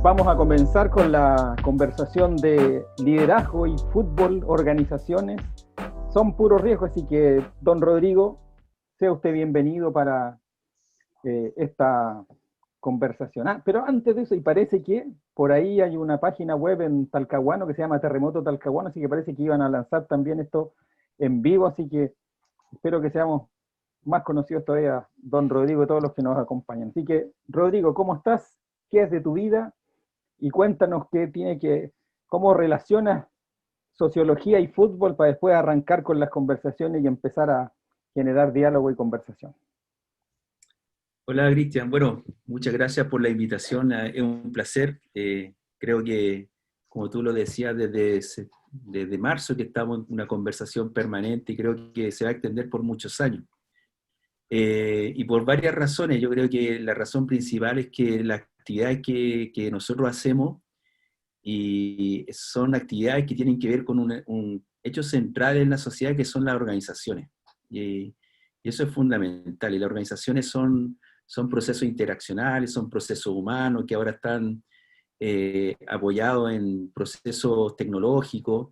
Vamos a comenzar con la conversación de liderazgo y fútbol, organizaciones. Son puros riesgos, así que, don Rodrigo, sea usted bienvenido para esta conversación. Pero antes de eso, y parece que por ahí hay una página web en Talcahuano que se llama Terremoto Talcahuano, así que parece que iban a lanzar también esto en vivo, así que espero que seamos más conocidos todavía, don Rodrigo, y todos los que nos acompañan. Así que, Rodrigo, ¿cómo estás? ¿Qué es de tu vida? Y cuéntanos cómo relacionas sociología y fútbol para después arrancar con las conversaciones y empezar a generar diálogo y conversación. Hola Cristian, bueno, muchas gracias por la invitación, es un placer. Creo que, como tú lo decías, desde marzo que estamos en una conversación permanente y creo que se va a extender por muchos años. Y por varias razones. Yo creo que la razón principal es que las actividades que nosotros hacemos y son actividades que tienen que ver con un hecho central en la sociedad, que son las organizaciones. Y eso es fundamental. Y las organizaciones son procesos interaccionales, son procesos humanos que ahora están apoyados en procesos tecnológicos.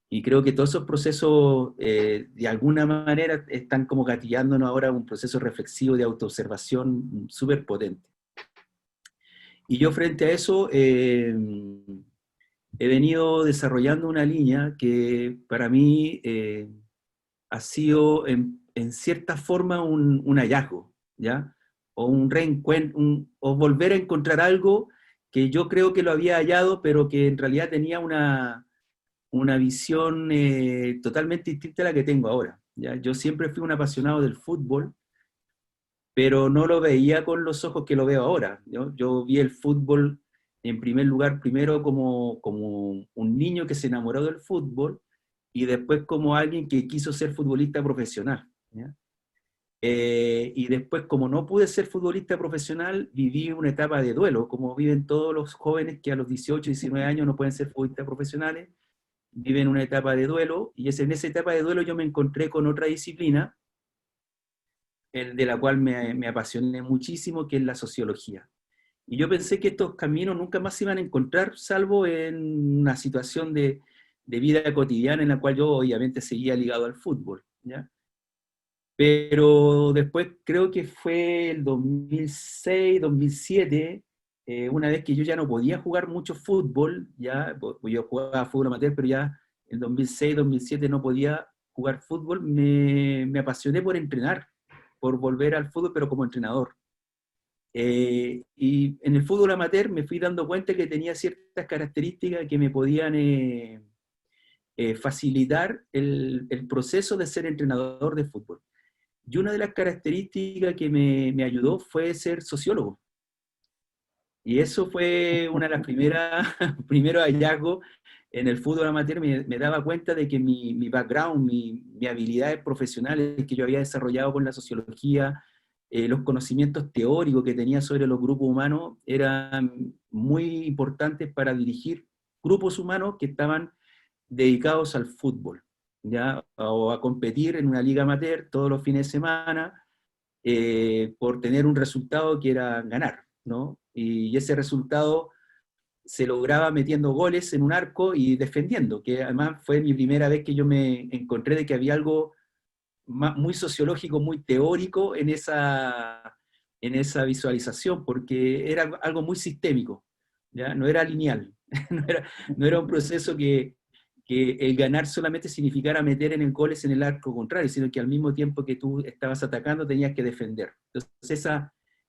Y creo que todos esos procesos, de alguna manera, están como gatillándonos ahora un proceso reflexivo de autoobservación súper potente. Y yo frente a eso he venido desarrollando una línea que para mí ha sido en cierta forma un hallazgo, ¿ya? O un reencuentro, o volver a encontrar algo que yo creo que lo había hallado, pero que en realidad tenía una visión totalmente distinta a la que tengo ahora, ¿ya? Yo siempre fui un apasionado del fútbol, pero no lo veía con los ojos que lo veo ahora, ¿no? Yo vi el fútbol en primer lugar, primero como un niño que se enamoró del fútbol y después como alguien que quiso ser futbolista profesional, ¿ya? Y después, como no pude ser futbolista profesional, viví una etapa de duelo, como viven todos los jóvenes que a los 18, 19 años no pueden ser futbolistas profesionales, viven una etapa de duelo, y en esa etapa de duelo yo me encontré con otra disciplina de la cual me apasioné muchísimo, que es la sociología. Y yo pensé que estos caminos nunca más se iban a encontrar, salvo en una situación de vida cotidiana en la cual yo obviamente seguía ligado al fútbol, ¿ya? Pero después creo que fue el 2006, 2007, una vez que yo ya no podía jugar mucho fútbol, ya, pues yo jugaba fútbol amateur, pero ya en 2006, 2007 no podía jugar fútbol, me apasioné por entrenar, por volver al fútbol, pero como entrenador. Y en el fútbol amateur me fui dando cuenta que tenía ciertas características que me podían facilitar el proceso de ser entrenador de fútbol. Y una de las características que me ayudó fue ser sociólogo. Y eso fue una de las primeros hallazgos en el fútbol amateur. Me daba cuenta de que mi background, mi habilidades profesionales que yo había desarrollado con la sociología, los conocimientos teóricos que tenía sobre los grupos humanos eran muy importantes para dirigir grupos humanos que estaban dedicados al fútbol, ¿ya? O a competir en una liga amateur todos los fines de semana, por tener un resultado que era ganar, ¿no? Y ese resultado se lograba metiendo goles en un arco y defendiendo, que además fue mi primera vez que yo me encontré de que había algo muy sociológico, muy teórico en esa visualización, porque era algo muy sistémico, ¿ya? No era lineal, no era un proceso que el ganar solamente significara meter en el goles en el arco contrario, sino que al mismo tiempo que tú estabas atacando tenías que defender. Entonces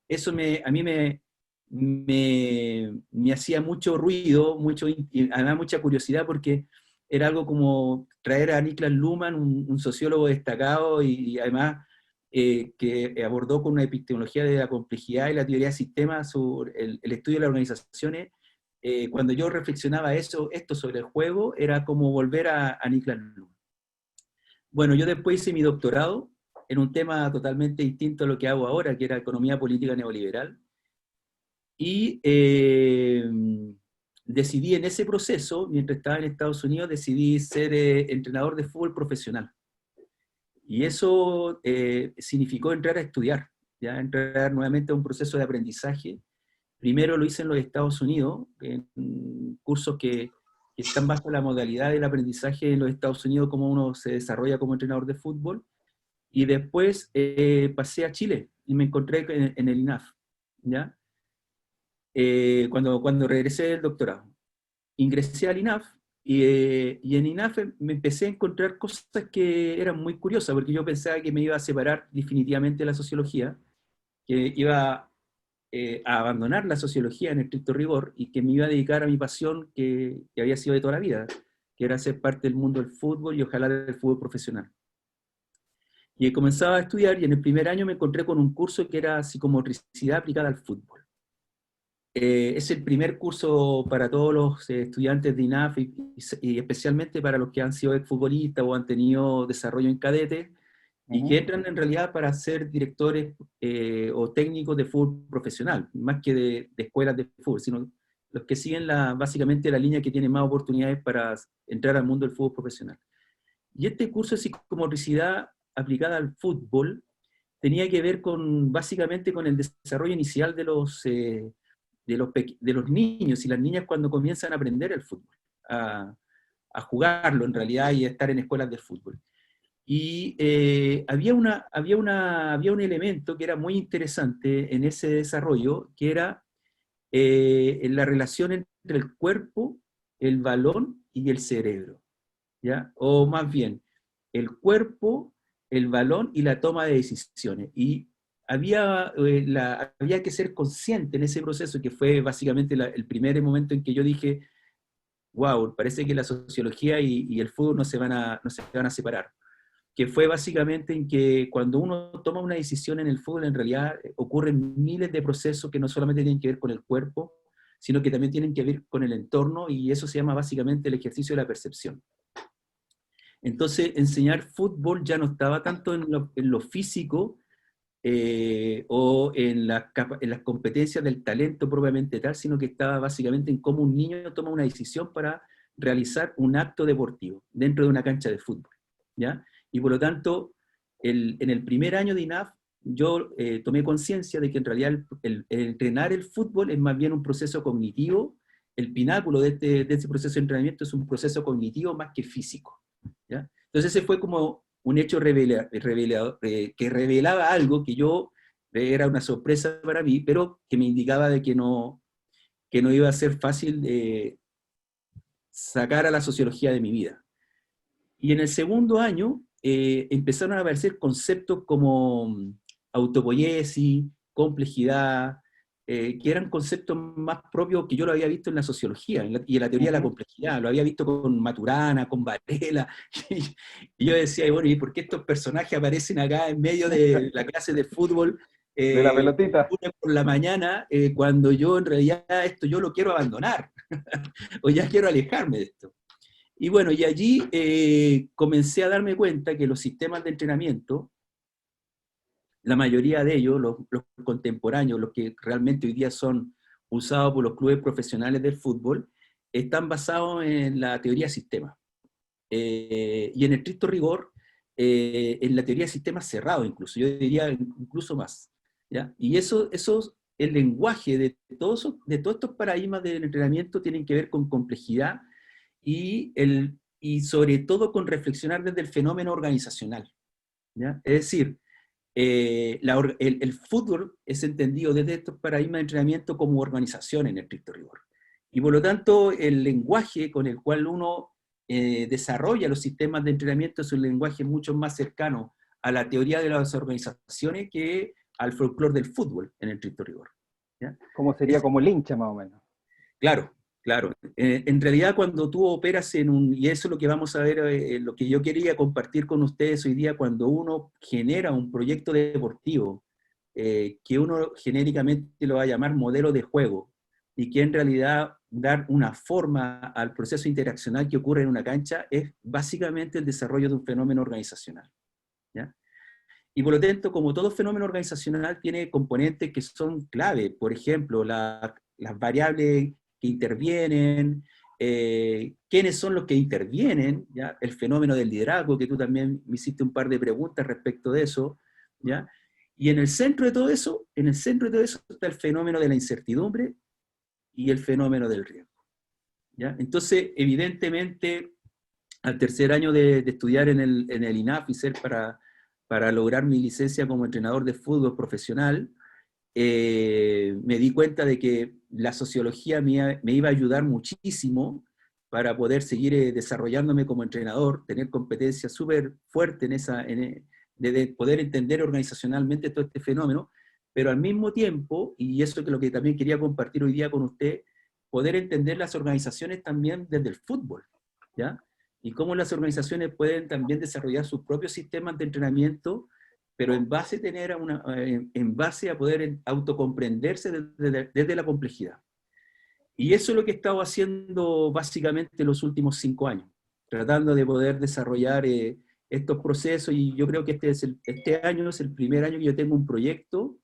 eso a mí me hacía mucho ruido, y además mucha curiosidad, porque era algo como traer a Niklas Luhmann, un sociólogo destacado y además que abordó con una epistemología de la complejidad y la teoría de sistemas sobre el estudio de las organizaciones. Cuando yo reflexionaba esto sobre el juego, era como volver a Niklas Luhmann. Bueno, yo después hice mi doctorado en un tema totalmente distinto a lo que hago ahora, que era economía política neoliberal, y decidí en ese proceso, mientras estaba en Estados Unidos, decidí ser entrenador de fútbol profesional. Y eso significó entrar a estudiar, ¿ya? Entrar nuevamente a un proceso de aprendizaje. primero lo hice en los Estados Unidos, en cursos que están bajo la modalidad del aprendizaje en los Estados Unidos, cómo uno se desarrolla como entrenador de fútbol, y después pasé a Chile y me encontré en el INAF, ¿ya? Cuando regresé del doctorado. Ingresé al INAF y en INAF me empecé a encontrar cosas que eran muy curiosas, porque yo pensaba que me iba a separar definitivamente de la sociología, que iba a abandonar la sociología en estricto rigor y que me iba a dedicar a mi pasión que había sido de toda la vida, que era ser parte del mundo del fútbol y ojalá del fútbol profesional. Y comenzaba a estudiar y en el primer año me encontré con un curso que era psicomotricidad aplicada al fútbol. Es el primer curso para todos los estudiantes de INAF y especialmente para los que han sido exfutbolistas o han tenido desarrollo en cadete y que entran en realidad para ser directores o técnicos de fútbol profesional, más que de escuelas de fútbol, sino los que siguen básicamente la línea que tiene más oportunidades para entrar al mundo del fútbol profesional. Y este curso de psicomotricidad aplicada al fútbol tenía que ver básicamente con el desarrollo inicial de los niños y las niñas cuando comienzan a aprender el fútbol, a jugarlo en realidad y a estar en escuelas de fútbol. Y había un elemento que era muy interesante en ese desarrollo, que era la relación entre el cuerpo, el balón y el cerebro, ¿ya? O más bien, el cuerpo, el balón y la toma de decisiones. Y había que ser consciente en ese proceso, que fue básicamente el primer momento en que yo dije, wow, parece que la sociología y el fútbol no se van a separar. Que fue básicamente en que cuando uno toma una decisión en el fútbol, en realidad ocurren miles de procesos que no solamente tienen que ver con el cuerpo, sino que también tienen que ver con el entorno, y eso se llama básicamente el ejercicio de la percepción. Entonces, enseñar fútbol ya no estaba tanto en lo físico o en las competencias del talento propiamente tal, sino que estaba básicamente en cómo un niño toma una decisión para realizar un acto deportivo dentro de una cancha de fútbol, ¿ya? Y por lo tanto, en el primer año de INAF, yo tomé conciencia de que en realidad el entrenar el fútbol es más bien un proceso cognitivo. El pináculo de este proceso de entrenamiento es un proceso cognitivo más que físico, ¿ya? Entonces ese fue como un hecho que revelaba algo que era una sorpresa para mí, pero que me indicaba de que no iba a ser fácil sacar a la sociología de mi vida. Y en el segundo año empezaron a aparecer conceptos como autopoiesis, complejidad, que eran conceptos más propios que yo lo había visto en la sociología y en la teoría de la complejidad. Lo había visto con Maturana, con Varela, y yo decía, bueno, ¿y por qué estos personajes aparecen acá en medio de la clase de fútbol de la pelotita por la mañana, cuando yo en realidad esto yo lo quiero abandonar, o ya quiero alejarme de esto? Y bueno, y allí comencé a darme cuenta que los sistemas de entrenamiento, la mayoría de ellos, los contemporáneos, los que realmente hoy día son usados por los clubes profesionales del fútbol, están basados en la teoría de sistemas. Y en estricto rigor, en la teoría de sistemas cerrados incluso, yo diría incluso más, ¿ya? Y el lenguaje de todos estos paradigmas del entrenamiento tienen que ver con complejidad y sobre todo con reflexionar desde el fenómeno organizacional, ¿ya? Es decir, el fútbol es entendido desde estos paradigmas de entrenamiento como organización en estricto rigor. Y por lo tanto, el lenguaje con el cual uno desarrolla los sistemas de entrenamiento es un lenguaje mucho más cercano a la teoría de las organizaciones que al folclore del fútbol en estricto rigor, ¿ya? como sería como el hincha más o menos. Claro, claro. En realidad cuando tú operas y eso es lo que vamos a ver, lo que yo quería compartir con ustedes hoy día, cuando uno genera un proyecto deportivo, que uno genéricamente lo va a llamar modelo de juego, y que en realidad dar una forma al proceso interaccional que ocurre en una cancha es básicamente el desarrollo de un fenómeno organizacional, ¿ya? Y por lo tanto, como todo fenómeno organizacional tiene componentes que son clave, por ejemplo, las variables que intervienen, quiénes son los que intervienen, ¿ya? El fenómeno del liderazgo, que tú también me hiciste un par de preguntas respecto de eso, ¿ya? Y en el centro de todo eso, en el centro de todo eso está el fenómeno de la incertidumbre y el fenómeno del riesgo. ¿Ya? Entonces, evidentemente, al tercer año de estudiar en el INAF y ser para lograr mi licencia como entrenador de fútbol profesional, me di cuenta de que la sociología me iba a ayudar muchísimo para poder seguir desarrollándome como entrenador, tener competencia súper fuerte de poder entender organizacionalmente todo este fenómeno, pero al mismo tiempo, y eso es lo que también quería compartir hoy día con usted, poder entender las organizaciones también desde el fútbol, ¿ya? Y cómo las organizaciones pueden también desarrollar sus propios sistemas de entrenamiento, pero en base en base a poder autocomprenderse desde la complejidad. Y eso es lo que he estado haciendo básicamente los últimos 5 años, tratando de poder desarrollar estos procesos, y yo creo que este año es el primer año que yo tengo un proyecto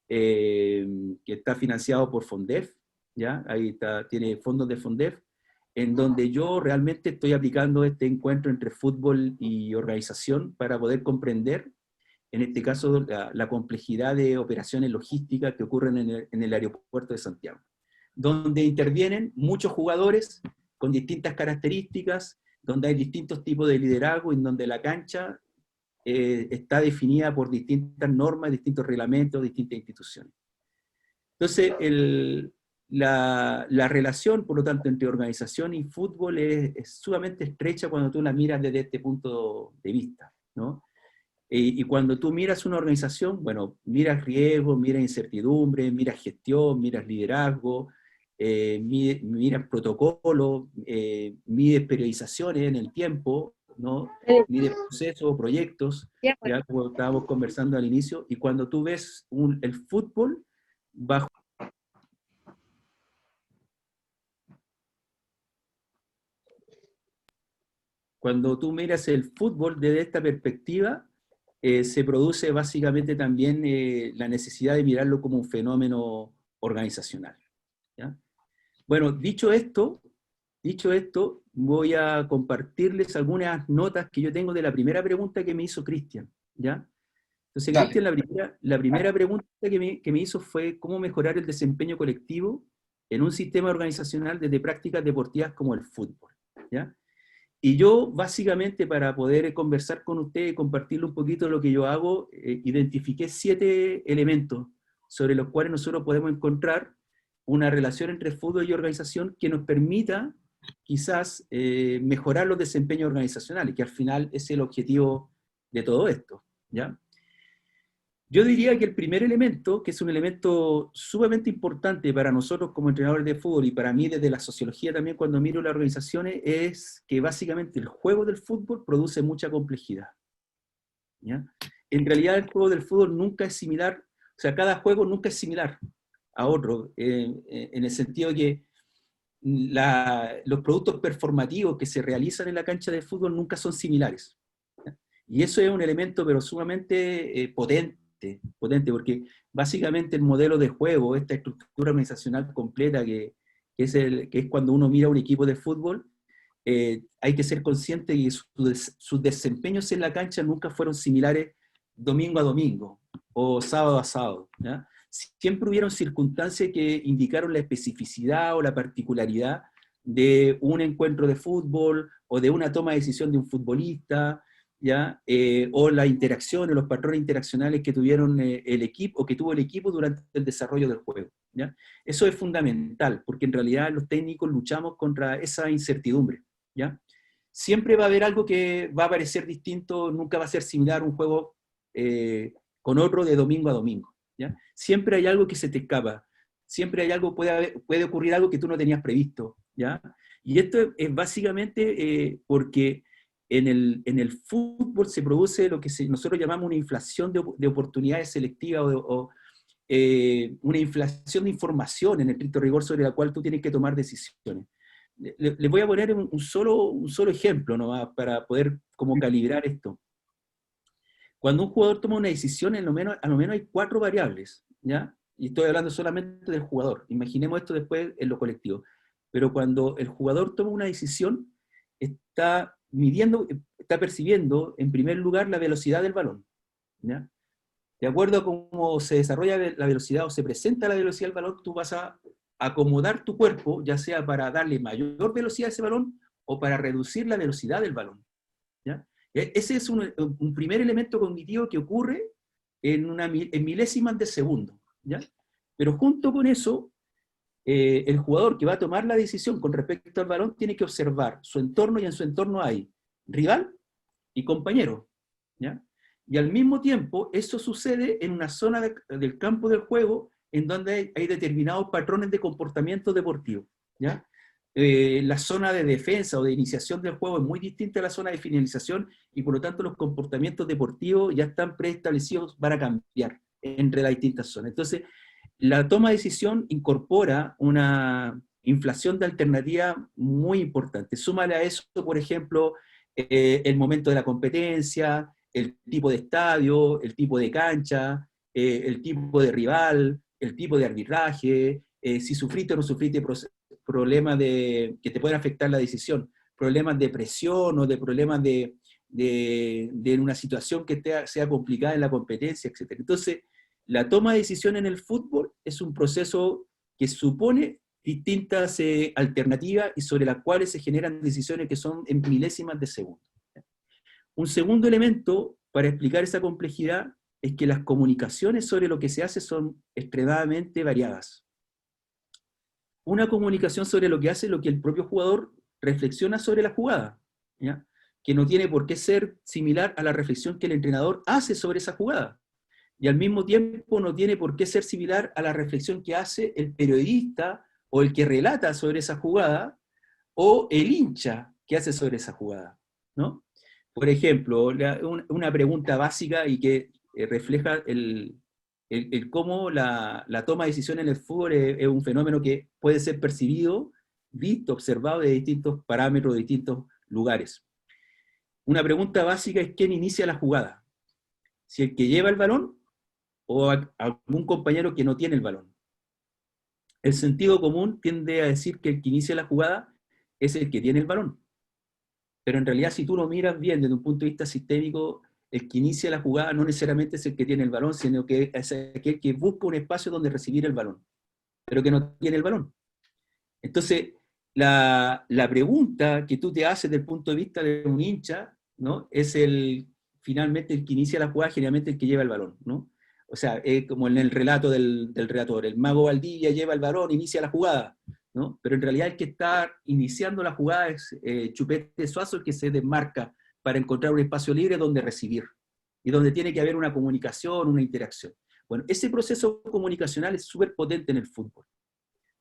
que está financiado por FONDEF, ¿ya? Ahí está, tiene fondos de FONDEF, en donde yo realmente estoy aplicando este encuentro entre fútbol y organización para poder comprender, en este caso, la complejidad de operaciones logísticas que ocurren en el aeropuerto de Santiago, donde intervienen muchos jugadores con distintas características, donde hay distintos tipos de liderazgo, en donde la cancha está definida por distintas normas, distintos reglamentos, distintas instituciones. Entonces, la relación, por lo tanto, entre organización y fútbol es sumamente estrecha cuando tú la miras desde este punto de vista, ¿no? Y cuando tú miras una organización, bueno, miras riesgo, miras incertidumbre, miras gestión, miras liderazgo, miras protocolo, mides periodizaciones en el tiempo, ¿no? Mides procesos, proyectos, ya como estábamos conversando al inicio, y cuando tú ves el fútbol bajo... Cuando tú miras el fútbol desde esta perspectiva, se produce básicamente también la necesidad de mirarlo como un fenómeno organizacional, ¿ya? Bueno, dicho esto, voy a compartirles algunas notas que yo tengo de la primera pregunta que me hizo Cristian, ¿ya? Entonces, Cristian, la primera pregunta que me hizo fue cómo mejorar el desempeño colectivo en un sistema organizacional desde prácticas deportivas como el fútbol, ¿ya? Y yo, básicamente, para poder conversar con usted y compartirle un poquito lo que yo hago, identifiqué 7 elementos sobre los cuales nosotros podemos encontrar una relación entre fútbol y organización que nos permita, quizás, mejorar los desempeños organizacionales, que al final es el objetivo de todo esto, ¿ya? Yo diría que el primer elemento, que es un elemento sumamente importante para nosotros como entrenadores de fútbol y para mí desde la sociología también cuando miro las organizaciones, es que básicamente el juego del fútbol produce mucha complejidad, ¿ya? En realidad el juego del fútbol nunca es similar, o sea, cada juego nunca es similar a otro, en el sentido de que los productos performativos que se realizan en la cancha de fútbol nunca son similares, ¿ya? Y eso es un elemento pero sumamente potente, porque básicamente el modelo de juego, esta estructura organizacional completa que es cuando uno mira un equipo de fútbol, hay que ser consciente de que sus desempeños en la cancha nunca fueron similares domingo a domingo o sábado a sábado, ¿ya? Siempre hubieron circunstancias que indicaron la especificidad o la particularidad de un encuentro de fútbol o de una toma de decisión de un futbolista, ¿ya? O las interacciones, los patrones interaccionales que tuvieron el equipo, o que tuvo el equipo durante el desarrollo del juego, ¿ya? Eso es fundamental, porque en realidad los técnicos luchamos contra esa incertidumbre, ¿ya? Siempre va a haber algo que va a parecer distinto, nunca va a ser similar un juego con otro de domingo a domingo, ¿ya? Siempre hay algo que se te escapa, siempre hay algo, puede ocurrir algo que tú no tenías previsto, ¿ya? Y esto es básicamente porque en el fútbol se produce lo que nosotros llamamos una inflación de oportunidades selectivas o una inflación de información en el estricto rigor sobre la cual tú tienes que tomar decisiones. Les voy a poner un solo ejemplo nomás para poder como calibrar esto. Cuando un jugador toma una decisión, a lo menos hay 4 variables, ¿ya? Y estoy hablando solamente del jugador. Imaginemos esto después en lo colectivo. Pero cuando el jugador toma una decisión, está percibiendo, en primer lugar, la velocidad del balón, ¿ya? De acuerdo a cómo se desarrolla la velocidad o se presenta la velocidad del balón, tú vas a acomodar tu cuerpo, ya sea para darle mayor velocidad a ese balón o para reducir la velocidad del balón, ¿ya? Ese es un primer elemento cognitivo que ocurre en milésimas de segundo, ¿ya? Pero junto con eso, el jugador que va a tomar la decisión con respecto al balón tiene que observar su entorno, y en su entorno hay rival y compañero, ¿ya? Y al mismo tiempo, eso sucede en una zona del campo del juego en donde hay determinados patrones de comportamiento deportivo, ¿ya? La zona de defensa o de iniciación del juego es muy distinta a la zona de finalización, y por lo tanto los comportamientos deportivos ya están preestablecidos para cambiar entre las distintas zonas. Entonces, la toma de decisión incorpora una inflación de alternativas muy importante. Súmale a eso, por ejemplo, el momento de la competencia, el tipo de estadio, el tipo de cancha, el tipo de rival, el tipo de arbitraje, si sufriste o no sufriste problemas que te pueden afectar la decisión, problemas de presión o de problemas de una situación que sea complicada en la competencia, etc. Entonces, la toma de decisión en el fútbol es un proceso que supone distintas alternativas y sobre las cuales se generan decisiones que son en milésimas de segundo. Un segundo elemento para explicar esa complejidad es que las comunicaciones sobre lo que se hace son extremadamente variadas. Una comunicación sobre lo que hace lo que el propio jugador reflexiona sobre la jugada, ¿ya? Que no tiene por qué ser similar a la reflexión que el entrenador hace sobre esa jugada. Y al mismo tiempo no tiene por qué ser similar a la reflexión que hace el periodista o el que relata sobre esa jugada o el hincha que hace sobre esa jugada, ¿no? Por ejemplo, una pregunta básica y que refleja cómo la toma de decisión en el fútbol es un fenómeno que puede ser percibido, visto, observado de distintos parámetros, de distintos lugares. Una pregunta básica es: ¿quién inicia la jugada? ¿Si el que lleva el balón o algún compañero que no tiene el balón? El sentido común tiende a decir que el que inicia la jugada es el que tiene el balón. Pero en realidad, si tú lo miras bien desde un punto de vista sistémico, el que inicia la jugada no necesariamente es el que tiene el balón, sino que es aquel que busca un espacio donde recibir el balón, pero que no tiene el balón. Entonces, la pregunta que tú te haces desde el punto de vista de un hincha, ¿no? Es finalmente el que inicia la jugada, generalmente el que lleva el balón, ¿no? O sea, como en el relato del relator, el mago Valdivia lleva el balón, inicia la jugada, ¿no? Pero en realidad el que está iniciando la jugada es Chupete Suazo, el que se desmarca para encontrar un espacio libre donde recibir, y donde tiene que haber una comunicación, una interacción. Bueno, ese proceso comunicacional es súper potente en el fútbol.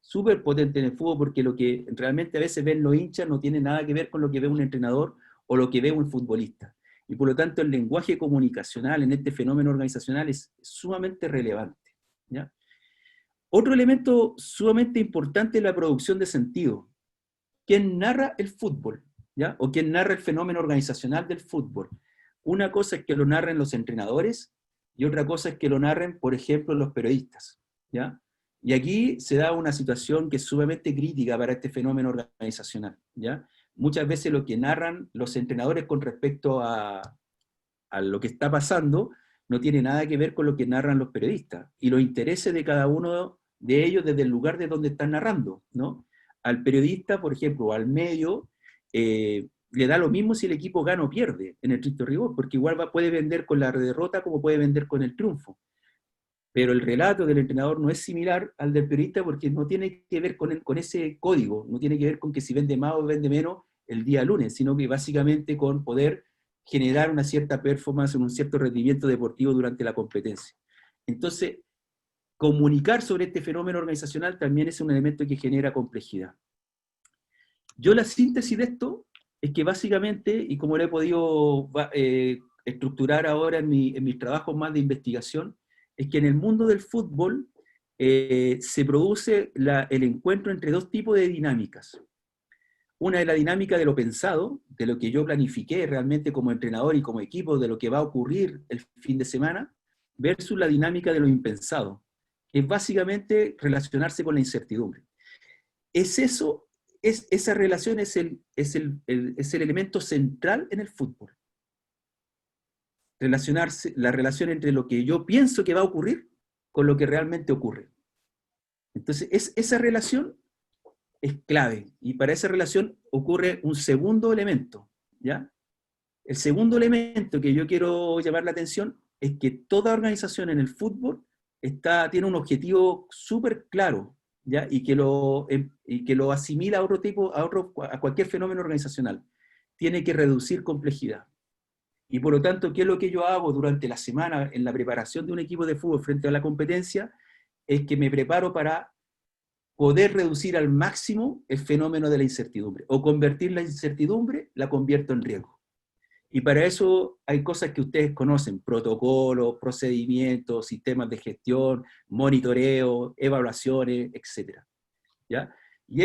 Súper potente en el fútbol, porque lo que realmente a veces ven los hinchas no tiene nada que ver con lo que ve un entrenador o lo que ve un futbolista. Y por lo tanto el lenguaje comunicacional en este fenómeno organizacional es sumamente relevante, ¿ya? Otro elemento sumamente importante es la producción de sentido. ¿Quién narra el fútbol? ¿Ya? ¿O quién narra el fenómeno organizacional del fútbol? Una cosa es que lo narren los entrenadores y otra cosa es que lo narren, por ejemplo, los periodistas, ¿ya? Y aquí se da una situación que es sumamente crítica para este fenómeno organizacional, ¿ya? Muchas veces lo que narran los entrenadores con respecto a lo que está pasando no tiene nada que ver con lo que narran los periodistas y los intereses de cada uno de ellos desde el lugar de donde están narrando, ¿no? Al periodista, por ejemplo, o al medio, le da lo mismo si el equipo gana o pierde, en el estricto rigor, porque igual puede vender con la derrota como puede vender con el triunfo. Pero el relato del entrenador no es similar al del periodista, porque no tiene que ver con ese código, no tiene que ver con que si vende más o vende menos el día lunes, sino que básicamente con poder generar una cierta performance, un cierto rendimiento deportivo durante la competencia. Entonces, comunicar sobre este fenómeno organizacional también es un elemento que genera complejidad. Yo la síntesis de esto es que básicamente, y como lo he podido estructurar ahora en mis trabajos más de investigación, es que en el mundo del fútbol se produce el encuentro entre dos tipos de dinámicas. Una es la dinámica de lo pensado, de lo que yo planifiqué realmente como entrenador y como equipo, de lo que va a ocurrir el fin de semana, versus la dinámica de lo impensado, que es básicamente relacionarse con la incertidumbre. Esa relación es el elemento central en el fútbol. la relación entre lo que yo pienso que va a ocurrir con lo que realmente ocurre. Entonces, esa relación es clave, y para esa relación ocurre un segundo elemento, ¿ya? El segundo elemento que yo quiero llamar la atención es que toda organización en el fútbol tiene un objetivo súper claro, ¿ya? Y que lo asimila a cualquier fenómeno organizacional. Tiene que reducir complejidad. Y por lo tanto, ¿qué es lo que yo hago durante la semana en la preparación de un equipo de fútbol frente a la competencia? Es que me preparo para poder reducir al máximo el fenómeno de la incertidumbre, o convertir la incertidumbre, la convierto en riesgo. Y para eso hay cosas que ustedes conocen: protocolos, procedimientos, sistemas de gestión, monitoreo, evaluaciones, etc. ¿Ya? Y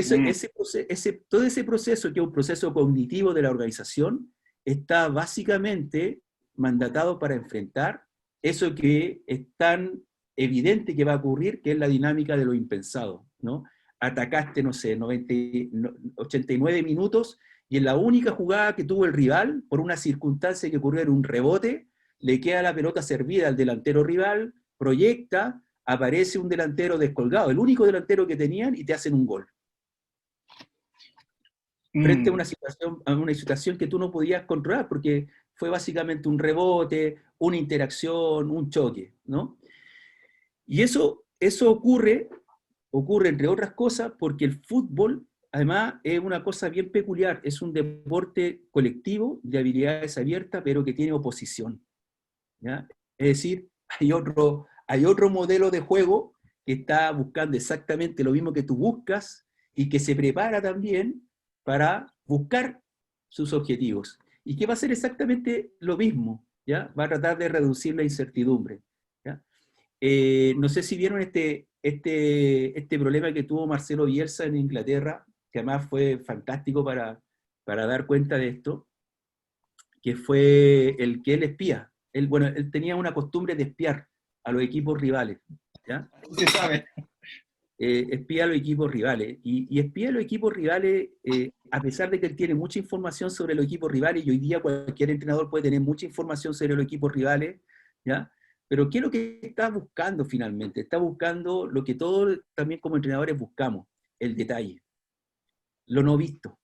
todo ese proceso, que es un proceso cognitivo de la organización, está básicamente mandatado para enfrentar eso que es tan evidente que va a ocurrir, que es la dinámica de lo impensado, ¿no? Atacaste, no sé, 89 minutos, y en la única jugada que tuvo el rival, por una circunstancia que ocurrió en un rebote, le queda la pelota servida al delantero rival, proyecta, aparece un delantero descolgado, el único delantero que tenían, y te hacen un gol. Frente a una situación que tú no podías controlar, porque fue básicamente un rebote, una interacción, un choque, ¿no? Y eso ocurre, entre otras cosas, porque el fútbol, además, es una cosa bien peculiar. Es un deporte colectivo de habilidades abiertas, pero que tiene oposición, ¿ya? Es decir, hay otro modelo de juego que está buscando exactamente lo mismo que tú buscas, y que se prepara también para buscar sus objetivos. Y que va a hacer exactamente lo mismo, ¿ya? Va a tratar de reducir la incertidumbre, ¿ya? No sé si vieron este problema que tuvo Marcelo Bielsa en Inglaterra, que además fue fantástico para dar cuenta de esto, que fue el que él espía. Él tenía una costumbre de espiar a los equipos rivales, ¿ya? Se sabe. Espía a los equipos rivales, y espía a los equipos rivales, a pesar de que él tiene mucha información sobre los equipos rivales, y hoy día cualquier entrenador puede tener mucha información sobre los equipos rivales, ¿ya? Pero ¿qué es lo que está buscando finalmente? Está buscando lo que todos también como entrenadores buscamos: el detalle, lo no visto,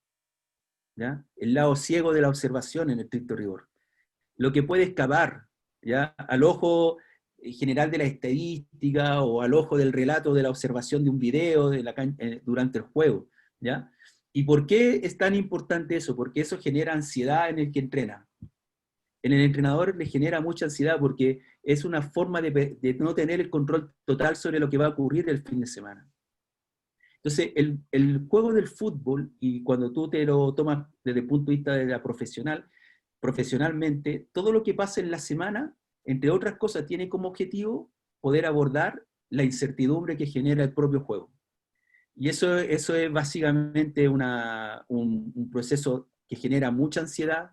¿ya? El lado ciego de la observación en estricto rigor, lo que puede escapar, ¿ya?, al ojo general de la estadística, o al ojo del relato de la observación de un video durante el juego, ¿ya? ¿Y por qué es tan importante eso? Porque eso genera ansiedad en el que entrena. En el entrenador le genera mucha ansiedad, porque es una forma de no tener el control total sobre lo que va a ocurrir el fin de semana. Entonces, el juego del fútbol, y cuando tú te lo tomas desde el punto de vista de la profesionalmente, todo lo que pasa en la semana, entre otras cosas, tiene como objetivo poder abordar la incertidumbre que genera el propio juego. Y eso es básicamente un proceso que genera mucha ansiedad,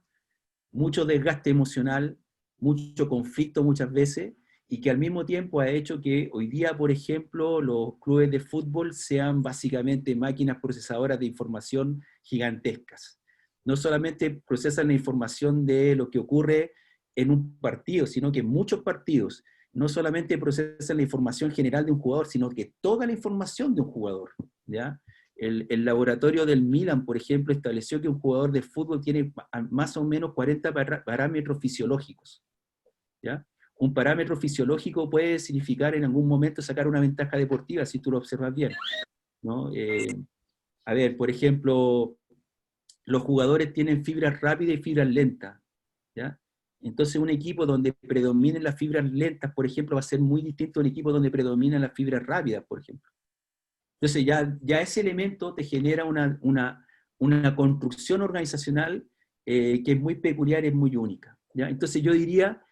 mucho desgaste emocional, mucho conflicto muchas veces, y que al mismo tiempo ha hecho que hoy día, por ejemplo, los clubes de fútbol sean básicamente máquinas procesadoras de información gigantescas. No solamente procesan la información de lo que ocurre en un partido, sino que en muchos partidos no solamente procesan la información general de un jugador, sino que toda la información de un jugador, ¿ya? El laboratorio del Milan, por ejemplo, estableció que un jugador de fútbol tiene más o menos 40 parámetros fisiológicos, ¿ya? Un parámetro fisiológico puede significar en algún momento sacar una ventaja deportiva, si tú lo observas bien, ¿no? A ver, por ejemplo, los jugadores tienen fibras rápidas y fibras lentas, ¿ya? Entonces un equipo donde predominen las fibras lentas, por ejemplo, va a ser muy distinto a un equipo donde predominan las fibras rápidas, por ejemplo. Entonces ya ese elemento te genera una construcción organizacional que es muy peculiar, es muy única, ¿ya? Entonces yo diría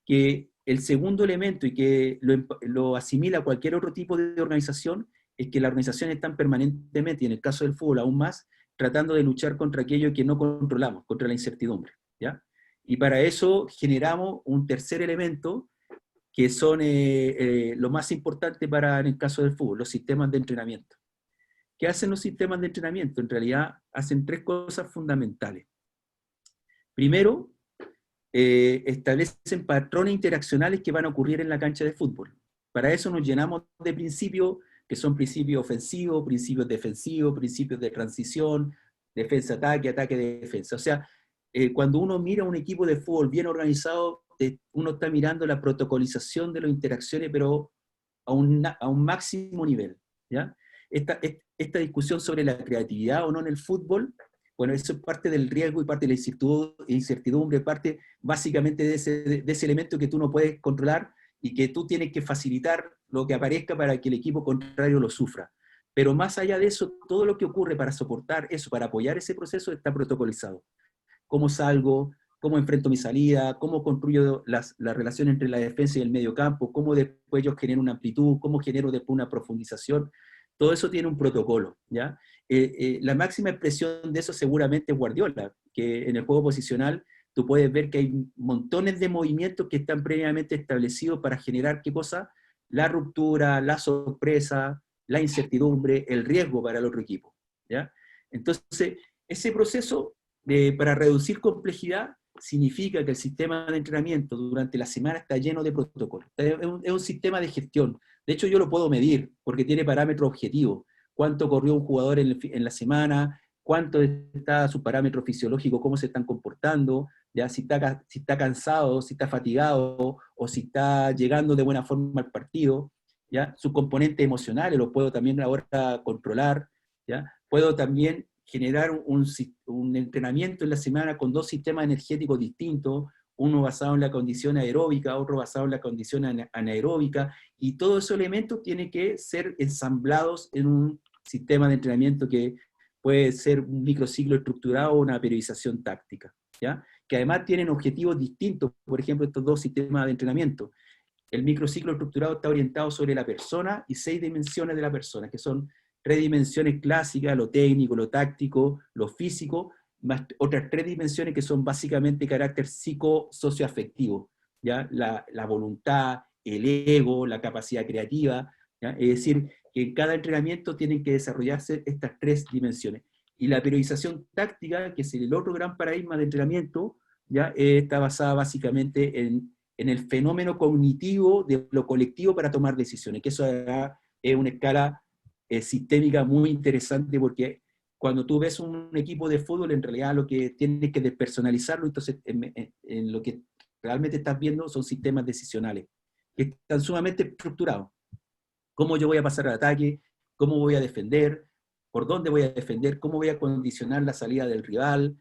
que el segundo elemento, y que lo asimila cualquier otro tipo de organización, es que las organizaciones están permanentemente, y en el caso del fútbol aún más, tratando de luchar contra aquello que no controlamos, contra la incertidumbre, ¿ya? Y para eso generamos un tercer elemento, que son lo más importante en el caso del fútbol: los sistemas de entrenamiento. ¿Qué hacen los sistemas de entrenamiento? En realidad hacen tres cosas fundamentales. Primero, establecen patrones interaccionales que van a ocurrir en la cancha de fútbol. Para eso nos llenamos de principios que son principios ofensivos, principios defensivos, principios de transición, defensa-ataque, ataque-defensa. O sea, cuando uno mira un equipo de fútbol bien organizado, uno está mirando la protocolización de las interacciones, pero a un máximo nivel, ¿ya? Esta discusión sobre la creatividad o no en el fútbol, bueno, eso es parte del riesgo y parte de la incertidumbre, parte básicamente de ese elemento que tú no puedes controlar y que tú tienes que facilitar lo que aparezca para que el equipo contrario lo sufra. Pero más allá de eso, todo lo que ocurre para soportar eso, para apoyar ese proceso, está protocolizado. Cómo salgo, cómo enfrento mi salida, cómo construyo la relación entre la defensa y el medio campo, cómo después yo genero una amplitud, cómo genero después una profundización. Todo eso tiene un protocolo, ¿ya? La máxima expresión de eso seguramente es Guardiola, que en el juego posicional tú puedes ver que hay montones de movimientos que están previamente establecidos para generar, ¿qué cosa? La ruptura, la sorpresa, la incertidumbre, el riesgo para el otro equipo, ¿ya? Entonces, ese proceso para reducir complejidad significa que el sistema de entrenamiento durante la semana está lleno de protocolos. Es un sistema de gestión. De hecho, yo lo puedo medir porque tiene parámetros objetivos. Cuánto corrió un jugador en la semana, cuánto está su parámetro fisiológico, cómo se están comportando, ya si está cansado, si está fatigado, o si está llegando de buena forma al partido, ya sus componentes emocionales los puedo también ahora controlar, ya puedo también generar un entrenamiento en la semana con dos sistemas energéticos distintos, uno basado en la condición aeróbica, otro basado en la condición anaeróbica, y todos esos elementos tienen que ser ensamblados en un sistema de entrenamiento que puede ser un microciclo estructurado o una periodización táctica, ¿ya? Que además tienen objetivos distintos, por ejemplo, estos dos sistemas de entrenamiento. El microciclo estructurado está orientado sobre la persona y 6 dimensiones de la persona, que son 3 dimensiones clásicas, lo técnico, lo táctico, lo físico, más otras 3 dimensiones que son básicamente carácter psico-socioafectivo, ¿ya? La voluntad, el ego, la capacidad creativa, ¿ya? Es decir, que en cada entrenamiento tienen que desarrollarse estas 3 dimensiones. Y la periodización táctica, que es el otro gran paradigma de entrenamiento, ¿ya? Está basada básicamente en el fenómeno cognitivo de lo colectivo para tomar decisiones, que eso es una escala sistémica muy interesante, porque cuando tú ves un equipo de fútbol, en realidad lo que tienes que despersonalizarlo, entonces en lo que realmente estás viendo son sistemas decisionales, que están sumamente estructurados. Cómo yo voy a pasar al ataque, cómo voy a defender, por dónde voy a defender, cómo voy a condicionar la salida del rival,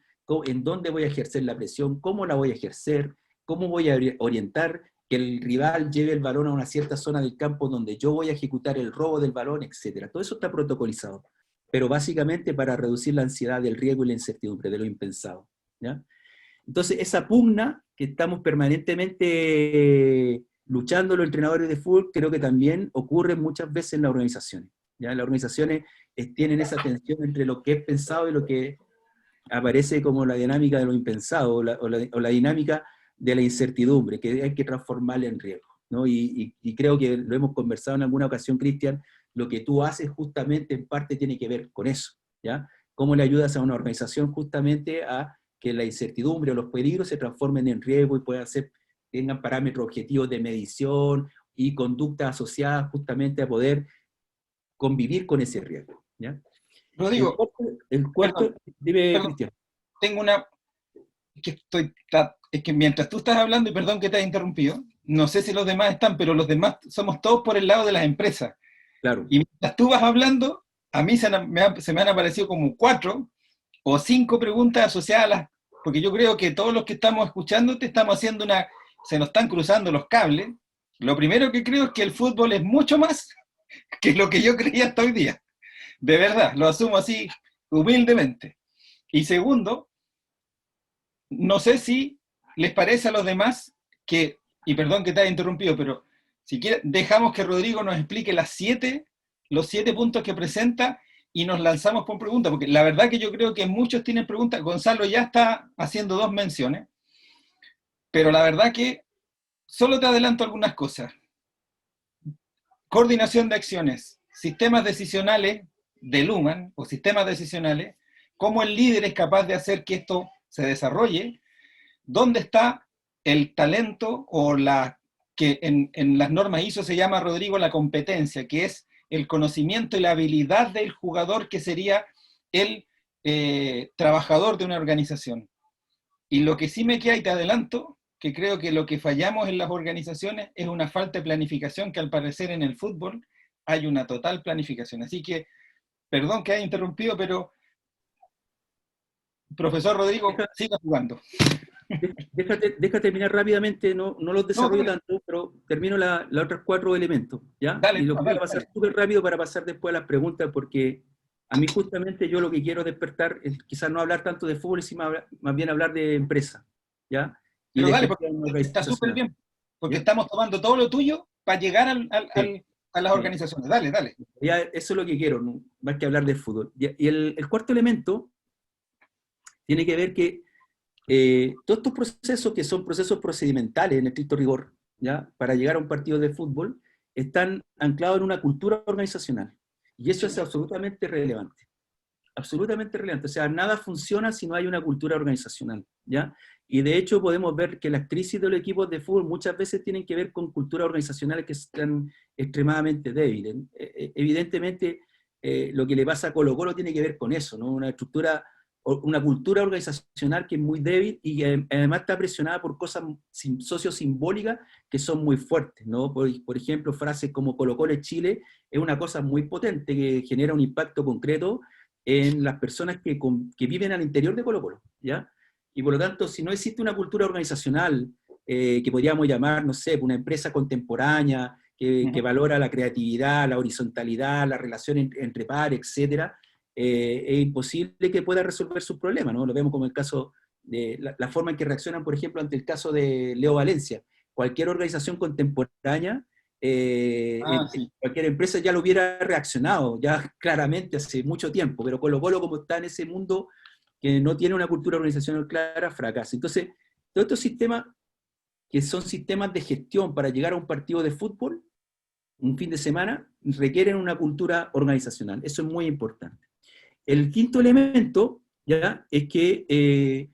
en dónde voy a ejercer la presión, cómo la voy a ejercer, cómo voy a orientar que el rival lleve el balón a una cierta zona del campo donde yo voy a ejecutar el robo del balón, etc. Todo eso está protocolizado, pero básicamente para reducir la ansiedad del riesgo y la incertidumbre, de lo impensado, ¿ya? Entonces, esa pugna que estamos permanentemente luchando los entrenadores de fútbol, creo que también ocurre muchas veces en las organizaciones, ¿ya? Las organizaciones tienen esa tensión entre lo que es pensado y lo que aparece como la dinámica de lo impensado, o la dinámica de la incertidumbre, que hay que transformarla en riesgo, ¿no? Y creo que lo hemos conversado en alguna ocasión, Cristian, lo que tú haces justamente en parte tiene que ver con eso, ¿ya? Cómo le ayudas a una organización justamente a que la incertidumbre o los peligros se transformen en riesgo y tengan parámetros objetivos de medición y conductas asociadas justamente a poder convivir con ese riesgo, ¿ya? Rodrigo, El cuarto, dime, perdón, Cristian. tengo una, es que mientras tú estás hablando, y perdón que te haya interrumpido, no sé si los demás están, pero los demás somos todos por el lado de las empresas. Claro. Y mientras tú vas hablando, a mí se me han aparecido como 4 o 5 preguntas asociadas a las, porque yo creo que todos los que estamos escuchándote estamos haciendo se nos están cruzando los cables. Lo primero que creo es que el fútbol es mucho más que lo que yo creía hasta hoy día. De verdad, lo asumo así humildemente. Y segundo, no sé si les parece a los demás que, y perdón que te haya interrumpido, pero si quieres, dejamos que Rodrigo nos explique los 7 puntos que presenta y nos lanzamos por preguntas, porque la verdad que yo creo que muchos tienen preguntas. Gonzalo ya está haciendo 2 menciones, pero la verdad que solo te adelanto algunas cosas. Coordinación de acciones, sistemas decisionales de Luhmann, o sistemas decisionales, cómo el líder es capaz de hacer que esto se desarrolle, dónde está el talento o la que en las normas ISO se llama, Rodrigo, la competencia, que es el conocimiento y la habilidad del jugador que sería el trabajador de una organización. Y lo que sí me queda, y te adelanto, que creo que lo que fallamos en las organizaciones es una falta de planificación, que al parecer en el fútbol hay una total planificación. Así que, perdón que haya interrumpido, pero profesor Rodrigo, siga jugando. Deja terminar rápidamente, no los desarrollo Dale. tanto, pero termino los otros 4 elementos, ¿ya? Dale, Y los voy a dale, pasar dale. súper rápido para pasar después a las preguntas, porque a mí justamente yo lo que quiero despertar es quizás no hablar tanto de fútbol, sino más bien hablar de empresa, ¿ya? Y Pero de dale, gestión porque está súper organizacional, bien, porque ¿ya? estamos tomando todo lo tuyo para llegar Sí, a las sí. organizaciones. Dale, dale. Ya, eso es lo que quiero, ¿no? Más que hablar de fútbol. Y el cuarto elemento tiene que ver que todos estos procesos, que son procesos procedimentales en estricto rigor, ¿ya? Para llegar a un partido de fútbol, están anclados en una cultura organizacional. Y eso es absolutamente relevante. Absolutamente relevante. O sea, nada funciona si no hay una cultura organizacional, ¿ya? Y de hecho podemos ver que las crisis de los equipos de fútbol muchas veces tienen que ver con culturas organizacionales que están extremadamente débiles. Evidentemente, lo que le pasa a Colo-Colo tiene que ver con eso, ¿no? Una cultura organizacional que es muy débil y que además está presionada por cosas sociosimbólicas que son muy fuertes, ¿no? Por ejemplo, frases como Colo-Colo es Chile es una cosa muy potente que genera un impacto concreto en las personas que viven al interior de Colo-Colo, ¿ya? Y por lo tanto, si no existe una cultura organizacional que podríamos llamar, no sé, una empresa contemporánea que valora la creatividad, la horizontalidad, la relación entre pares, etcétera, es imposible que pueda resolver sus problemas, ¿no? Lo vemos como el caso de la forma en que reaccionan, por ejemplo, ante el caso de Leo Valencia. Cualquier organización contemporánea, Sí. cualquier empresa ya lo hubiera reaccionado, ya claramente hace mucho tiempo, pero Colo-Colo, como está en ese mundo que no tiene una cultura organizacional clara, fracasa. Entonces, todos estos sistemas, que son sistemas de gestión para llegar a un partido de fútbol, un fin de semana, requieren una cultura organizacional. Eso es muy importante. El quinto elemento, ¿ya? Es que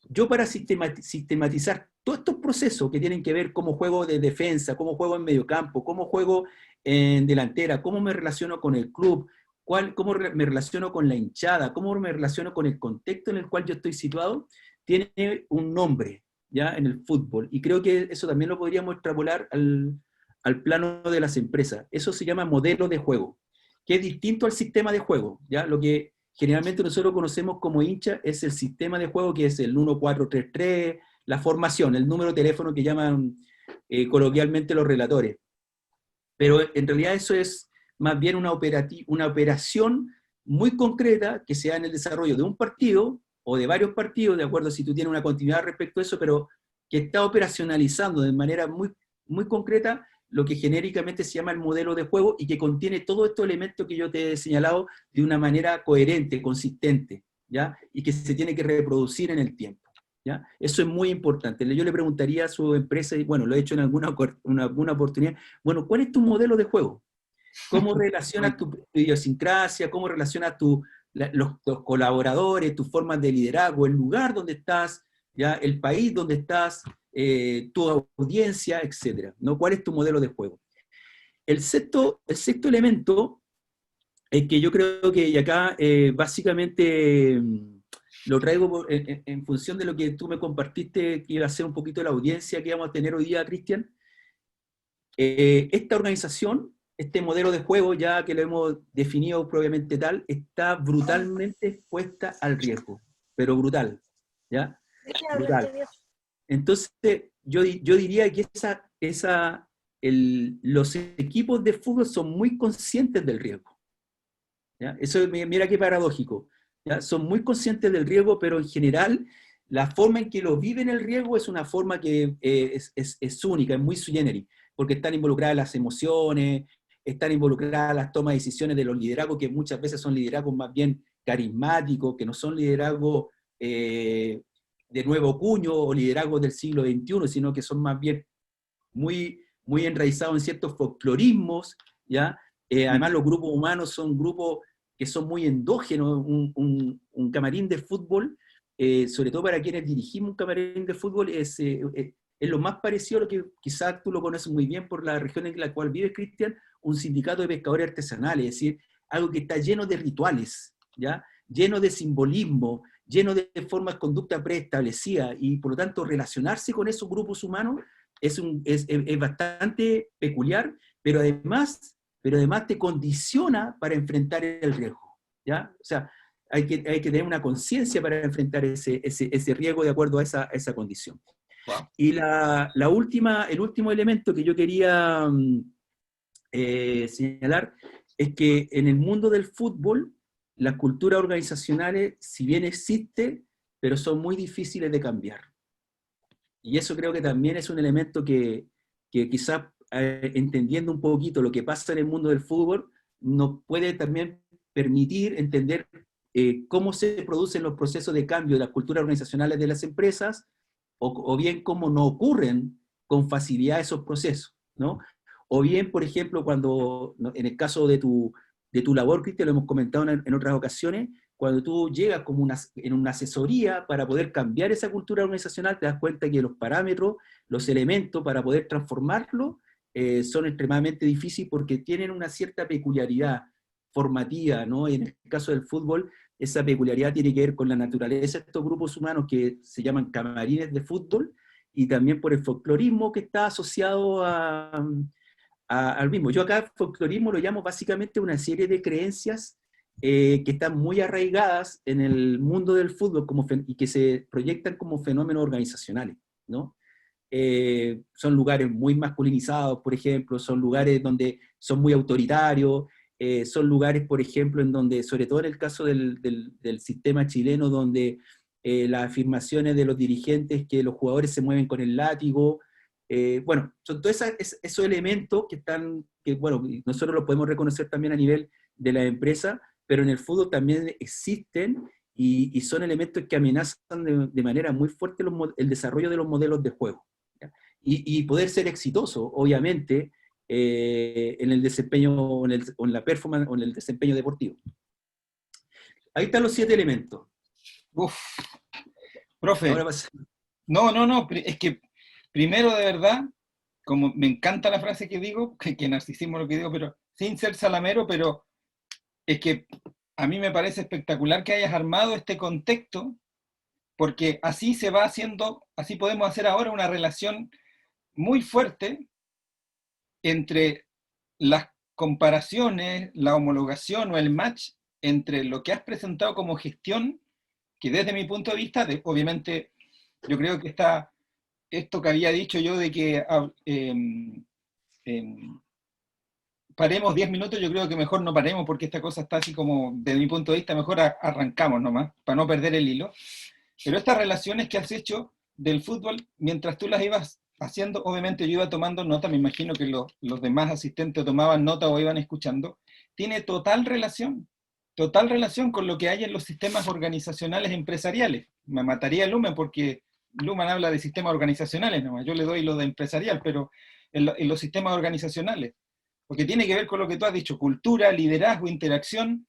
yo para sistematizar todos estos procesos que tienen que ver cómo juego de defensa, cómo juego en mediocampo, cómo juego en delantera, cómo me relaciono con el club, cómo me relaciono con la hinchada, cómo me relaciono con el contexto en el cual yo estoy situado, tiene un nombre, ¿ya? En el fútbol. Y creo que eso también lo podríamos extrapolar al plano de las empresas. Eso se llama modelo de juego, que es distinto al sistema de juego, ¿ya? Lo que generalmente nosotros conocemos como hincha es el sistema de juego, que es el 1-4-3-3, la formación, el número de teléfono que llaman coloquialmente los relatores. Pero en realidad eso es más bien una operación muy concreta que se da en el desarrollo de un partido o de varios partidos, de acuerdo si tú tienes una continuidad respecto a eso, pero que está operacionalizando de manera muy, muy concreta lo que genéricamente se llama el modelo de juego y que contiene todos estos elementos que yo te he señalado de una manera coherente, consistente, ¿ya? Y que se tiene que reproducir en el tiempo, ¿ya? Eso es muy importante. Yo le preguntaría a su empresa, y bueno, lo he hecho en alguna oportunidad, bueno, ¿cuál es tu modelo de juego? ¿Cómo relacionas tu idiosincrasia? ¿Cómo relacionas los colaboradores, tus formas de liderazgo, el lugar donde estás, ¿ya? El país donde estás, tu audiencia, etcétera, ¿no? ¿Cuál es tu modelo de juego? El sexto elemento es que yo creo que, y acá básicamente lo traigo en función de lo que tú me compartiste, que iba a ser un poquito la audiencia que vamos a tener hoy día, Cristian. Esta organización, este modelo de juego, ya que lo hemos definido propiamente tal, está brutalmente expuesta al riesgo, pero brutal, ¿ya? Brutal. Entonces, yo diría que los equipos de fútbol son muy conscientes del riesgo, ¿ya? Eso, mira qué paradójico, ¿ya? Son muy conscientes del riesgo, pero en general, la forma en que lo viven el riesgo es una forma que es única, es muy sui generis, porque están involucradas las emociones, están involucradas las tomas de decisiones de los liderazgos, que muchas veces son liderazgos más bien carismáticos, que no son liderazgos de nuevo cuño o liderazgos del siglo XXI, sino que son más bien muy, muy enraizados en ciertos folclorismos, ¿ya? Además los grupos humanos son grupos que son muy endógenos. Un camarín de fútbol, sobre todo para quienes dirigimos un camarín de fútbol, es lo más parecido a lo que quizás tú lo conoces muy bien por la región en la cual vives, Cristian, un sindicato de pescadores artesanales, es decir, algo que está lleno de rituales, ¿ya? Lleno de simbolismo, lleno de formas de conducta preestablecida, y por lo tanto relacionarse con esos grupos humanos es bastante peculiar, pero además te condiciona para enfrentar el riesgo, ¿ya? O sea, hay que tener una conciencia para enfrentar ese riesgo de acuerdo a esa condición. Wow. Y el último elemento que yo quería señalar es que en el mundo del fútbol, las culturas organizacionales, si bien existen, pero son muy difíciles de cambiar. Y eso creo que también es un elemento que quizás entendiendo un poquito lo que pasa en el mundo del fútbol, nos puede también permitir entender cómo se producen los procesos de cambio de las culturas organizacionales de las empresas, o bien cómo no ocurren con facilidad esos procesos, ¿no? O bien, por ejemplo, cuando, en el caso de tu labor, Cristian, lo hemos comentado en otras ocasiones, cuando tú llegas como en una asesoría para poder cambiar esa cultura organizacional, te das cuenta que los parámetros, los elementos para poder transformarlo, son extremadamente difíciles porque tienen una cierta peculiaridad formativa, ¿no? Y en el caso del fútbol, esa peculiaridad tiene que ver con la naturaleza de estos grupos humanos que se llaman camarines de fútbol, y también por el folclorismo que está asociado al mismo. Yo acá folclorismo lo llamo básicamente una serie de creencias que están muy arraigadas en el mundo del fútbol y que se proyectan como fenómenos organizacionales, ¿no? Son lugares muy masculinizados, por ejemplo, son lugares donde son muy autoritarios, son lugares, por ejemplo, en donde, sobre todo en el caso del sistema chileno, donde las afirmaciones de los dirigentes que los jugadores se mueven con el látigo, bueno, son todos esos elementos que, bueno, nosotros los podemos reconocer también a nivel de la empresa, pero en el fútbol también existen y son elementos que amenazan de manera muy fuerte el desarrollo de los modelos de juego, ¿ya? Y poder ser exitoso, obviamente, en el desempeño, o en la performance, o en el desempeño deportivo. Ahí están los 7 elementos. Uf, profe, Ahora pasa. no, es que primero de verdad, como me encanta la frase que digo, que narcisismo lo que digo, pero sin ser salamero, pero es que a mí me parece espectacular que hayas armado este contexto, porque así se va haciendo, así podemos hacer ahora una relación muy fuerte entre las comparaciones, la homologación o el match entre lo que has presentado como gestión, que desde mi punto de vista, obviamente, yo creo que esto que había dicho yo de que paremos 10 minutos, yo creo que mejor no paremos porque esta cosa está así como, desde mi punto de vista, mejor arrancamos nomás, para no perder el hilo. Pero estas relaciones que has hecho del fútbol, mientras tú las ibas haciendo, obviamente yo iba tomando nota, me imagino que los demás asistentes tomaban nota o iban escuchando, tiene total relación con lo que hay en los sistemas organizacionales empresariales. Me mataría Luhmann porque Luhmann habla de sistemas organizacionales nomás, yo le doy lo de empresarial, pero en los sistemas organizacionales, porque tiene que ver con lo que tú has dicho, cultura, liderazgo, interacción,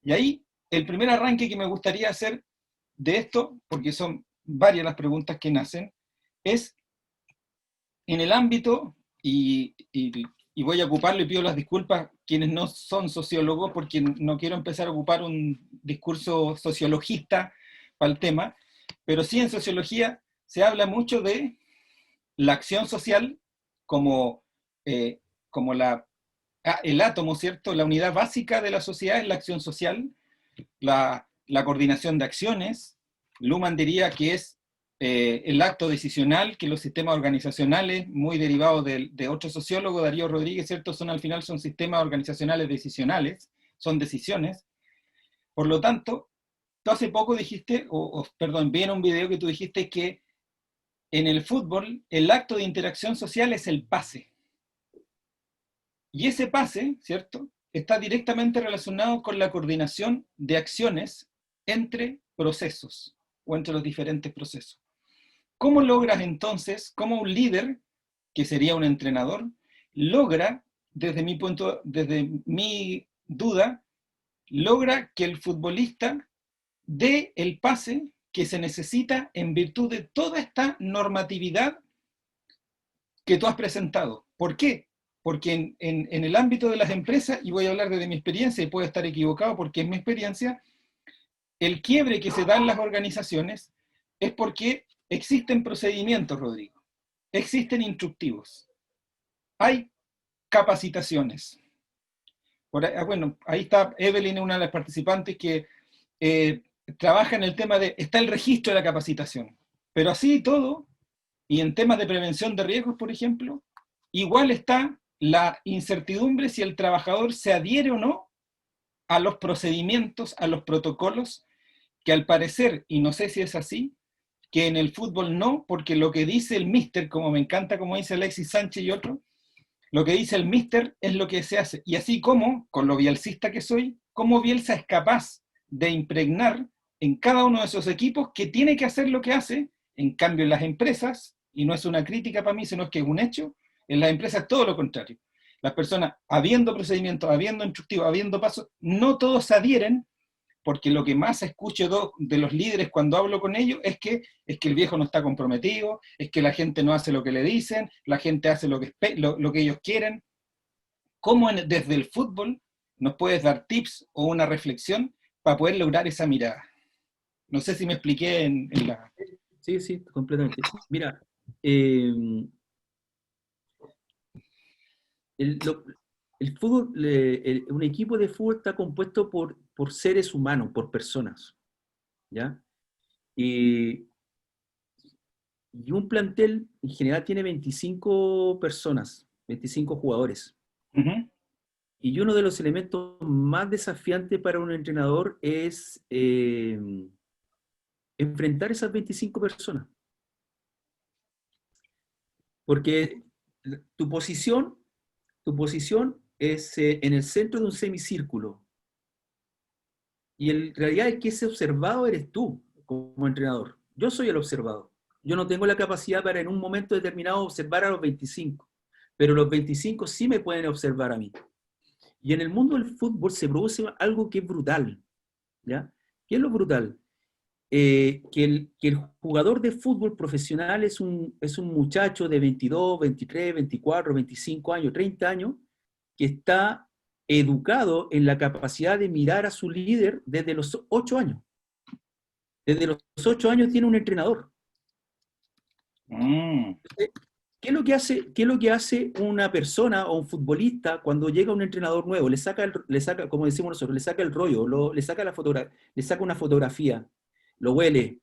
y ahí el primer arranque que me gustaría hacer de esto, porque son varias las preguntas que nacen, es en el ámbito, y voy a ocuparlo y pido las disculpas quienes no son sociólogos, porque no quiero empezar a ocupar un discurso sociologista para el tema, pero sí en sociología se habla mucho de la acción social como el átomo, ¿cierto? La unidad básica de la sociedad es la acción social, la coordinación de acciones. Luhmann diría que es el acto decisional, que los sistemas organizacionales, muy derivados de otro sociólogo, Darío Rodríguez, ¿cierto? Al final son sistemas organizacionales decisionales, son decisiones. Por lo tanto, tú hace poco dijiste, perdón, vi en un video que tú dijiste que en el fútbol el acto de interacción social es el pase. Y ese pase, ¿cierto?, está directamente relacionado con la coordinación de acciones entre procesos o entre los diferentes procesos. ¿Cómo logras entonces, cómo un líder, que sería un entrenador, logra, desde mi duda, logra que el futbolista dé el pase que se necesita en virtud de toda esta normatividad que tú has presentado. ¿Por qué? Porque en el ámbito de las empresas, y voy a hablar desde mi experiencia, y puedo estar equivocado porque es mi experiencia, el quiebre que se da en las organizaciones es porque existen procedimientos, Rodrigo, existen instructivos, hay capacitaciones. Bueno, ahí está Evelyn, una de las participantes que trabaja en el tema de, está el registro de la capacitación, pero así y todo, y en temas de prevención de riesgos, por ejemplo, igual está la incertidumbre si el trabajador se adhiere o no a los procedimientos, a los protocolos, que al parecer, y no sé si es así, que en el fútbol no, porque lo que dice el míster, como me encanta, como dice Alexis Sánchez y otro, lo que dice el míster es lo que se hace. Y así como, con lo bielcista que soy, como Bielsa es capaz de impregnar en cada uno de esos equipos que tiene que hacer lo que hace. En cambio, en las empresas, y no es una crítica para mí, sino que es un hecho, en las empresas es todo lo contrario. Las personas, habiendo procedimientos, habiendo instructivos, habiendo pasos, no todos se adhieren, porque lo que más escucho de los líderes cuando hablo con ellos es que el viejo no está comprometido, es que la gente no hace lo que le dicen, la gente hace lo que ellos quieren. ¿Cómo desde el fútbol nos puedes dar tips o una reflexión para poder lograr esa mirada? No sé si me expliqué en la... Sí, sí, completamente. Mira, el fútbol, un equipo de fútbol está compuesto por seres humanos, por personas, ¿ya? Y un plantel en general tiene 25 personas, 25 jugadores. Uh-huh. Y uno de los elementos más desafiantes para un entrenador es enfrentar esas 25 personas. Porque tu posición es en el centro de un semicírculo. Y en realidad el que es observado eres tú, como entrenador. Yo soy el observado. Yo no tengo la capacidad para en un momento determinado observar a los 25, pero los 25 sí me pueden observar a mí. Y en el mundo del fútbol se produce algo que es brutal, ¿ya? ¿Qué es lo brutal? Que el jugador de fútbol profesional es un muchacho de 22, 23, 24, 25 años, 30 años, que está educado en la capacidad de mirar a su líder desde los 8 años. Desde los 8 años tiene un entrenador. ¿Qué es lo que hace una persona o un futbolista cuando llega un entrenador nuevo? Le saca, como decimos nosotros, le saca el rollo, le saca una fotografía, lo huele,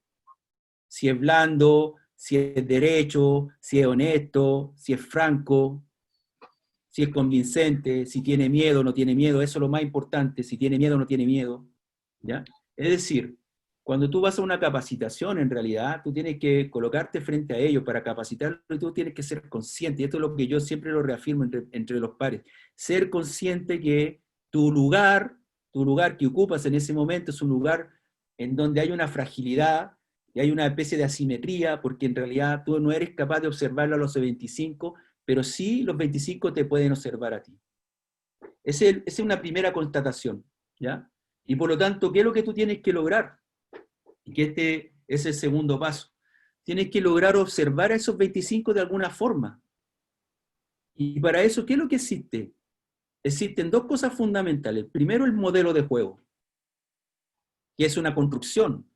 si es blando, si es derecho, si es honesto, si es franco, si es convincente, si tiene miedo o no tiene miedo, eso es lo más importante, si tiene miedo o no tiene miedo, ¿ya? Es decir, cuando tú vas a una capacitación, en realidad, tú tienes que colocarte frente a ellos para capacitarlo y tú tienes que ser consciente, y esto es lo que yo siempre lo reafirmo entre los pares, ser consciente que tu lugar que ocupas en ese momento es un lugar en donde hay una fragilidad y hay una especie de asimetría, porque en realidad tú no eres capaz de observarlo a los 25, pero sí los 25 te pueden observar a ti. Esa es una primera constatación, ¿ya? Y por lo tanto, ¿qué es lo que tú tienes que lograr? Y que este es el segundo paso. Tienes que lograr observar a esos 25 de alguna forma. Y para eso, ¿qué es lo que existe? Existen dos cosas fundamentales. Primero, el modelo de juego, que es una construcción,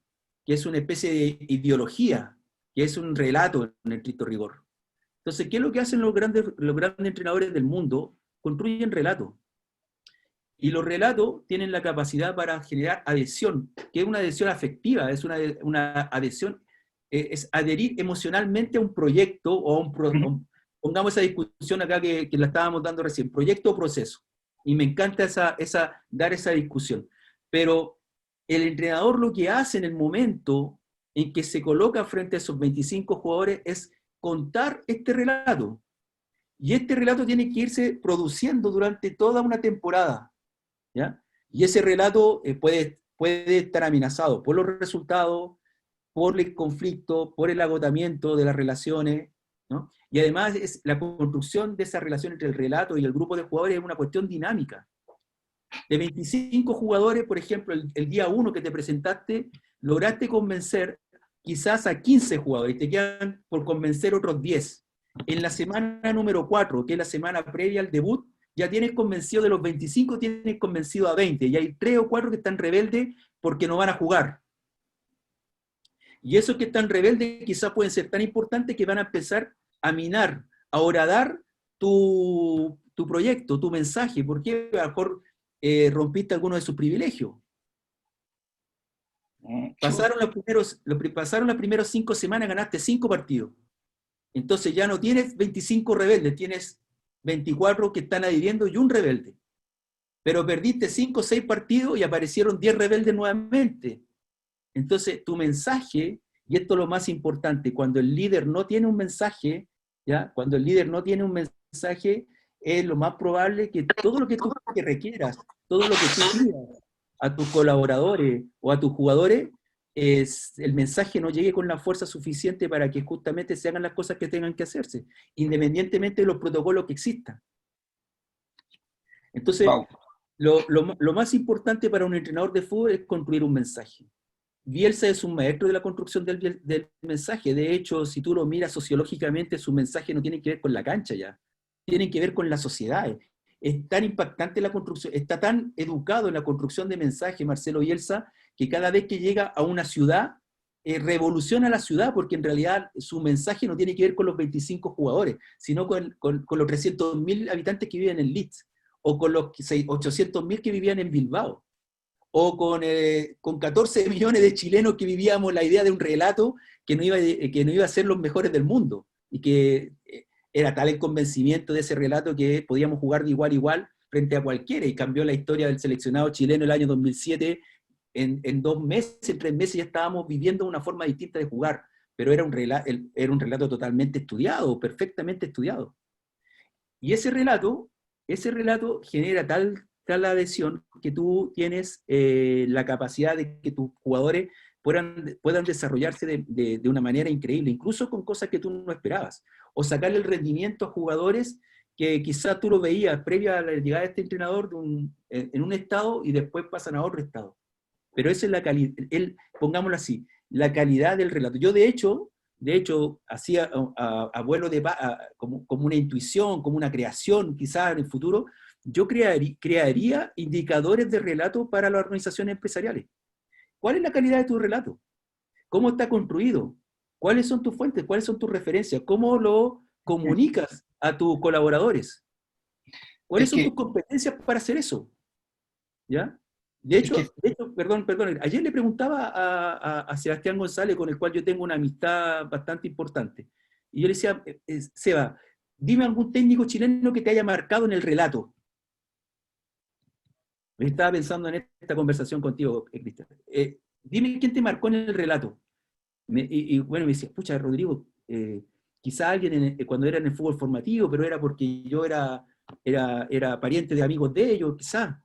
que es una especie de ideología, que es un relato en estricto rigor. Entonces, ¿qué es lo que hacen los grandes entrenadores del mundo? Construyen relatos. Y los relatos tienen la capacidad para generar adhesión, que es una adhesión afectiva, es una adhesión, es adherir emocionalmente a un proyecto o a pongamos esa discusión acá que la estábamos dando recién, proyecto o proceso. Y me encanta dar esa discusión. Pero el entrenador lo que hace en el momento en que se coloca frente a esos 25 jugadores es contar este relato. Y este relato tiene que irse produciendo durante toda una temporada, ¿ya? Y ese relato puede estar amenazado por los resultados, por el conflicto, por el agotamiento de las relaciones, ¿no? Y además la construcción de esa relación entre el relato y el grupo de jugadores es una cuestión dinámica. De 25 jugadores, por ejemplo, el día 1 que te presentaste, lograste convencer quizás a 15 jugadores, y te quedan por convencer otros 10. en la semana número 4, que es la semana previa al debut, ya tienes convencido de los 25, tienes convencido a 20, y hay 3 o 4 que están rebeldes porque no van a jugar. Y esos que están rebeldes quizás pueden ser tan importantes que van a empezar a minar, a horadar tu proyecto, tu mensaje, porque a lo mejor rompiste alguno de sus privilegios. Pasaron las primeras 5 semanas, ganaste 5 partidos. Entonces ya no tienes 25 rebeldes, tienes 24 que están adhiriendo y un rebelde. Pero perdiste 5 o 6 partidos y aparecieron 10 rebeldes nuevamente. Entonces tu mensaje, y esto es lo más importante, cuando el líder no tiene un mensaje, ¿ya? Cuando el líder no tiene un mensaje, es lo más probable que todo lo que tú requieras, todo lo que tú pidas a tus colaboradores o a tus jugadores, el mensaje no llegue con la fuerza suficiente para que justamente se hagan las cosas que tengan que hacerse, independientemente de los protocolos que existan. Entonces, wow, lo más importante para un entrenador de fútbol es construir un mensaje. Bielsa es un maestro de la construcción del mensaje. De hecho, si tú lo miras sociológicamente, su mensaje no tiene que ver con la cancha ya, tiene que ver con las sociedades. Es tan impactante la construcción, está tan educado en la construcción de mensaje Marcelo Bielsa, que cada vez que llega a una ciudad, revoluciona la ciudad, porque en realidad su mensaje no tiene que ver con los 25 jugadores, sino con los 300.000 habitantes que viven en Leeds, o con los 800.000 que vivían en Bilbao, o con 14 millones de chilenos que vivíamos la idea de un relato que no iba a ser los mejores del mundo, y que era tal el convencimiento de ese relato que podíamos jugar de igual a igual frente a cualquiera, y cambió la historia del seleccionado chileno el año 2007, en 2 meses, en 3 meses ya estábamos viviendo una forma distinta de jugar, pero era un relato totalmente estudiado, perfectamente estudiado. Y ese relato genera tal adhesión que tú tienes la capacidad de que tus jugadores puedan desarrollarse de una manera increíble, incluso con cosas que tú no esperabas, o sacarle el rendimiento a jugadores que quizás tú lo veías previa a la llegada de este entrenador en un estado y después pasan a otro estado. Pero esa es la calidad, pongámoslo así, la calidad del relato. Yo de hecho hacía a vuelo como una intuición, como una creación quizás en el futuro, yo crearía indicadores de relato para las organizaciones empresariales. ¿Cuál es la calidad de tu relato? ¿Cómo está construido? ¿Cuáles son tus fuentes? ¿Cuáles son tus referencias? ¿Cómo lo comunicas a tus colaboradores? ¿Cuáles son tus competencias para hacer eso? ¿Ya? De hecho, perdón, ayer le preguntaba a Sebastián González, con el cual yo tengo una amistad bastante importante, y yo le decía, Seba, dime algún técnico chileno que te haya marcado en el relato. Estaba pensando en esta conversación contigo, Cristian. Dime quién te marcó en el relato. Bueno, me decía, pucha, Rodrigo, quizá alguien cuando era en el fútbol formativo, pero era porque yo era pariente de amigos de ellos, quizá.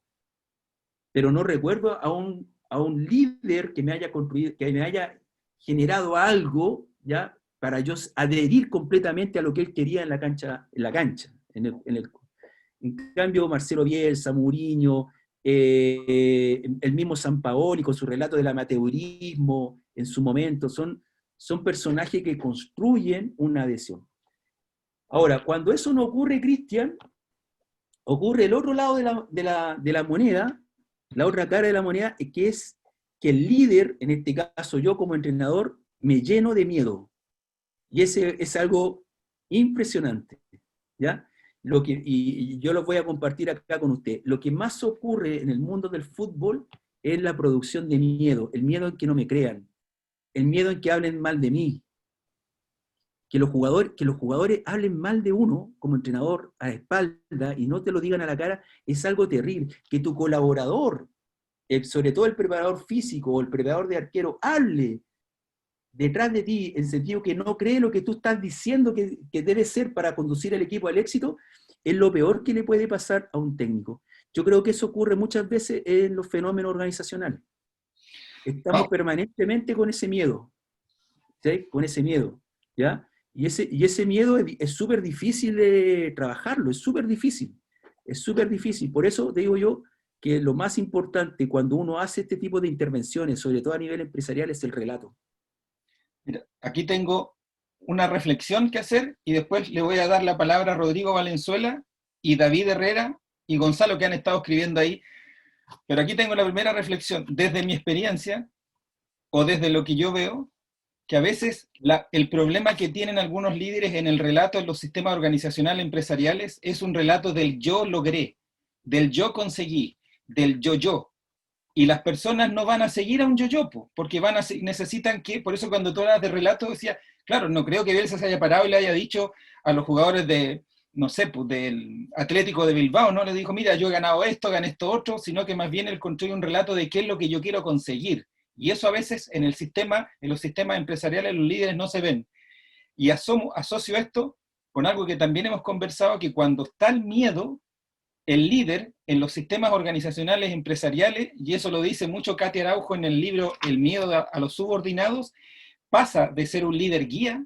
Pero no recuerdo a un líder que me haya construido, que me haya generado algo, ¿ya?, para yo adherir completamente a lo que él quería en la cancha. En cambio, Marcelo Bielsa, Mourinho, el mismo Sampaoli con su relato del amateurismo en su momento, son personajes que construyen una adhesión. Ahora, cuando eso no ocurre, Cristian, ocurre el otro lado de la moneda, la otra cara de la moneda, que es que el líder, en este caso yo como entrenador, me lleno de miedo. Y ese es algo impresionante, ¿ya? Y yo lo voy a compartir acá con usted. Lo que más ocurre en el mundo del fútbol es la producción de miedo, el miedo en que no me crean, el miedo en que hablen mal de mí. Que los jugadores hablen mal de uno como entrenador a la espalda y no te lo digan a la cara, es algo terrible. Que tu colaborador, sobre todo el preparador físico o el preparador de arquero, hable detrás de ti en sentido que no cree lo que tú estás diciendo que debe ser para conducir al equipo al éxito, es lo peor que le puede pasar a un técnico. Yo creo que eso ocurre muchas veces en los fenómenos organizacionales. Estamos permanentemente con ese miedo, ¿sí? Con ese miedo, ¿ya? Y ese miedo es súper difícil de trabajarlo, es súper difícil. Por eso te digo yo que lo más importante cuando uno hace este tipo de intervenciones, sobre todo a nivel empresarial, es el relato. Mira, aquí tengo una reflexión que hacer y después le voy a dar la palabra a Rodrigo Valenzuela y David Herrera y Gonzalo, que han estado escribiendo ahí. Pero aquí tengo la primera reflexión. Desde mi experiencia, o desde lo que yo veo, que a veces el problema que tienen algunos líderes en el relato en los sistemas organizacionales empresariales es un relato del yo logré, del yo conseguí, del yo. Y las personas no van a seguir a un yo-yo, porque necesitan que, por eso cuando tú hablas de relato decía, claro, no creo que Bielsa se haya parado y le haya dicho a los jugadores de, no sé, pues del Atlético de Bilbao, no le dijo, mira, yo he ganado esto, gané esto otro, sino que más bien él construye un relato de qué es lo que yo quiero conseguir. Y eso a veces en los sistemas empresariales los líderes no se ven. Y asocio esto con algo que también hemos conversado, que cuando está el miedo, el líder en los sistemas organizacionales empresariales, y eso lo dice mucho Katia Araujo en el libro El miedo a los subordinados, pasa de ser un líder guía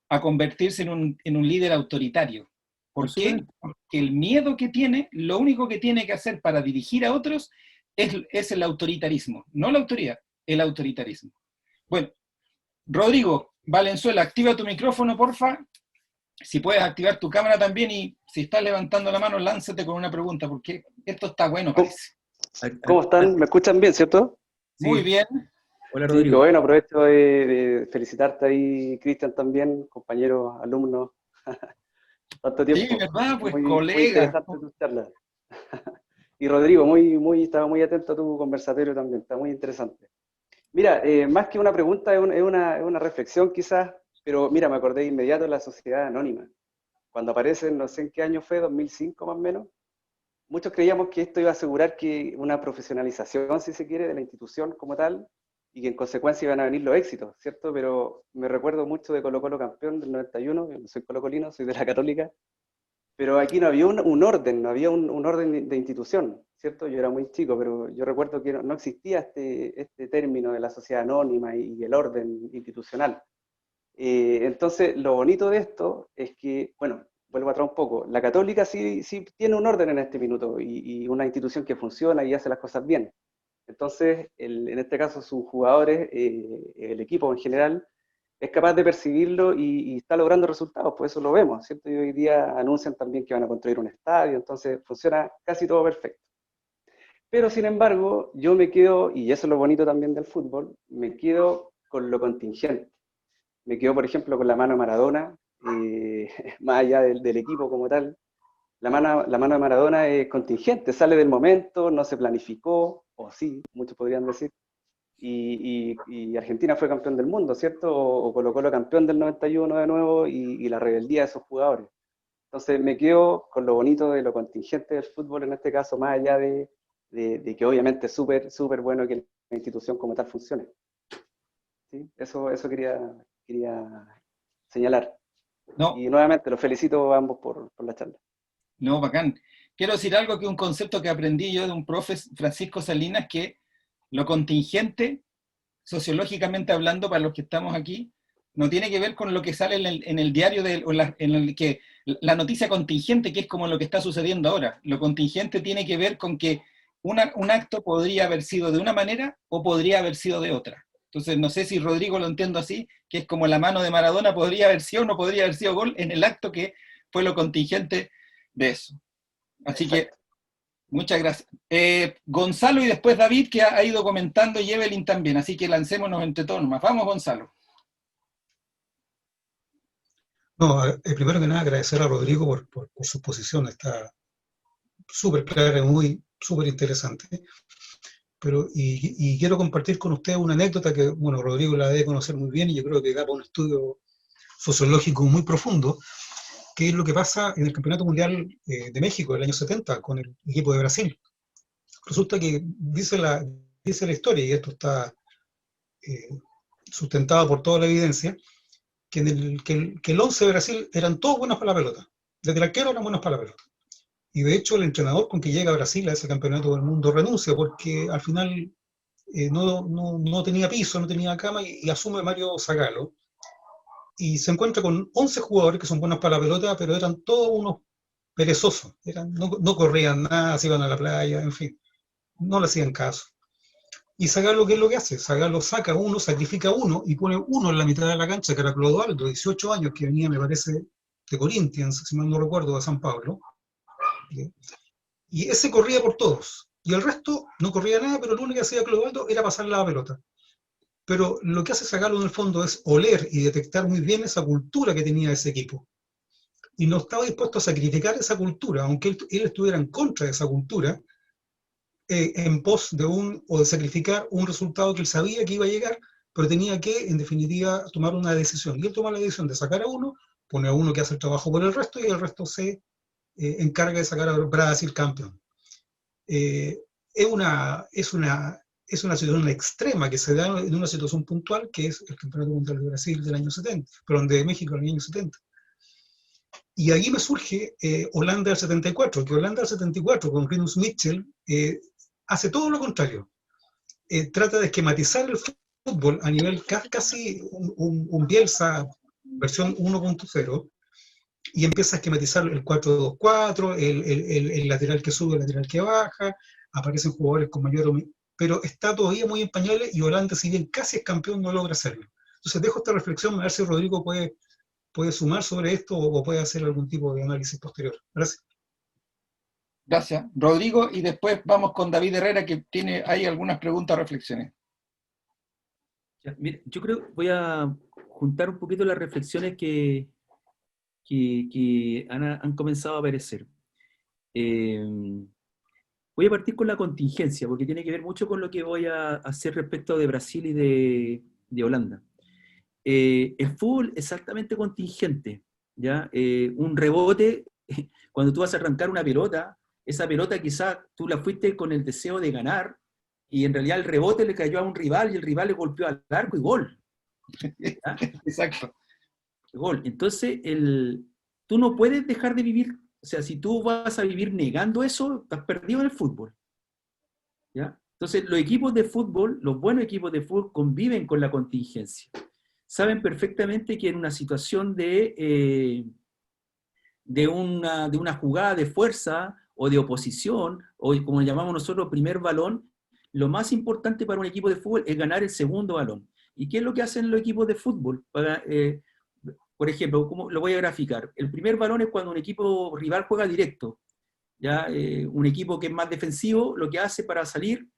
a convertirse en un líder autoritario. ¿Por qué? Porque el miedo que tiene, lo único que tiene que hacer para dirigir a otros es el autoritarismo, no la autoridad, el autoritarismo. Bueno, Rodrigo Valenzuela, activa tu micrófono, porfa. Si puedes activar tu cámara también y si estás levantando la mano, lánzate con una pregunta, porque esto está bueno, parece. ¿Cómo están? ¿Me escuchan bien, cierto? Sí. Muy bien. Hola, Sí, Rodrigo. bueno, aprovecho de felicitarte ahí, Cristian, también, compañeros, alumnos. Tanto tiempo. Sí, ¿verdad? Pues muy colega. interesante tu charla. Y Rodrigo, estaba muy atento a tu conversatorio también, está muy interesante. Mira, más que una pregunta, es una reflexión quizás, pero mira, me acordé de inmediato de la sociedad anónima. Cuando aparece, no sé en qué año fue, 2005 más o menos, muchos creíamos que esto iba a asegurar que una profesionalización, si se quiere, de la institución como tal, y que en consecuencia iban a venir los éxitos, ¿cierto? Pero me recuerdo mucho de Colo Colo campeón del 91, yo no soy colocolino, soy de la Católica, pero aquí no había un orden, no había un orden de institución, ¿cierto? Yo era muy chico, pero yo recuerdo que no existía este término de la sociedad anónima y el orden institucional. Entonces, lo bonito de esto es que, bueno, vuelvo atrás un poco, la Católica sí tiene un orden en este minuto y una institución que funciona y hace las cosas bien. Entonces, en este caso, sus jugadores, el equipo en general, es capaz de percibirlo y está logrando resultados, pues eso lo vemos, ¿cierto? Y hoy día anuncian también que van a construir un estadio, entonces funciona casi todo perfecto. Pero sin embargo, yo me quedo, y eso es lo bonito también del fútbol, me quedo con lo contingente. Me quedo, por ejemplo, con la mano de Maradona, más allá del equipo como tal. La mano de Maradona es contingente, sale del momento, no se planificó, o sí, muchos podrían decir. Y Argentina fue campeón del mundo, ¿cierto? O Colo Colo campeón del 91 de nuevo, y la rebeldía de esos jugadores. Entonces me quedo con lo bonito de lo contingente del fútbol en este caso, más allá de que obviamente es súper bueno que la institución como tal funcione. ¿Sí? Eso quería señalar. No. Y nuevamente los felicito a ambos por la charla. No, bacán. Quiero decir algo que un concepto que aprendí yo de un profe, Francisco Salinas, que lo contingente, sociológicamente hablando, para los que estamos aquí, no tiene que ver con lo que sale en el diario, en el que la noticia contingente, que es como lo que está sucediendo ahora. Lo contingente tiene que ver con que un acto podría haber sido de una manera o podría haber sido de otra. Entonces, no sé si Rodrigo lo entiendo así, que es como la mano de Maradona podría haber sido o no podría haber sido gol en el acto que fue lo contingente de eso. Así Exacto. Que, muchas gracias. Gonzalo y después David, que ha ido comentando, y Evelyn también, así que lancémonos entre todos nomás. Vamos, Gonzalo. No, primero que nada agradecer a Rodrigo por su posición, está súper clara y súper interesante. Pero, y quiero compartir con ustedes una anécdota que, bueno, Rodrigo la debe conocer muy bien y yo creo que da para un estudio sociológico muy profundo, que es lo que pasa en el Campeonato Mundial de México del año 70 con el equipo de Brasil. Resulta que dice la historia, y esto está sustentado por toda la evidencia, que el 11 de Brasil eran todos buenos para la pelota. Desde el arquero eran buenos para la pelota. Y de hecho el entrenador con que llega a Brasil a ese campeonato del mundo renuncia porque al final no tenía piso, no tenía cama y asume Mario Zagallo. Y se encuentra con 11 jugadores que son buenos para la pelota, pero eran todos unos perezosos. No corrían nada, se iban a la playa, en fin. No le hacían caso. Y Zagallo, ¿qué es lo que hace? Zagallo saca uno, sacrifica uno y pone uno en la mitad de la cancha, que era Clodoaldo, 18 años, que venía, me parece, de Corinthians, si mal no recuerdo, de San Pablo. Y ese corría por todos. Y el resto no corría nada, pero lo único que hacía Clodoaldo era pasar la pelota. Pero lo que hace Zagallo en el fondo es oler y detectar muy bien esa cultura que tenía ese equipo. Y no estaba dispuesto a sacrificar esa cultura, aunque él estuviera en contra de esa cultura, en pos de o de sacrificar un resultado que él sabía que iba a llegar, pero tenía que, en definitiva, tomar una decisión. Y él toma la decisión de sacar a uno, pone a uno que hace el trabajo por el resto, y el resto se encarga de sacar a Brasil campeón. Es una situación extrema que se da en una situación puntual, que es el Campeonato Mundial de Brasil del año 70, perdón, de México del año 70. Y ahí me surge Holanda del 74, que Holanda del 74 con Rinus Michel hace todo lo contrario. Trata de esquematizar el fútbol a nivel casi un Bielsa versión 1.0, y empieza a esquematizar el 4-2-4, el lateral que sube, el lateral que baja, aparecen jugadores con mayor... Pero está todavía muy en pañales, y Holanda, si bien casi es campeón, no logra hacerlo. Entonces dejo esta reflexión, a ver si Rodrigo puede sumar sobre esto o puede hacer algún tipo de análisis posterior. Gracias. Gracias, Rodrigo, y después vamos con David Herrera, que tiene ahí algunas preguntas o reflexiones. Ya, mira, yo creo que voy a juntar un poquito las reflexiones que han comenzado a aparecer. Voy a partir con la contingencia, porque tiene que ver mucho con lo que voy a hacer respecto de Brasil y de Holanda. El fútbol es altamente contingente, ¿ya? Un rebote, cuando tú vas a arrancar una pelota, esa pelota quizás tú la fuiste con el deseo de ganar, y en realidad el rebote le cayó a un rival, y el rival le golpeó al arco y gol. ¿Ya? Exacto. Gol. Entonces, tú no puedes dejar de vivir, o sea, si tú vas a vivir negando eso, estás perdido en el fútbol. ¿Ya? Entonces, los equipos de fútbol, los buenos equipos de fútbol conviven con la contingencia. Saben perfectamente que en una situación de una jugada de fuerza o de oposición, o como llamamos nosotros, primer balón, lo más importante para un equipo de fútbol es ganar el segundo balón. ¿Y qué es lo que hacen los equipos de fútbol? Por ejemplo, ¿cómo lo voy a graficar? El primer balón es cuando un equipo rival juega directo. ¿Ya? Un equipo que es más defensivo, lo que hace para salir,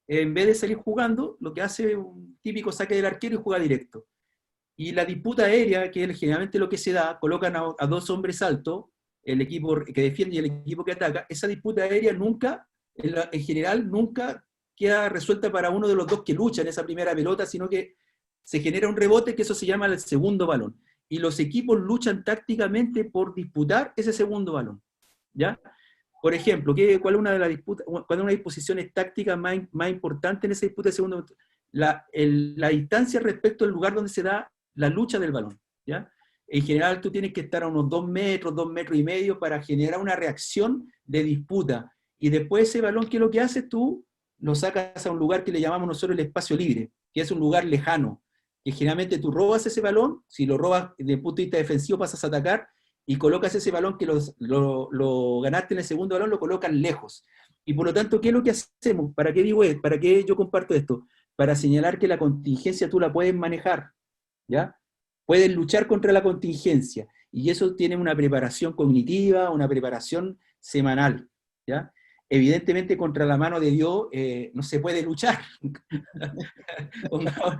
en vez de salir jugando, lo que hace es un típico saque del arquero y juega directo. Y la disputa aérea, que es generalmente lo que se da, colocan a dos hombres altos, el equipo que defiende y el equipo que ataca. Esa disputa aérea nunca, en general, nunca queda resuelta para uno de los dos que luchan esa primera pelota, sino que se genera un rebote, que eso se llama el segundo balón. Y los equipos luchan tácticamente por disputar ese segundo balón. ¿Ya? Por ejemplo, ¿cuál es una de las disputas, cuál es una disposición táctica más importante en esa disputa de segundo balón? La distancia respecto al lugar donde se da la lucha del balón, ¿ya? En general tú tienes que estar a unos 2 metros, 2 metros y medio para generar una reacción de disputa, y después ese balón, ¿qué es lo que haces tú? Lo sacas a un lugar que le llamamos nosotros el espacio libre, que es un lugar lejano, que generalmente tú robas ese balón, si lo robas desde el punto de vista defensivo pasas a atacar, y colocas ese balón que lo ganaste en el segundo balón, lo colocan lejos. Y por lo tanto, ¿qué es lo que hacemos? ¿Para qué digo esto? ¿Para qué yo comparto esto? Para señalar que la contingencia tú la puedes manejar, ¿ya? Puedes luchar contra la contingencia, y eso tiene una preparación cognitiva, una preparación semanal, ¿ya? Evidentemente contra la mano de Dios no se puede luchar. No.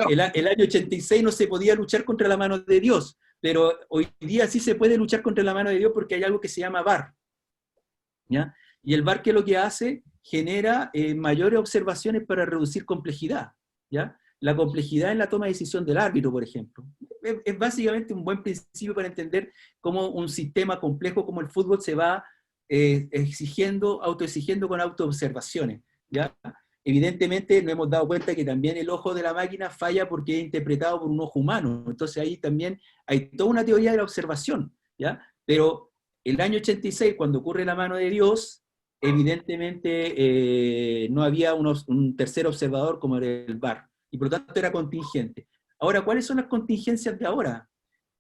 El año 86 no se podía luchar contra la mano de Dios, pero hoy día sí se puede luchar contra la mano de Dios, porque hay algo que se llama VAR, ¿ya? Y el VAR, ¿qué es lo que hace? Genera mayores observaciones para reducir complejidad, ¿ya? La complejidad en la toma de decisión del árbitro, por ejemplo. Es básicamente un buen principio para entender cómo un sistema complejo como el fútbol se va autoexigiendo con autoobservaciones, ¿ya? Evidentemente nos hemos dado cuenta que también el ojo de la máquina falla porque es interpretado por un ojo humano. Entonces ahí también hay toda una teoría de la observación, ¿ya? Pero el año 86, cuando ocurre la mano de Dios, evidentemente no había un tercer observador como era el VAR, y por lo tanto era contingente. Ahora, ¿cuáles son las contingencias de ahora?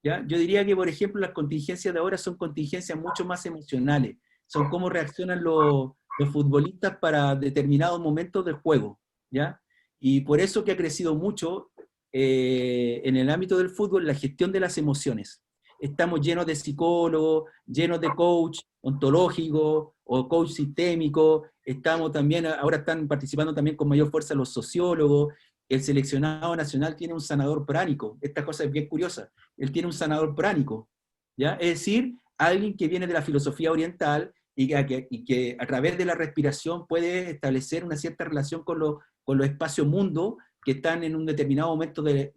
¿Ya? Yo diría que, por ejemplo, las contingencias de ahora son contingencias mucho más emocionales, son cómo reaccionan los futbolistas para determinados momentos del juego, ¿ya? Y por eso que ha crecido mucho en el ámbito del fútbol la gestión de las emociones. Estamos llenos de psicólogos, llenos de coach ontológicos o coach sistémico, estamos también, ahora están participando también con mayor fuerza los sociólogos, el seleccionado nacional tiene un sanador pránico, esta cosa es bien curiosa, él tiene un sanador pránico, ¿ya? Es decir, alguien que viene de la filosofía oriental y que a través de la respiración puede establecer una cierta relación con los espacios mundo que están en un determinado momento del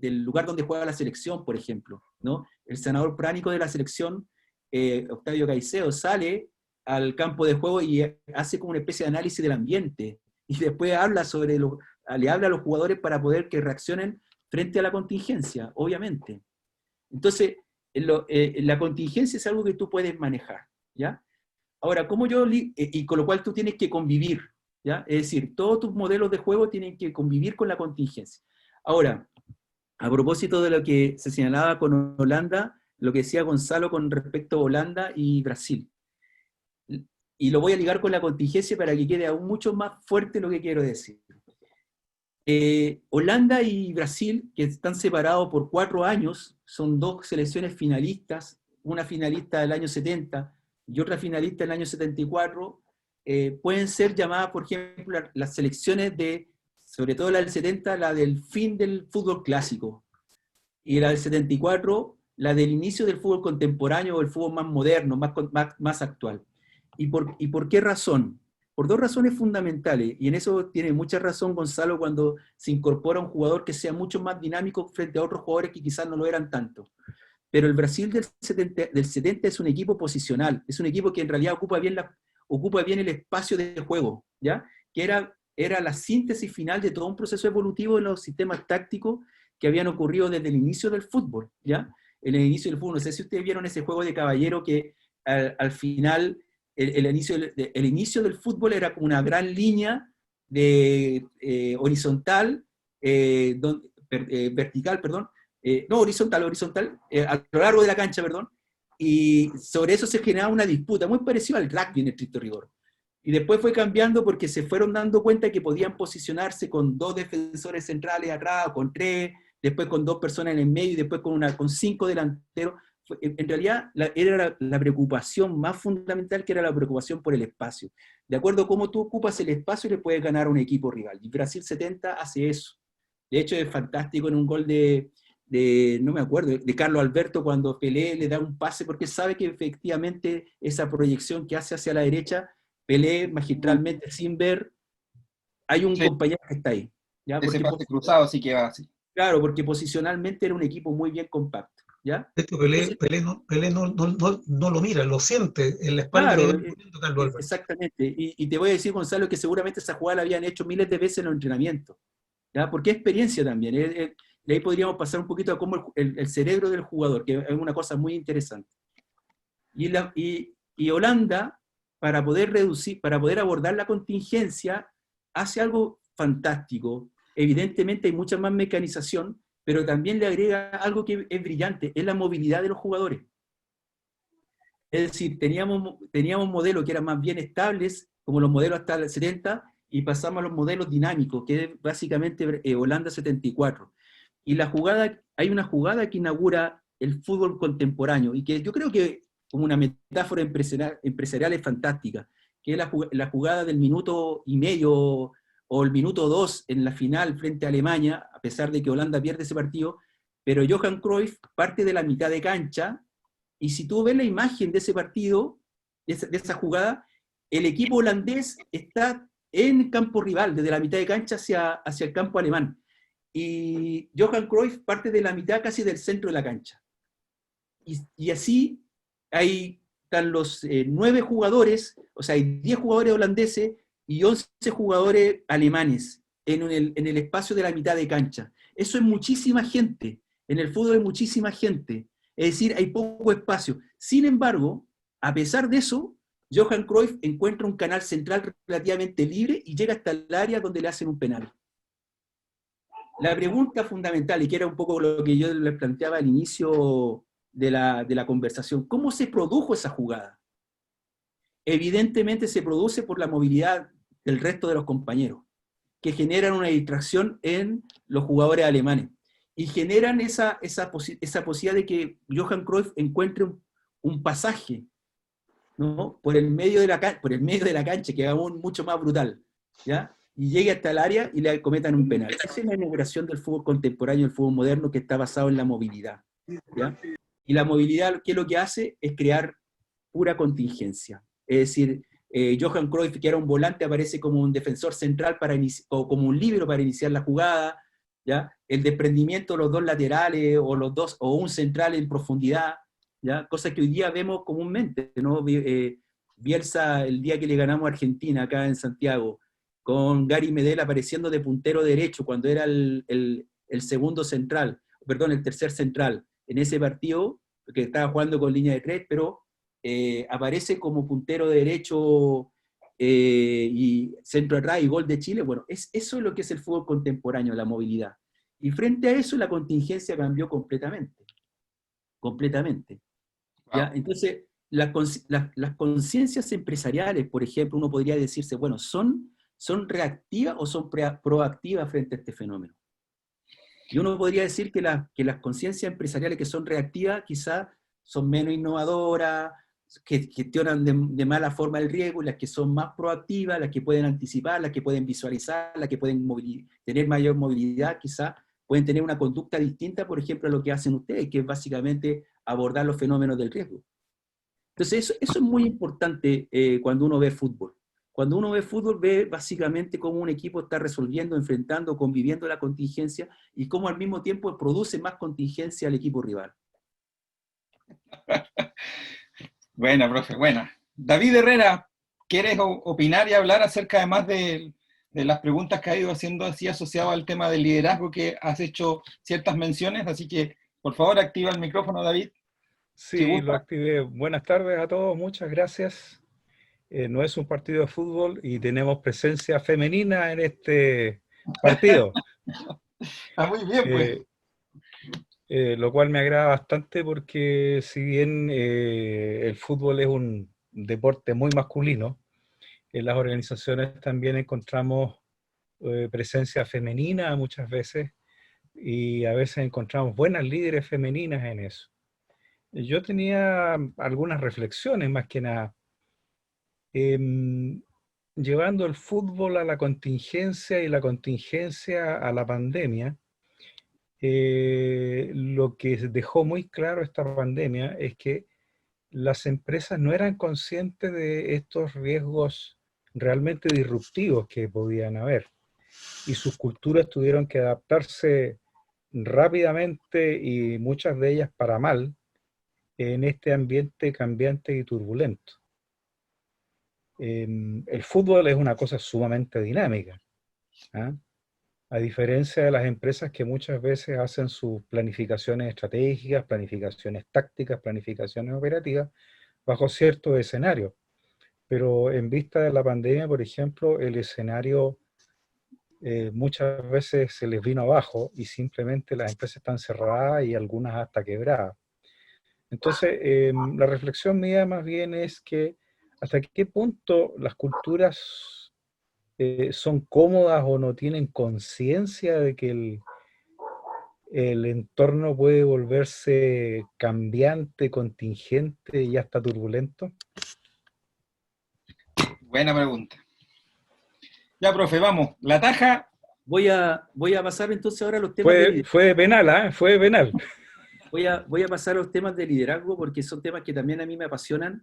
lugar donde juega la selección, por ejemplo, ¿no? El sanador pránico de la selección, Octavio Caicedo, sale al campo de juego y hace como una especie de análisis del ambiente, y después le habla a los jugadores para poder que reaccionen frente a la contingencia, obviamente. Entonces, la contingencia es algo que tú puedes manejar, ¿ya? Ahora, y con lo cual tú tienes que convivir, ¿ya? Es decir, todos tus modelos de juego tienen que convivir con la contingencia. Ahora, a propósito de lo que se señalaba con Holanda, lo que decía Gonzalo con respecto a Holanda y Brasil. Y lo voy a ligar con la contingencia para que quede aún mucho más fuerte lo que quiero decir. Holanda y Brasil, que están separados por 4 años, son 2 selecciones finalistas, una finalista del año 70 y otra finalista del año 74, pueden ser llamadas, por ejemplo, las selecciones sobre todo la del 70, la del fin del fútbol clásico, y la del 74, la del inicio del fútbol contemporáneo o el fútbol más moderno, más actual. ¿Y por qué razón? Por 2 razones fundamentales, y en eso tiene mucha razón Gonzalo cuando se incorpora un jugador que sea mucho más dinámico frente a otros jugadores que quizás no lo eran tanto. Pero el Brasil del 70 es un equipo posicional, es un equipo que en realidad ocupa bien el espacio de juego, ¿ya? Que era la síntesis final de todo un proceso evolutivo en los sistemas tácticos que habían ocurrido desde el inicio del fútbol, ¿ya? En el inicio del fútbol, no sé si ustedes vieron ese juego de caballero que al final el inicio del fútbol era como una gran línea horizontal, vertical, perdón, no, horizontal, a lo largo de la cancha, perdón, y sobre eso se generaba una disputa, muy parecida al rugby en estricto rigor. Y después fue cambiando porque se fueron dando cuenta que podían posicionarse con 2 defensores centrales atrás, con 3, después con 2 personas en el medio, y después con 5 delanteros. En realidad era la preocupación más fundamental, que era la preocupación por el espacio. De acuerdo a cómo tú ocupas el espacio, le puedes ganar a un equipo rival. Y Brasil 70 hace eso. De hecho, es fantástico en un gol no me acuerdo, de Carlos Alberto, cuando Pelé le da un pase, porque sabe que efectivamente esa proyección que hace hacia la derecha, Pelé magistralmente, sin ver, hay un compañero que está ahí. ¿Ya? Ese pase cruzado sí que va así. Claro, porque posicionalmente era un equipo muy bien compacto. ¿Ya? De hecho, Pelé no lo mira, lo siente en la espalda. Claro, de Carlos Alberto. exactamente. Y te voy a decir, Gonzalo, que seguramente esa jugada la habían hecho miles de veces en los entrenamientos, ¿ya? Porque es experiencia también. De ahí podríamos pasar un poquito a cómo el cerebro del jugador, que es una cosa muy interesante. Y Holanda, para poder abordar la contingencia, hace algo fantástico. Evidentemente hay mucha más mecanización, pero también le agrega algo que es brillante, es la movilidad de los jugadores. Es decir, teníamos modelos que eran más bien estables, como los modelos hasta el 70, y pasamos a los modelos dinámicos, que es básicamente Holanda 74. Y hay una jugada que inaugura el fútbol contemporáneo, y que yo creo que como una metáfora empresarial es fantástica, que es la jugada del minuto y medio o el minuto 2 en la final frente a Alemania, a pesar de que Holanda pierde ese partido, pero Johan Cruyff parte de la mitad de cancha, y si tú ves la imagen de ese partido, de esa jugada, el equipo holandés está en el campo rival, desde la mitad de cancha hacia el campo alemán, y Johan Cruyff parte de la mitad casi del centro de la cancha. Y así están los 9 jugadores, o sea, hay 10 jugadores holandeses y 11 jugadores alemanes en el espacio de la mitad de cancha. Eso es muchísima gente. En el fútbol hay muchísima gente. Es decir, hay poco espacio. Sin embargo, a pesar de eso, Johan Cruyff encuentra un canal central relativamente libre y llega hasta el área donde le hacen un penal. La pregunta fundamental, y que era un poco lo que yo les planteaba al inicio de la conversación, ¿cómo se produjo esa jugada? Evidentemente se produce por la movilidad del resto de los compañeros. que generan una distracción en los jugadores alemanes. Y generan esa posibilidad de que Johan Cruyff encuentre un pasaje, ¿no? por el medio de la cancha, que es aún mucho más brutal, ¿ya? Y llegue hasta el área y le cometan un penal. Esa es la inauguración del fútbol contemporáneo, del fútbol moderno, que está basado en la movilidad, ¿ya? Y la movilidad, ¿qué es lo que hace? Es crear pura contingencia. Es decir, Johan Cruyff, que era un volante, aparece como un defensor central o como un líbero para iniciar la jugada, ¿ya? El desprendimiento de los dos laterales o un central en profundidad, ¿ya? Cosas que hoy día vemos comúnmente, ¿no? Bielsa, el día que le ganamos a Argentina acá en Santiago, con Gary Medel apareciendo de puntero derecho cuando era el segundo central, perdón, el tercer central en ese partido, que estaba jugando con línea de tres, pero aparece como puntero derecho y centro atrás y gol de Chile. Bueno, eso es lo que es el fútbol contemporáneo, la movilidad. Y frente a eso la contingencia cambió completamente. Completamente. ¿Ya? Entonces, las conciencias empresariales, por ejemplo, uno podría decirse, bueno, ¿son reactivas o son proactivas frente a este fenómeno? Y uno podría decir que las conciencias empresariales que son reactivas quizás son menos innovadoras, que gestionan de mala forma el riesgo, y las que son más proactivas, las que pueden anticipar, las que pueden visualizar, las que pueden tener mayor movilidad, quizás pueden tener una conducta distinta, por ejemplo, a lo que hacen ustedes, que es básicamente abordar los fenómenos del riesgo. Entonces, eso es muy importante cuando uno ve fútbol. Cuando uno ve fútbol, ve básicamente cómo un equipo está resolviendo, enfrentando, conviviendo la contingencia, y cómo al mismo tiempo produce más contingencia al equipo rival. Buena, profe, buena. David Herrera, ¿quieres opinar y hablar acerca además de las preguntas que ha ido haciendo así asociado al tema del liderazgo, que has hecho ciertas menciones? Así que, por favor, activa el micrófono, David. Sí, lo activé. Buenas tardes a todos, muchas gracias. No es un partido de fútbol y tenemos presencia femenina en este partido. Muy bien, pues. Lo cual me agrada bastante porque si bien el fútbol es un deporte muy masculino, en las organizaciones también encontramos presencia femenina muchas veces, y a veces encontramos buenas líderes femeninas en eso. Yo tenía algunas reflexiones más que nada. Llevando el fútbol a la contingencia y la contingencia a la pandemia, lo que dejó muy claro esta pandemia es que las empresas no eran conscientes de estos riesgos realmente disruptivos que podían haber, y sus culturas tuvieron que adaptarse rápidamente, y muchas de ellas para mal, en este ambiente cambiante y turbulento. El fútbol es una cosa sumamente dinámica, ¿ah? A diferencia de las empresas que muchas veces hacen sus planificaciones estratégicas, planificaciones tácticas, planificaciones operativas, bajo ciertos escenarios. Pero en vista de la pandemia, por ejemplo, el escenario muchas veces se les vino abajo y simplemente las empresas están cerradas y algunas hasta quebradas. Entonces, la reflexión mía más bien es que hasta qué punto las culturas son cómodas o no tienen conciencia de que el entorno puede volverse cambiante, contingente y hasta turbulento. Buena pregunta. Ya, profe, vamos. La taja. Voy a pasar entonces ahora a los temas fue penal, ¿eh? Fue penal. Voy a pasar a los temas de liderazgo, porque son temas que también a mí me apasionan.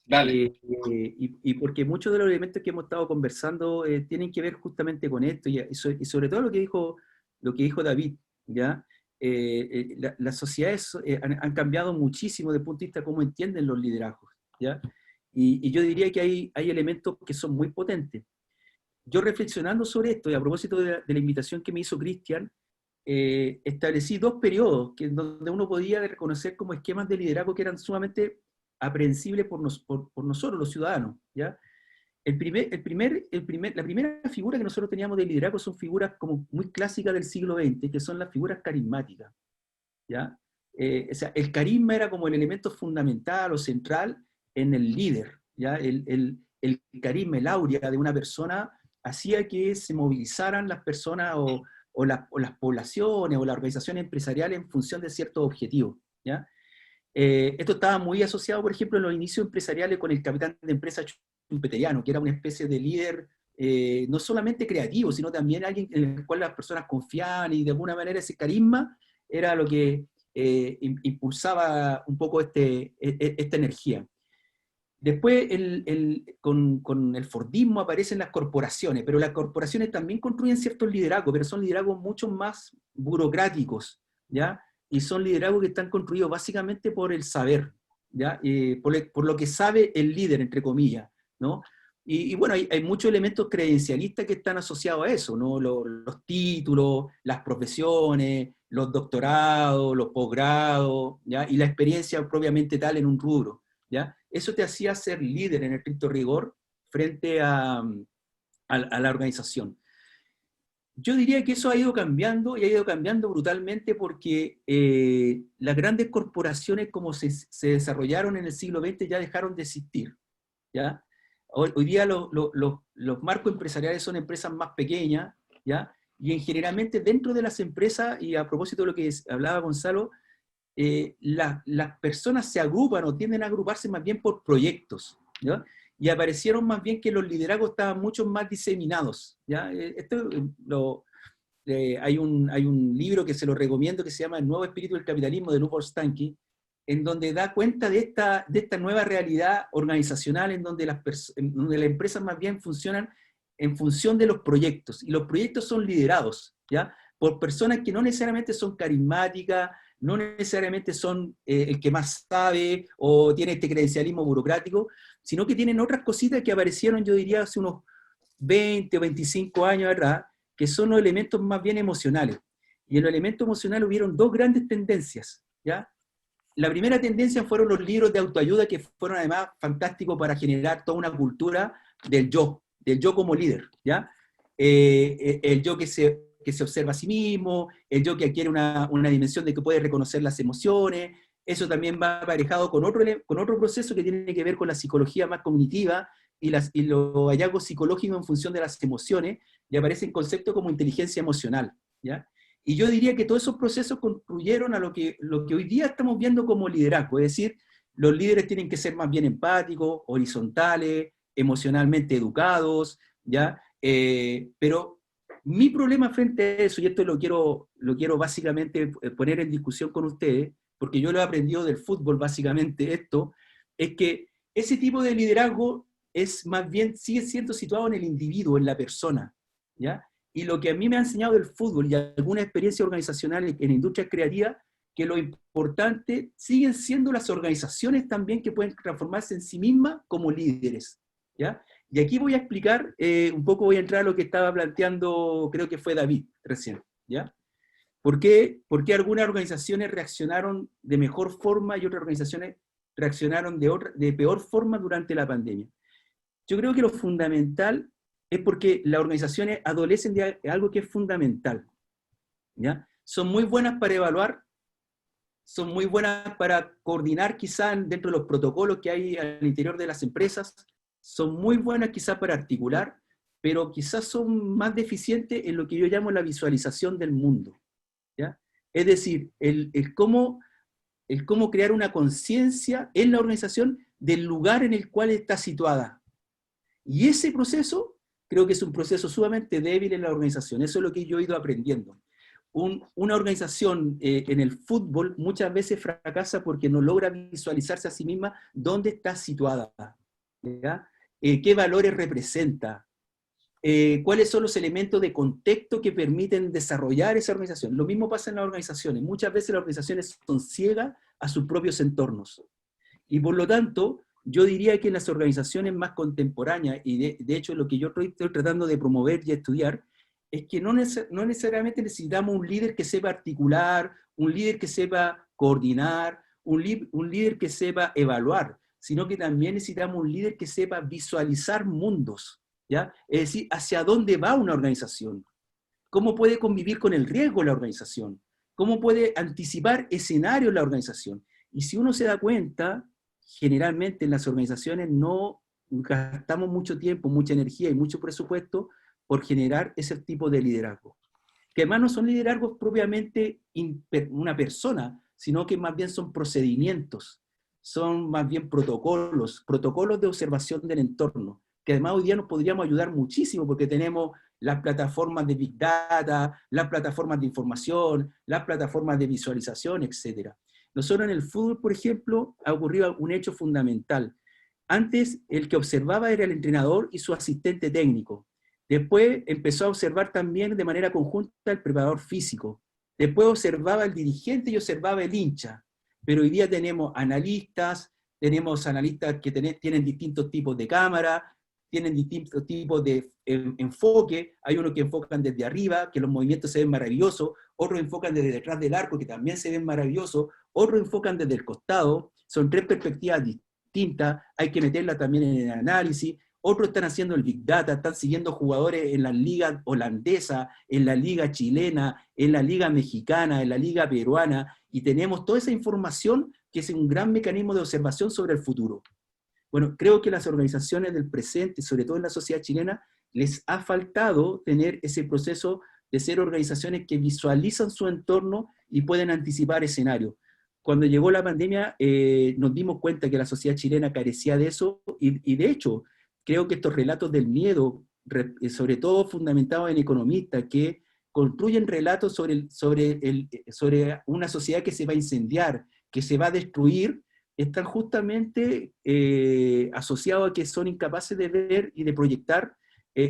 Dale. Y porque muchos de los elementos que hemos estado conversando tienen que ver justamente con esto, y sobre todo lo que dijo David, ¿ya? Las sociedades han cambiado muchísimo desde el punto de vista de cómo entienden los liderazgos, ¿ya? Y yo diría que hay elementos que son muy potentes. Yo, reflexionando sobre esto, y a propósito de la invitación que me hizo Cristian, establecí dos periodos donde uno podía reconocer como esquemas de liderazgo que eran sumamente aprehensibles por nosotros, los ciudadanos, ¿ya? La primera figura que nosotros teníamos de liderazgo son figuras como muy clásicas del siglo XX, que son las figuras carismáticas, ¿ya? O sea, el carisma era como el elemento fundamental o central en el líder, ¿ya? El carisma, el áurea de una persona hacía que se movilizaran las personas o las poblaciones o las organizaciones empresariales en función de ciertos objetivos, ¿ya? Esto estaba muy asociado, por ejemplo, en los inicios empresariales con el capitán de empresa schumpeteriano, que era una especie de líder no solamente creativo, sino también alguien en el cual las personas confiaban, y de alguna manera ese carisma era lo que impulsaba un poco esta energía. Después, con el Fordismo aparecen las corporaciones, pero las corporaciones también construyen ciertos liderazgos, pero son liderazgos mucho más burocráticos, ¿ya? Y son liderazgos que están construidos básicamente por el saber, ¿ya? Por lo que sabe el líder, entre comillas, ¿no? Y bueno, hay muchos elementos credencialistas que están asociados a eso, ¿no? Los títulos, las profesiones, los doctorados, los posgrados, ¿ya? Y la experiencia propiamente tal en un rubro, ¿ya? Eso te hacía ser líder en el estricto rigor frente a la organización. Yo diría que eso ha ido cambiando, y ha ido cambiando brutalmente porque las grandes corporaciones como se desarrollaron en el siglo XX ya dejaron de existir, ¿ya? Hoy día los marcos empresariales son empresas más pequeñas, ¿ya? Y generalmente dentro de las empresas, y a propósito de lo que hablaba Gonzalo, las personas se agrupan o tienden a agruparse más bien por proyectos, ¿ya? Y aparecieron más bien que los liderazgos estaban mucho más diseminados, ¿ya? Hay un libro que se lo recomiendo que se llama El nuevo espíritu del capitalismo, de Newport Stanky, en donde da cuenta de esta nueva realidad organizacional en donde las empresas más bien funcionan en función de los proyectos, y los proyectos son liderados, ¿ya? Por personas que no necesariamente son carismáticas, no necesariamente son el que más sabe o tiene este credencialismo burocrático, sino que tienen otras cositas que aparecieron, yo diría, hace unos 20 o 25 años atrás, que son los elementos más bien emocionales. Y en los elementos emocionales hubieron dos grandes tendencias, ¿ya? La primera tendencia fueron los libros de autoayuda, que fueron además fantásticos para generar toda una cultura del yo como líder, ¿ya? El yo que se observa a sí mismo, el yo que adquiere una dimensión de que puede reconocer las emociones. Eso también va aparejado con otro proceso que tiene que ver con la psicología más cognitiva y los hallazgos psicológicos en función de las emociones, y aparecen conceptos como inteligencia emocional, ¿ya? Y yo diría que todos esos procesos construyeron a lo que hoy día estamos viendo como liderazgo, es decir, los líderes tienen que ser más bien empáticos, horizontales, emocionalmente educados, ¿ya? Pero mi problema frente a eso, y esto lo quiero básicamente poner en discusión con ustedes, porque yo lo he aprendido del fútbol básicamente esto, es que ese tipo de liderazgo es más bien, sigue siendo situado en el individuo, en la persona, ¿ya? Y lo que a mí me ha enseñado del fútbol y alguna experiencia organizacional en industrias creativas, que lo importante siguen siendo las organizaciones también, que pueden transformarse en sí mismas como líderes, ¿ya? Y aquí voy a explicar, un poco voy a entrar a lo que estaba planteando, creo que fue David recién, ¿ya? ¿Por qué algunas organizaciones reaccionaron de mejor forma y otras organizaciones reaccionaron de peor forma durante la pandemia? Yo creo que lo fundamental es porque las organizaciones adolecen de algo que es fundamental, ¿ya? Son muy buenas para evaluar, son muy buenas para coordinar quizás dentro de los protocolos que hay al interior de las empresas, son muy buenas quizás para articular, pero quizás son más deficientes en lo que yo llamo la visualización del mundo, ¿ya? Es decir, el cómo crear una conciencia en la organización del lugar en el cual está situada. Y ese proceso creo que es un proceso sumamente débil en la organización. Eso es lo que yo he ido aprendiendo. Una organización en el fútbol muchas veces fracasa porque no logra visualizarse a sí misma dónde está situada, ¿ya? Qué valores representa, cuáles son los elementos de contexto que permiten desarrollar esa organización. Lo mismo pasa en las organizaciones. Muchas veces las organizaciones son ciegas a sus propios entornos. Y por lo tanto, yo diría que en las organizaciones más contemporáneas, y de hecho lo que yo estoy tratando de promover y estudiar, es que no necesariamente necesitamos un líder que sepa articular, un líder que sepa coordinar, un líder que sepa evaluar, sino que también necesitamos un líder que sepa visualizar mundos, ¿ya? Es decir, hacia dónde va una organización, cómo puede convivir con el riesgo la organización, cómo puede anticipar escenarios la organización. Y si uno se da cuenta, generalmente en las organizaciones no gastamos mucho tiempo, mucha energía y mucho presupuesto por generar ese tipo de liderazgo. Que además no son liderazgos propiamente una persona, sino que más bien son procedimientos, son más bien protocolos de observación del entorno, que además hoy día nos podríamos ayudar muchísimo porque tenemos las plataformas de Big Data, las plataformas de información, las plataformas de visualización, etc. Nosotros en el fútbol, por ejemplo, ha ocurrido un hecho fundamental. Antes, el que observaba era el entrenador y su asistente técnico. Después empezó a observar también de manera conjunta el preparador físico. Después observaba el dirigente y observaba el hincha. Pero hoy día tenemos analistas que tienen distintos tipos de cámara, tienen distintos tipos de enfoque. Hay unos que enfocan desde arriba, que los movimientos se ven maravillosos, otros enfocan desde detrás del arco, que también se ven maravillosos, otros enfocan desde el costado. Son 3 perspectivas distintas, hay que meterla también en el análisis. Otros están haciendo el Big Data, están siguiendo jugadores en la liga holandesa, en la liga chilena, en la liga mexicana, en la liga peruana, y tenemos toda esa información que es un gran mecanismo de observación sobre el futuro. Bueno, creo que las organizaciones del presente, sobre todo en la sociedad chilena, les ha faltado tener ese proceso de ser organizaciones que visualizan su entorno y pueden anticipar escenarios. Cuando llegó la pandemia, nos dimos cuenta que la sociedad chilena carecía de eso, y de hecho, creo que estos relatos del miedo, sobre todo fundamentados en economistas, que construyen relatos sobre una sociedad que se va a incendiar, que se va a destruir, están justamente asociados a que son incapaces de ver y de proyectar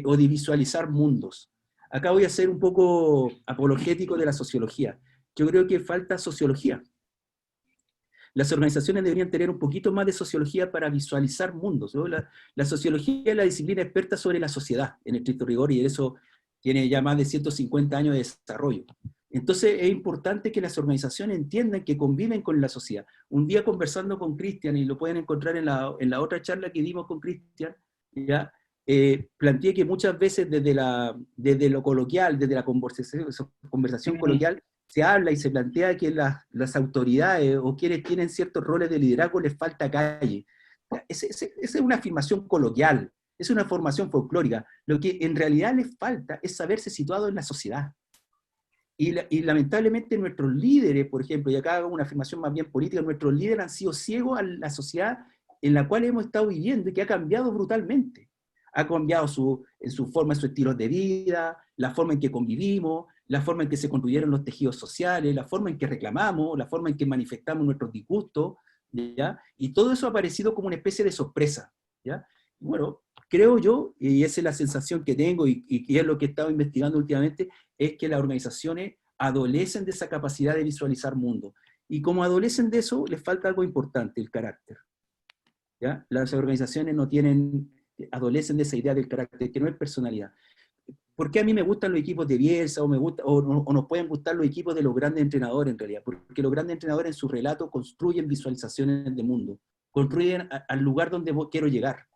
o de visualizar mundos. Acá voy a ser un poco apologético de la sociología. Yo creo que falta sociología. Las organizaciones deberían tener un poquito más de sociología para visualizar mundos, ¿no? La sociología es la disciplina experta sobre la sociedad, en estricto rigor, y eso tiene ya más de 150 años de desarrollo. Entonces es importante que las organizaciones entiendan que conviven con la sociedad. Un día conversando con Cristian, y lo pueden encontrar en la otra charla que dimos con Cristian, ¿ya? Planteé que muchas veces desde lo coloquial, desde la conversación coloquial, se habla y se plantea que las autoridades o quienes tienen ciertos roles de liderazgo les falta calle. Esa es una afirmación coloquial, es una formación folclórica. Lo que en realidad les falta es saberse situado en la sociedad. Y lamentablemente nuestros líderes, por ejemplo, y acá hago una afirmación más bien política, nuestros líderes han sido ciegos a la sociedad en la cual hemos estado viviendo y que ha cambiado brutalmente. Ha cambiado en su forma, en su estilo de vida, la forma en que convivimos, la forma en que se construyeron los tejidos sociales, la forma en que reclamamos, la forma en que manifestamos nuestros disgustos, ¿ya? Y todo eso ha aparecido como una especie de sorpresa, ¿ya? Y bueno, creo yo, y esa es la sensación que tengo, y es lo que he estado investigando últimamente, es que las organizaciones adolecen de esa capacidad de visualizar mundos. Y como adolecen de eso, les falta algo importante, el carácter, ¿ya? Las organizaciones adolecen de esa idea del carácter, que no es personalidad. ¿Por qué a mí me gustan los equipos de Bielsa o nos pueden gustar los equipos de los grandes entrenadores en realidad? Porque los grandes entrenadores en su relato construyen visualizaciones de mundo, construyen al lugar donde quiero llegar,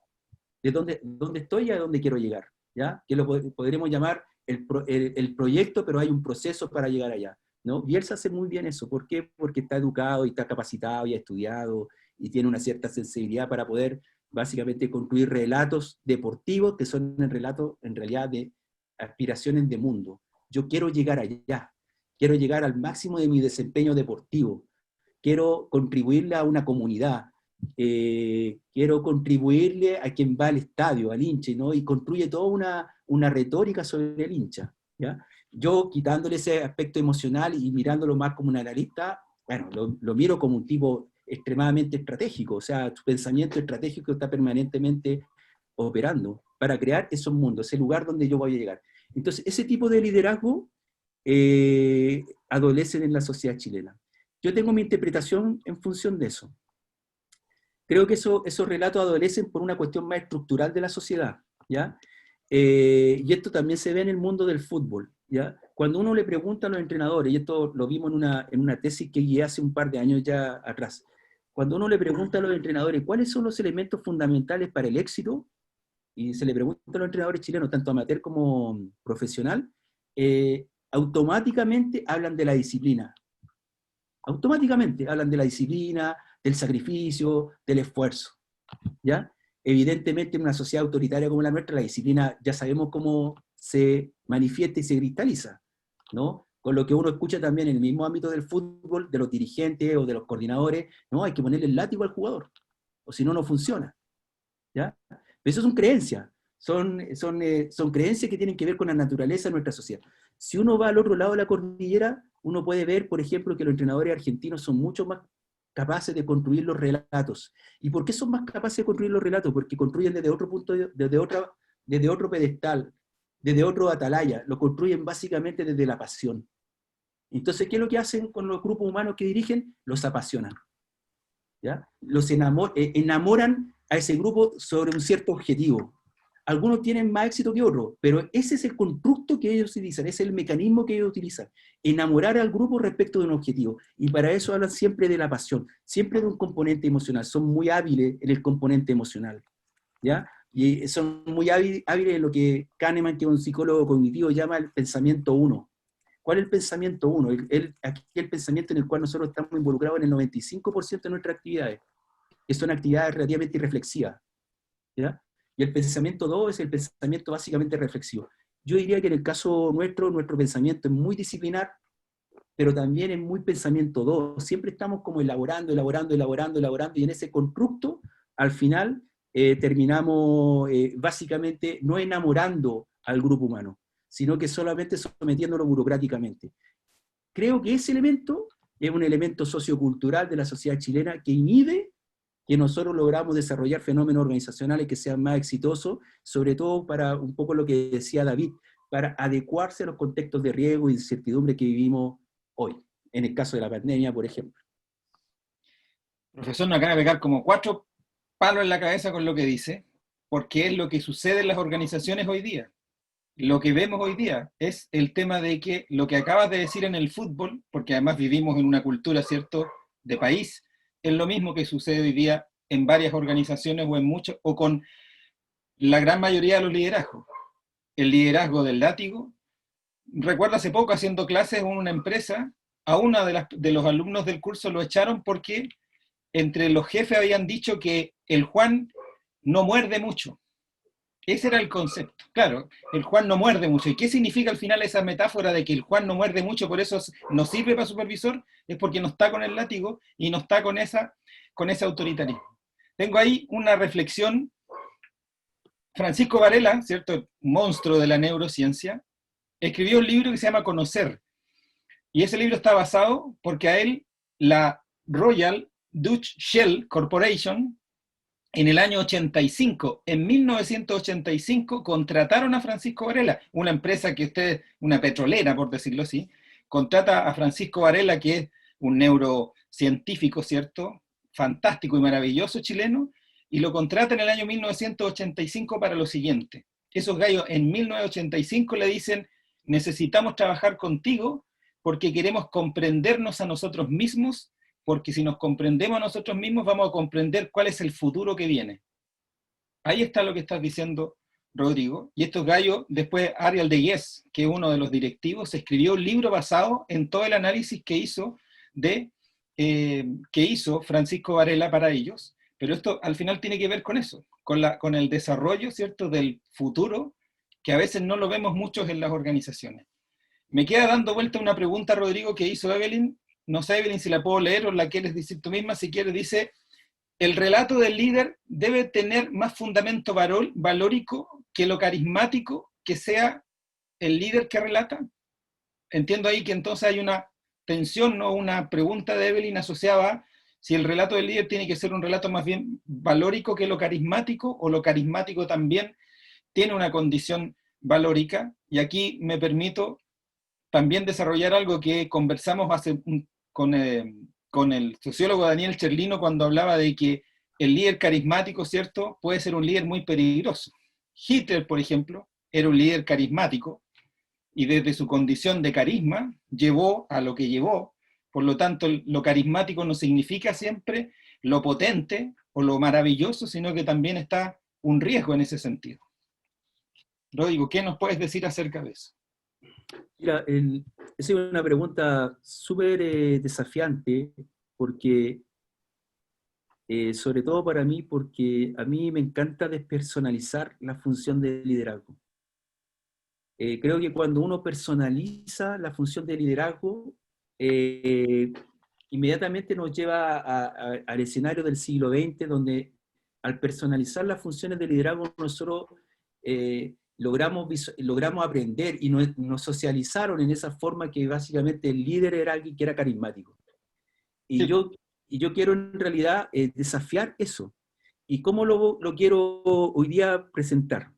de dónde estoy y a dónde quiero llegar, ¿ya? Que lo podremos llamar el proyecto, pero hay un proceso para llegar allá, ¿no? Bielsa hace muy bien eso. ¿Por qué? Porque está educado y está capacitado y ha estudiado y tiene una cierta sensibilidad para poder básicamente construir relatos deportivos que son relatos en realidad de aspiraciones de mundo. Yo quiero llegar allá, quiero llegar al máximo de mi desempeño deportivo, quiero contribuirle a una comunidad, quiero contribuirle a quien va al estadio, al hincha, ¿no? Y construye toda una retórica sobre el hincha, ¿ya? Yo, quitándole ese aspecto emocional y mirándolo más como un analista, bueno, lo miro como un tipo extremadamente estratégico, o sea, su pensamiento estratégico está permanentemente operando para crear esos mundos, ese lugar donde yo voy a llegar. Entonces, ese tipo de liderazgo adolecen en la sociedad chilena. Yo tengo mi interpretación en función de eso. Creo que esos relatos adolecen por una cuestión más estructural de la sociedad, ¿ya? Y esto también se ve en el mundo del fútbol, ¿ya? Cuando uno le pregunta a los entrenadores, y esto lo vimos en una tesis que guié hace un par de años ya atrás, cuando uno le pregunta a los entrenadores cuáles son los elementos fundamentales para el éxito, y se le pregunta a los entrenadores chilenos, tanto amateur como profesional, automáticamente hablan de la disciplina. Automáticamente hablan de la disciplina, del sacrificio, del esfuerzo, ¿ya? Evidentemente en una sociedad autoritaria como la nuestra, la disciplina ya sabemos cómo se manifiesta y se cristaliza, ¿no? Con lo que uno escucha también en el mismo ámbito del fútbol, de los dirigentes o de los coordinadores, no, hay que ponerle el látigo al jugador, o si no, no funciona, ¿ya? Pero eso son creencias, son creencias que tienen que ver con la naturaleza de nuestra sociedad. Si uno va al otro lado de la cordillera, uno puede ver, por ejemplo, que los entrenadores argentinos son mucho más capaces de construir los relatos. ¿Y por qué son más capaces de construir los relatos? Porque construyen desde otro punto, desde otro pedestal, desde otro atalaya, lo construyen básicamente desde la pasión. Entonces, ¿qué es lo que hacen con los grupos humanos que dirigen? Los apasionan, ¿ya? Los enamoran a ese grupo sobre un cierto objetivo. Algunos tienen más éxito que otros, pero ese es el constructo que ellos utilizan, ese es el mecanismo que ellos utilizan, enamorar al grupo respecto de un objetivo, y para eso hablan siempre de la pasión, siempre de un componente emocional, son muy hábiles en el componente emocional, ¿ya? Y son muy hábiles en lo que Kahneman, que es un psicólogo cognitivo, llama el pensamiento uno. ¿Cuál es el pensamiento uno? Aquí el pensamiento en el cual nosotros estamos involucrados en el 95% de nuestras actividades, que son actividades relativamente irreflexivas, ¿ya? Y el pensamiento 2 es el pensamiento básicamente reflexivo. Yo diría que en el caso nuestro pensamiento es muy disciplinar, pero también es muy pensamiento 2. Siempre estamos como elaborando, y en ese constructo, al final, terminamos básicamente no enamorando al grupo humano, sino que solamente sometiéndolo burocráticamente. Creo que ese elemento es un elemento sociocultural de la sociedad chilena que inhibe que nosotros logramos desarrollar fenómenos organizacionales que sean más exitosos, sobre todo para un poco lo que decía David, para adecuarse a los contextos de riesgo e incertidumbre que vivimos hoy, en el caso de la pandemia, por ejemplo. Profesor, nos acaba de pegar como 4 palos en la cabeza con lo que dice, porque es lo que sucede en las organizaciones hoy día. Lo que vemos hoy día es el tema de que lo que acabas de decir en el fútbol, porque además vivimos en una cultura, ¿cierto?, de país, es lo mismo que sucede hoy día en varias organizaciones o en muchos, o con la gran mayoría de los liderazgos. El liderazgo del látigo. Recuerdo hace poco haciendo clases en una empresa, a uno de los alumnos del curso lo echaron porque entre los jefes habían dicho que el Juan no muerde mucho. Ese era el concepto. Claro, el Juan no muerde mucho. ¿Y qué significa al final esa metáfora de que el Juan no muerde mucho, por eso no sirve para supervisor? Es porque no está con el látigo y no está con ese autoritarismo. Tengo ahí una reflexión. Francisco Varela, ¿cierto?, monstruo de la neurociencia, escribió un libro que se llama Conocer. Y ese libro está basado porque a él la Royal Dutch Shell Corporation, en el año 85, en 1985, contrataron a Francisco Varela, una empresa una petrolera, por decirlo así, contrata a Francisco Varela, que es un neurocientífico, ¿cierto?, fantástico y maravilloso chileno, y lo contrata en el año 1985 para lo siguiente. Esos gallos en 1985 le dicen, necesitamos trabajar contigo porque queremos comprendernos a nosotros mismos, porque si nos comprendemos a nosotros mismos vamos a comprender cuál es el futuro que viene. Ahí está lo que estás diciendo, Rodrigo. Y estos gallos, después Ariel de Yes, que es uno de los directivos, escribió un libro basado en todo el análisis que hizo Francisco Varela para ellos. Pero esto al final tiene que ver con eso, con el desarrollo, ¿cierto?, del futuro, que a veces no lo vemos muchos en las organizaciones. Me queda dando vuelta una pregunta, Rodrigo, que hizo Evelyn. No sé, Evelyn, si la puedo leer o la quieres decir tú misma. Si quieres, dice, el relato del líder debe tener más fundamento valórico que lo carismático que sea el líder que relata. Entiendo ahí que entonces hay una tensión, ¿no?, una pregunta de Evelyn asociada a si el relato del líder tiene que ser un relato más bien valórico que lo carismático, o lo carismático también tiene una condición valórica. Y aquí me permito también desarrollar algo que conversamos con el sociólogo Daniel Cherlino cuando hablaba de que el líder carismático, ¿cierto?, puede ser un líder muy peligroso. Hitler, por ejemplo, era un líder carismático y desde su condición de carisma llevó a lo que llevó. Por lo tanto, lo carismático no significa siempre lo potente o lo maravilloso, sino que también está un riesgo en ese sentido. Rodrigo, ¿qué nos puedes decir acerca de eso? Mira, esa es una pregunta súper desafiante, porque, sobre todo para mí, porque a mí me encanta despersonalizar la función del liderazgo. Creo que cuando uno personaliza la función de liderazgo, inmediatamente nos lleva al escenario del siglo XX, donde al personalizar las funciones de liderazgo nosotros logramos aprender y nos socializaron en esa forma que básicamente el líder era alguien que era carismático. Y, Sí. yo quiero en realidad desafiar eso. ¿Y cómo lo quiero hoy día presentar?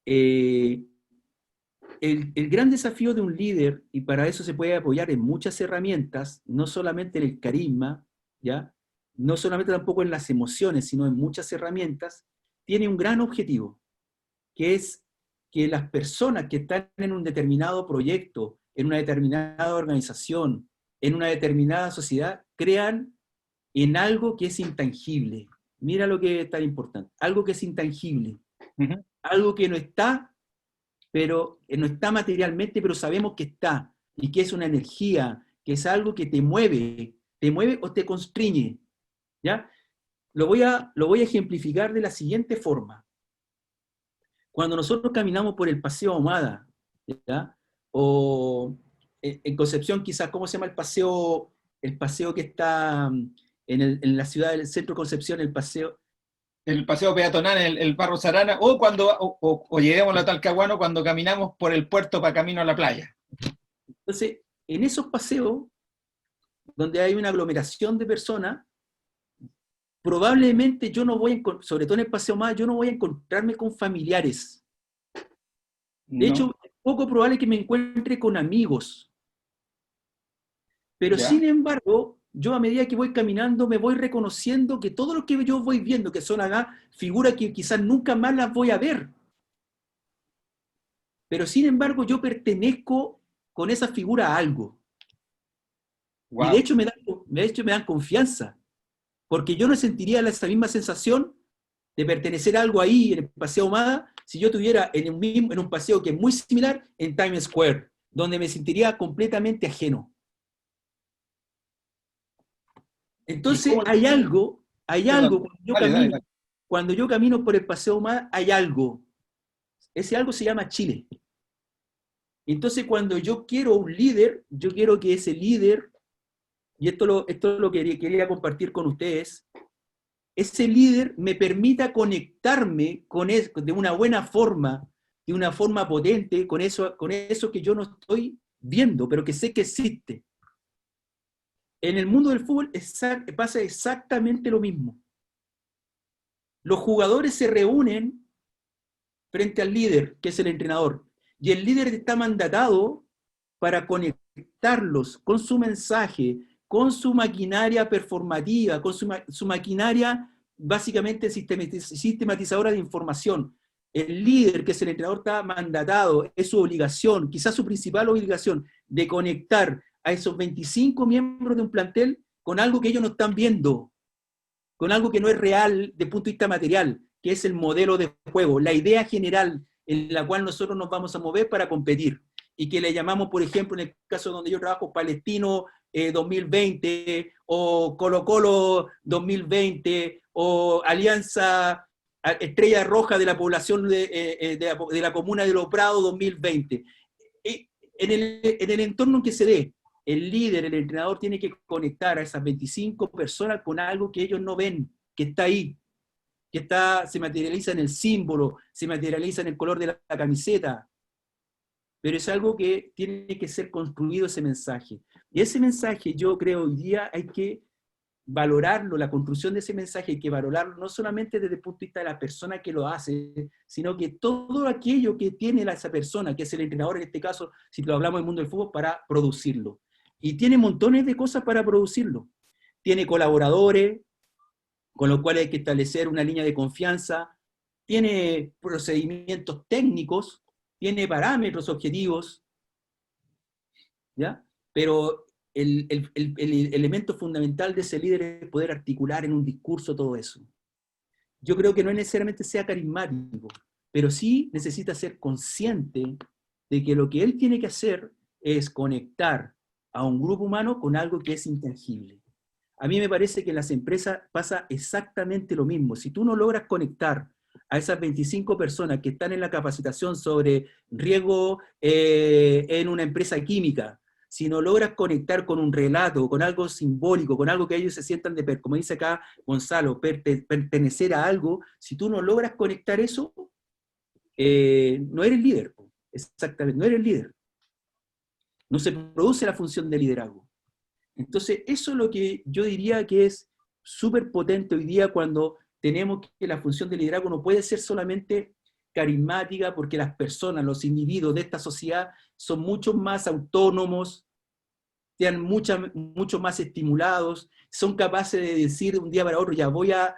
El gran desafío de un líder, y para eso se puede apoyar en muchas herramientas, no solamente en el carisma, ¿ya? No solamente tampoco en las emociones, sino en muchas herramientas, tiene un gran objetivo, que es que las personas que están en un determinado proyecto, en una determinada organización, en una determinada sociedad, crean en algo que es intangible. Mira lo que es tan importante, algo que es intangible, algo que no está, pero no está materialmente, pero sabemos que está, y que es una energía, que es algo que te mueve o te constriñe, ¿ya? Lo voy a ejemplificar de la siguiente forma. Cuando nosotros caminamos por el Paseo Ahumada, ¿ya? O en Concepción quizás, ¿cómo se llama el paseo que está en la ciudad del centro de Concepción, el paseo? El paseo peatonal, el Barro Sarana, o lleguemos a Talcahuano cuando caminamos por el puerto para camino a la playa. Entonces, en esos paseos, donde hay una aglomeración de personas, probablemente yo no voy a, sobre todo en el Paseo Más, yo no voy a encontrarme con familiares. De hecho, es poco probable que me encuentre con amigos. Pero sin embargo, yo a medida que voy caminando me voy reconociendo que todo lo que yo voy viendo, que son acá figuras que quizás nunca más las voy a ver. Pero sin embargo, yo pertenezco con esa figura a algo. Wow. Y de hecho me dan confianza. Porque yo no sentiría esa misma sensación de pertenecer a algo ahí en el Paseo Ahumada si yo estuviera en un paseo que es muy similar en Times Square, donde me sentiría completamente ajeno. Entonces hay algo cuando yo camino por el Paseo Ahumada, hay algo. Ese algo se llama Chile. Entonces cuando yo quiero un líder, yo quiero que ese líder, y esto es lo que quería compartir con ustedes, ese líder me permita conectarme con eso, de una buena forma, de una forma potente, con eso que yo no estoy viendo, pero que sé que existe. En el mundo del fútbol pasa exactamente lo mismo. Los jugadores se reúnen frente al líder, que es el entrenador, y el líder está mandatado para conectarlos con su mensaje, con su maquinaria performativa, con su maquinaria básicamente sistematizadora de información. El líder, que es el entrenador, está mandatado, es su obligación, quizás su principal obligación, de conectar a esos 25 miembros de un plantel con algo que ellos no están viendo, con algo que no es real desde el punto de vista material, que es el modelo de juego, la idea general en la cual nosotros nos vamos a mover para competir, y que le llamamos, por ejemplo, en el caso donde yo trabajo, Palestino 2020, o Colo Colo 2020, o Alianza Estrella Roja de la población de la comuna de Los Prados 2020. En el entorno en que se dé, el líder, el entrenador tiene que conectar a esas 25 personas con algo que ellos no ven, que está ahí, que se materializa en el símbolo, se materializa en el color de la camiseta, pero es algo que tiene que ser construido, ese mensaje. Y ese mensaje, yo creo, hoy día hay que valorarlo, la construcción de ese mensaje hay que valorarlo no solamente desde el punto de vista de la persona que lo hace, sino que todo aquello que tiene esa persona, que es el entrenador en este caso, si lo hablamos del mundo del fútbol, para producirlo. Y tiene montones de cosas para producirlo. Tiene colaboradores, con lo cual hay que establecer una línea de confianza, tiene procedimientos técnicos, tiene parámetros objetivos, ¿ya? Pero el elemento fundamental de ese líder es poder articular en un discurso todo eso. Yo creo que no necesariamente sea carismático, pero sí necesita ser consciente de que lo que él tiene que hacer es conectar a un grupo humano con algo que es intangible. A mí me parece que en las empresas pasa exactamente lo mismo. Si tú no logras conectar a esas 25 personas que están en la capacitación sobre riesgo en una empresa química, si no logras conectar con un relato, con algo simbólico, con algo que ellos se sientan como dice acá Gonzalo, pertenecer a algo, si tú no logras conectar eso, no eres líder. Exactamente, no eres líder. No se produce la función de liderazgo. Entonces, eso es lo que yo diría que es súper potente hoy día cuando tenemos que la función de liderazgo no puede ser solamente carismática, porque las personas, los individuos de esta sociedad son mucho más autónomos, sean mucho más estimulados, son capaces de decir de un día para otro, ya voy a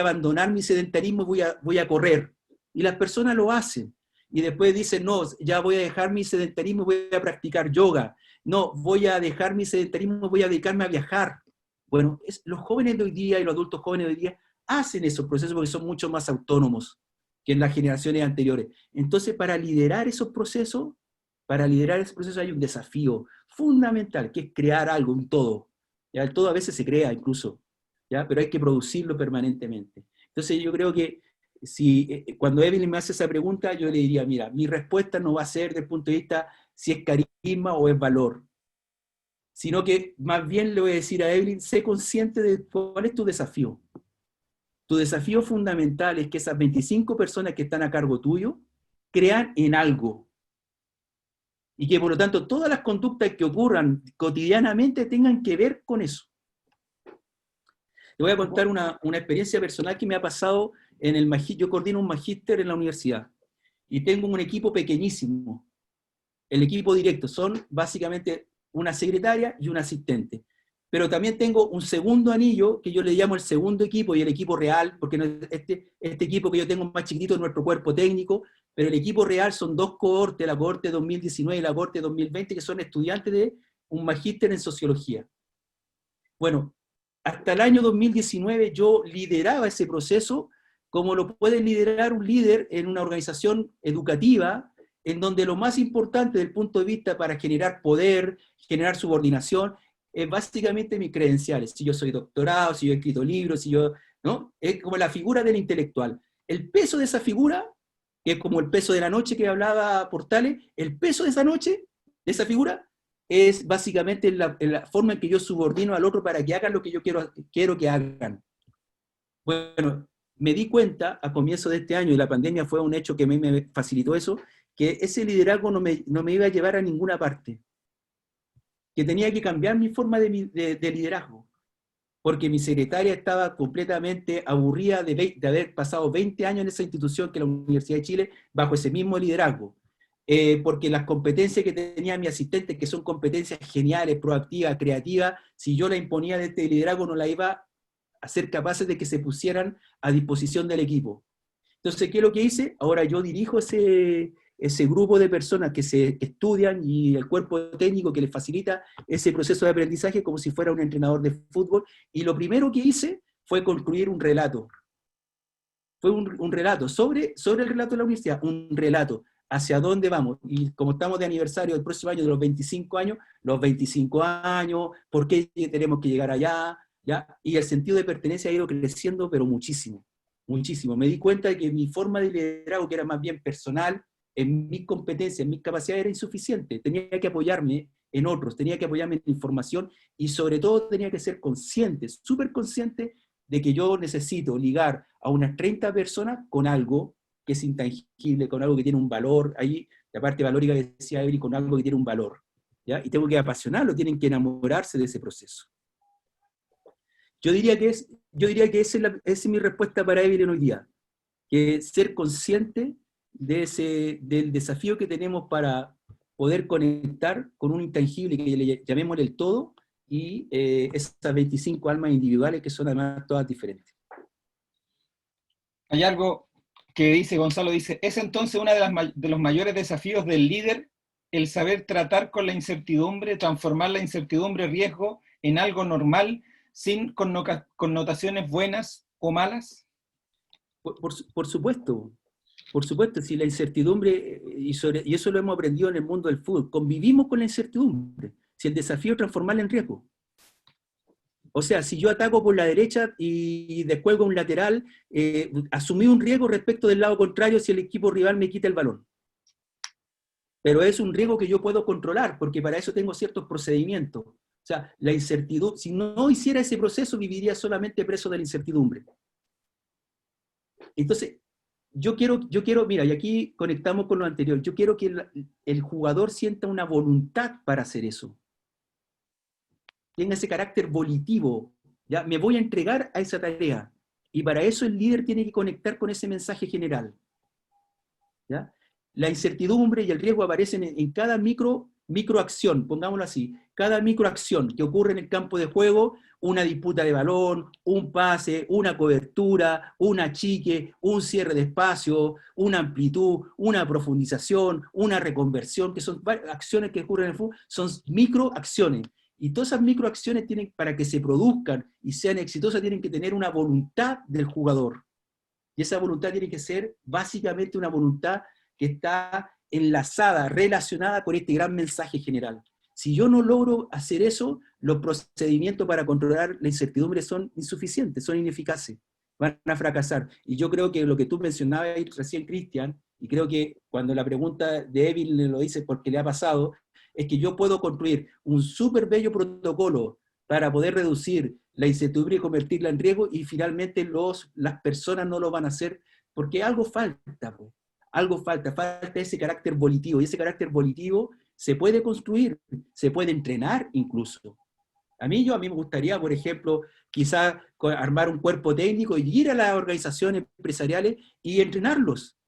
abandonar mi sedentarismo, voy a correr. Y las personas lo hacen. Y después dicen, no, ya voy a dejar mi sedentarismo, voy a practicar yoga. No, voy a dejar mi sedentarismo, voy a dedicarme a viajar. Bueno, los jóvenes de hoy día y los adultos jóvenes de hoy día hacen esos procesos porque son mucho más autónomos que en las generaciones anteriores. Entonces, para liderar esos procesos hay un desafío fundamental, que es crear algo, un todo. ¿Ya? El todo a veces se crea incluso, ¿ya? Pero hay que producirlo permanentemente. Entonces yo creo que cuando Evelyn me hace esa pregunta, yo le diría, mira, mi respuesta no va a ser desde el punto de vista si es carisma o es valor, sino que más bien le voy a decir a Evelyn, sé consciente de cuál es tu desafío. Tu desafío fundamental es que esas 25 personas que están a cargo tuyo crean en algo. Y que por lo tanto todas las conductas que ocurran cotidianamente tengan que ver con eso. Te voy a contar una experiencia personal que me ha pasado en el magíster. Yo coordino un magíster en la universidad y tengo un equipo pequeñísimo. El equipo directo son básicamente una secretaria y un asistente. Pero también tengo un segundo anillo que yo le llamo el segundo equipo y el equipo real, porque este equipo que yo tengo más chiquitito es nuestro cuerpo técnico, pero el equipo real son dos cohortes, la cohorte 2019 y la cohorte 2020, que son estudiantes de un magíster en sociología. Bueno, hasta el año 2019 yo lideraba ese proceso como lo puede liderar un líder en una organización educativa, en donde lo más importante desde el punto de vista para generar poder, generar subordinación, es básicamente mis credenciales. Si yo soy doctorado, si yo he escrito libros, ¿no? Es como la figura del intelectual. El peso de esa figura, que es como el peso de la noche que hablaba Portales, el peso de esa noche, de esa figura, es básicamente la forma en que yo subordino al otro para que hagan lo que yo quiero que hagan. Bueno, me di cuenta a comienzo de este año, y la pandemia fue un hecho que me facilitó eso, que ese liderazgo no me iba a llevar a ninguna parte. Que tenía que cambiar mi forma de liderazgo. Porque mi secretaria estaba completamente aburrida de haber pasado 20 años en esa institución que es la Universidad de Chile, bajo ese mismo liderazgo. Porque las competencias que tenía mi asistente, que son competencias geniales, proactivas, creativas, si yo la imponía de este liderazgo no la iba a ser capaces de que se pusieran a disposición del equipo. Entonces, ¿qué es lo que hice? Ahora yo dirijo ese grupo de personas que estudian y el cuerpo técnico que les facilita ese proceso de aprendizaje como si fuera un entrenador de fútbol, y lo primero que hice fue construir un relato. Fue un relato sobre el relato de la universidad, un relato hacia dónde vamos, y como estamos de aniversario del próximo año de los 25 años, por qué tenemos que llegar allá, ¿ya? Y el sentido de pertenencia ha ido creciendo, pero muchísimo, muchísimo. Me di cuenta de que mi forma de liderazgo, que era más bien personal, en mis competencias, en mis capacidades, era insuficiente. Tenía que apoyarme en otros, tenía que apoyarme en información, y sobre todo tenía que ser consciente, súper consciente, de que yo necesito ligar a unas 30 personas con algo que es intangible, con algo que tiene un valor, ahí la parte valórica que decía Evelyn, con algo que tiene un valor, ¿ya? Y tengo que apasionarlo, tienen que enamorarse de ese proceso. Yo diría que esa es mi respuesta para Evelyn hoy día, que ser consciente del desafío que tenemos para poder conectar con un intangible, que llamémosle el todo, y esas 25 almas individuales que son además todas diferentes. Hay algo que dice Gonzalo, dice, ¿es entonces uno de los mayores desafíos del líder el saber tratar con la incertidumbre, transformar la incertidumbre, riesgo, en algo normal, sin connotaciones buenas o malas? Por supuesto, si la incertidumbre, y eso lo hemos aprendido en el mundo del fútbol, convivimos con la incertidumbre, si el desafío es transformarla en riesgo. O sea, si yo ataco por la derecha y descuelgo un lateral, asumí un riesgo respecto del lado contrario si el equipo rival me quita el balón. Pero es un riesgo que yo puedo controlar, porque para eso tengo ciertos procedimientos. O sea, la incertidumbre, si no hiciera ese proceso, viviría solamente preso de la incertidumbre. Entonces, yo quiero, mira, y aquí conectamos con lo anterior, yo quiero que el jugador sienta una voluntad para hacer eso. Tenga ese carácter volitivo, ¿ya? Me voy a entregar a esa tarea. Y para eso el líder tiene que conectar con ese mensaje general, ¿ya? La incertidumbre y el riesgo aparecen en cada microacción, pongámoslo así, cada microacción que ocurre en el campo de juego, una disputa de balón, un pase, una cobertura, un achique, un cierre de espacio, una amplitud, una profundización, una reconversión, que son acciones que ocurren en el fútbol, son microacciones. Y todas esas microacciones tienen, para que se produzcan y sean exitosas, tienen que tener una voluntad del jugador. Y esa voluntad tiene que ser básicamente una voluntad que está enlazada, relacionada con este gran mensaje general. Si yo no logro hacer eso, los procedimientos para controlar la incertidumbre son insuficientes, son ineficaces, van a fracasar. Y yo creo que lo que tú mencionabas recién, Cristian, y creo que cuando la pregunta de Evil le lo dice porque le ha pasado, es que yo puedo construir un súper bello protocolo para poder reducir la incertidumbre y convertirla en riesgo, y finalmente las personas no lo van a hacer porque algo falta, pues. Algo falta ese carácter volitivo, y ese carácter volitivo se puede construir, se puede entrenar incluso. A mí me gustaría, por ejemplo, quizás armar un cuerpo técnico y ir a las organizaciones empresariales y entrenarlos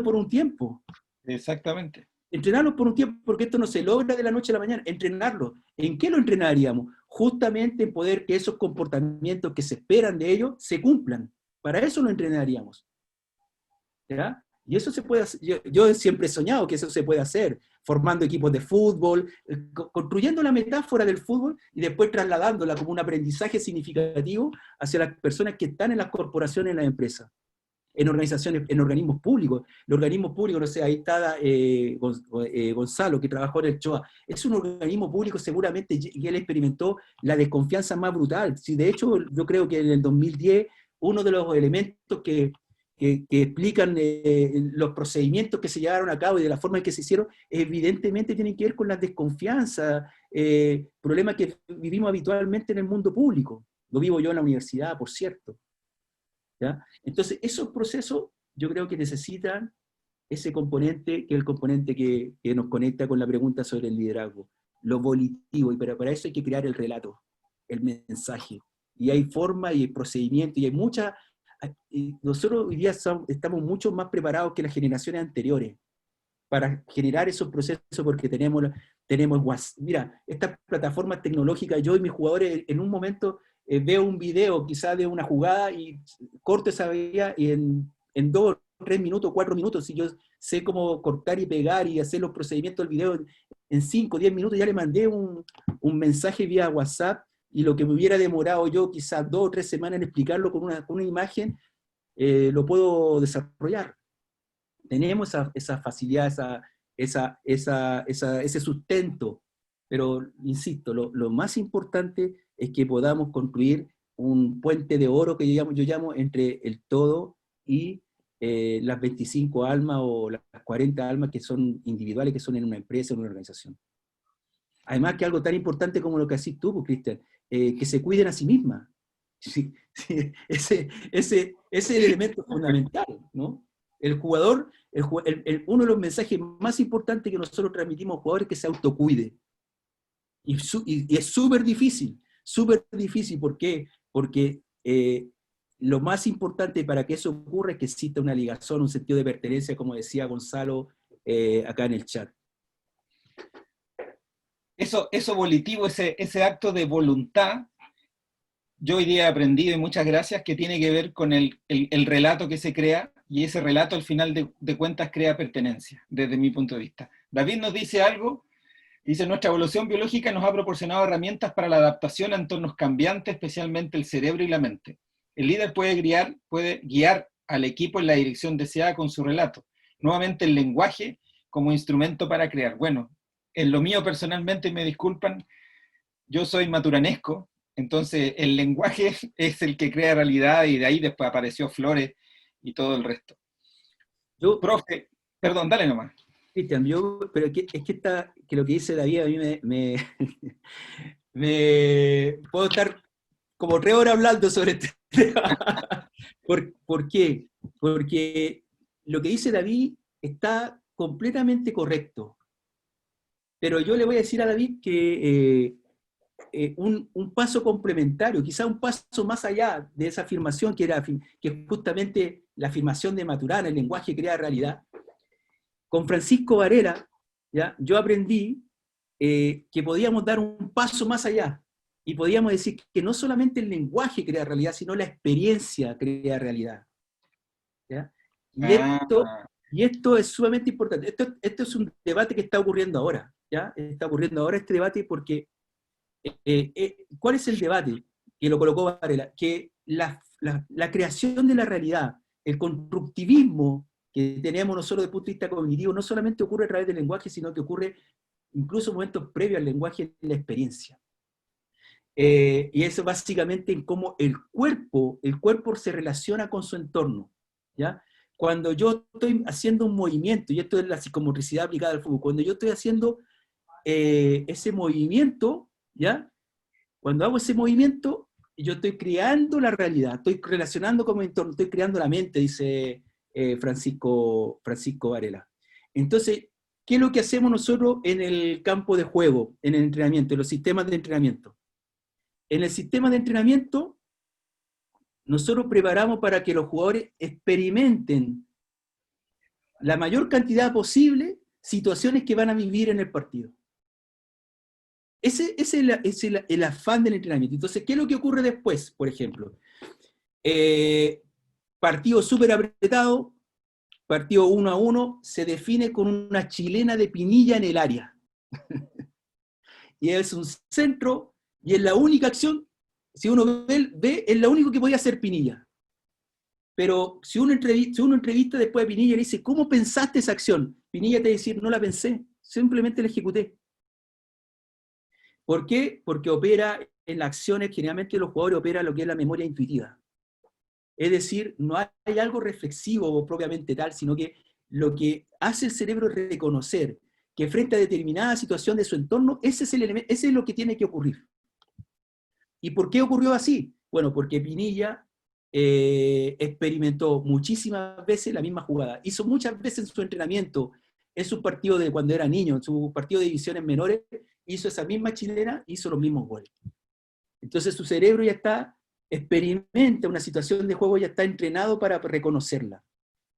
por un tiempo. Exactamente. Entrenarlos por un tiempo, porque esto no se logra de la noche a la mañana. Entrenarlos. ¿En qué lo entrenaríamos? Justamente en poder que esos comportamientos que se esperan de ellos se cumplan. Para eso lo entrenaríamos. ¿Ya? Y eso se puede hacer. Yo siempre he soñado que eso se puede hacer, formando equipos de fútbol, construyendo la metáfora del fútbol y después trasladándola como un aprendizaje significativo hacia las personas que están en las corporaciones, en las empresas, en organizaciones, en organismos públicos. Los organismos públicos, no sé, ahí está Gonzalo, que trabajó en el CHOA. Es un organismo público seguramente, y él experimentó la desconfianza más brutal. Sí, de hecho, yo creo que en el 2010, uno de los elementos que explican los procedimientos que se llevaron a cabo y de la forma en que se hicieron, evidentemente tienen que ver con la desconfianza, problemas que vivimos habitualmente en el mundo público. Lo vivo yo en la universidad, por cierto. ¿Ya? Entonces, esos procesos yo creo que necesitan ese componente, que es el componente que nos conecta con la pregunta sobre el liderazgo, lo volitivo, y para eso hay que crear el relato, el mensaje. Y hay forma y hay procedimiento, y hay muchas. Nosotros hoy día estamos mucho más preparados que las generaciones anteriores para generar esos procesos, porque tenemos mira, estas plataformas tecnológicas. Yo y mis jugadores en un momento veo un video quizás de una jugada y corto esa vía, y en 2, 3 minutos, 4 minutos, si yo sé cómo cortar y pegar y hacer los procedimientos del video en 5, 10 minutos, ya le mandé un mensaje vía WhatsApp. Y lo que me hubiera demorado yo quizás 2 o 3 semanas en explicarlo con una imagen, lo puedo desarrollar. Tenemos esa facilidad, ese sustento, pero insisto, lo más importante es que podamos construir un puente de oro que yo llamo entre el todo y las 25 almas o las 40 almas que son individuales, que son en una empresa, en una organización. Además que algo tan importante como lo que haces tú, Cristian, que se cuiden a sí mismas. Sí, sí, ese es el elemento fundamental, ¿no? El jugador, uno de los mensajes más importantes que nosotros transmitimos a los jugadores es que se autocuide. Y es súper difícil. ¿Por qué? Porque lo más importante para que eso ocurra es que exista una ligación, un sentido de pertenencia, como decía Gonzalo acá en el chat. Eso volitivo, ese acto de voluntad, yo hoy día he aprendido, y muchas gracias, que tiene que ver con el relato que se crea, y ese relato al final de cuentas crea pertenencia, desde mi punto de vista. David nos dice algo, dice: nuestra evolución biológica nos ha proporcionado herramientas para la adaptación a entornos cambiantes, especialmente el cerebro y la mente. El líder puede guiar al equipo en la dirección deseada con su relato. Nuevamente el lenguaje como instrumento para crear. Bueno, en lo mío personalmente, me disculpan, yo soy maturanesco, entonces el lenguaje es el que crea realidad y de ahí después apareció Flores y todo el resto. Yo, Profe, perdón, dale nomás. Cristian, pero que lo que dice David a mí puedo estar como 3 horas hablando sobre este tema. ¿Por qué? Porque lo que dice David está completamente correcto. Pero yo le voy a decir a David que un paso complementario, quizá un paso más allá de esa afirmación que es justamente la afirmación de Maturana, el lenguaje crea realidad. Con Francisco Varela, ¿ya? Yo aprendí que podíamos dar un paso más allá y podíamos decir que no solamente el lenguaje crea realidad, sino la experiencia crea realidad. ¿Ya? Y esto es sumamente importante. Esto es un debate que está ocurriendo ahora. ¿Ya? Está ocurriendo ahora este debate porque ¿cuál es el debate que lo colocó Varela? Que la creación de la realidad, el constructivismo que tenemos nosotros desde el punto de vista cognitivo, no solamente ocurre a través del lenguaje, sino que ocurre incluso momentos previos al lenguaje en la experiencia. Y eso básicamente en cómo el cuerpo se relaciona con su entorno. ¿Ya? Cuando yo estoy haciendo un movimiento, y esto es la psicomotricidad aplicada al fútbol, cuando yo estoy haciendo ese movimiento, ¿ya? Cuando hago ese movimiento, yo estoy creando la realidad, estoy relacionando con mi entorno, estoy creando la mente, dice Francisco Varela. Entonces, ¿qué es lo que hacemos nosotros en el campo de juego, en el entrenamiento, en los sistemas de entrenamiento? En el sistema de entrenamiento, nosotros preparamos para que los jugadores experimenten la mayor cantidad posible situaciones que van a vivir en el partido. Ese es el afán del entrenamiento. Entonces, ¿qué es lo que ocurre después, por ejemplo? Partido súper apretado, partido 1-1, se define con una chilena de Pinilla en el área. Y es un centro, y es la única acción, si uno ve, es lo único que podía hacer Pinilla. Pero si uno entrevista después de Pinilla y le dice, ¿cómo pensaste esa acción? Pinilla te va a decir, no la pensé, simplemente la ejecuté. ¿Por qué? Porque opera en las acciones, generalmente los jugadores operan lo que es la memoria intuitiva. Es decir, no hay algo reflexivo propiamente tal, sino que lo que hace el cerebro es reconocer que frente a determinada situación de su entorno, ese es lo que tiene que ocurrir. ¿Y por qué ocurrió así? Bueno, porque Pinilla experimentó muchísimas veces la misma jugada. Hizo muchas veces en su entrenamiento, en su partido de cuando era niño, en su partido de divisiones menores, hizo esa misma chilena, hizo los mismos goles. Entonces su cerebro ya experimenta una situación de juego, ya está entrenado para reconocerla.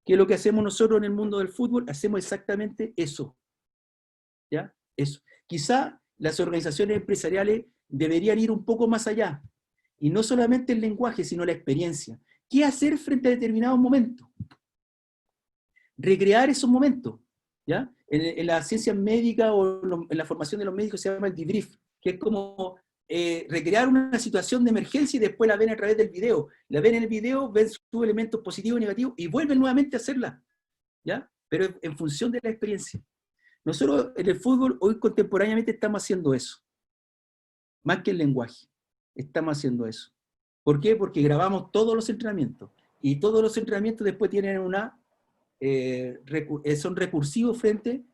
¿Qué es lo que hacemos nosotros en el mundo del fútbol? Hacemos exactamente eso. ¿Ya? Eso. Quizá las organizaciones empresariales deberían ir un poco más allá. Y no solamente el lenguaje, sino la experiencia. ¿Qué hacer frente a determinados momentos? Recrear esos momentos. ¿Ya? En la ciencia médica o en la formación de los médicos se llama el debrief, que es como recrear una situación de emergencia y después la ven a través del video. La ven en el video, ven sus elementos positivos y negativos y vuelven nuevamente a hacerla. ¿Ya? Pero en función de la experiencia. Nosotros en el fútbol hoy contemporáneamente estamos haciendo eso. Más que el lenguaje. Estamos haciendo eso. ¿Por qué? Porque grabamos todos los entrenamientos. Y todos los entrenamientos después tienen son recursivos frente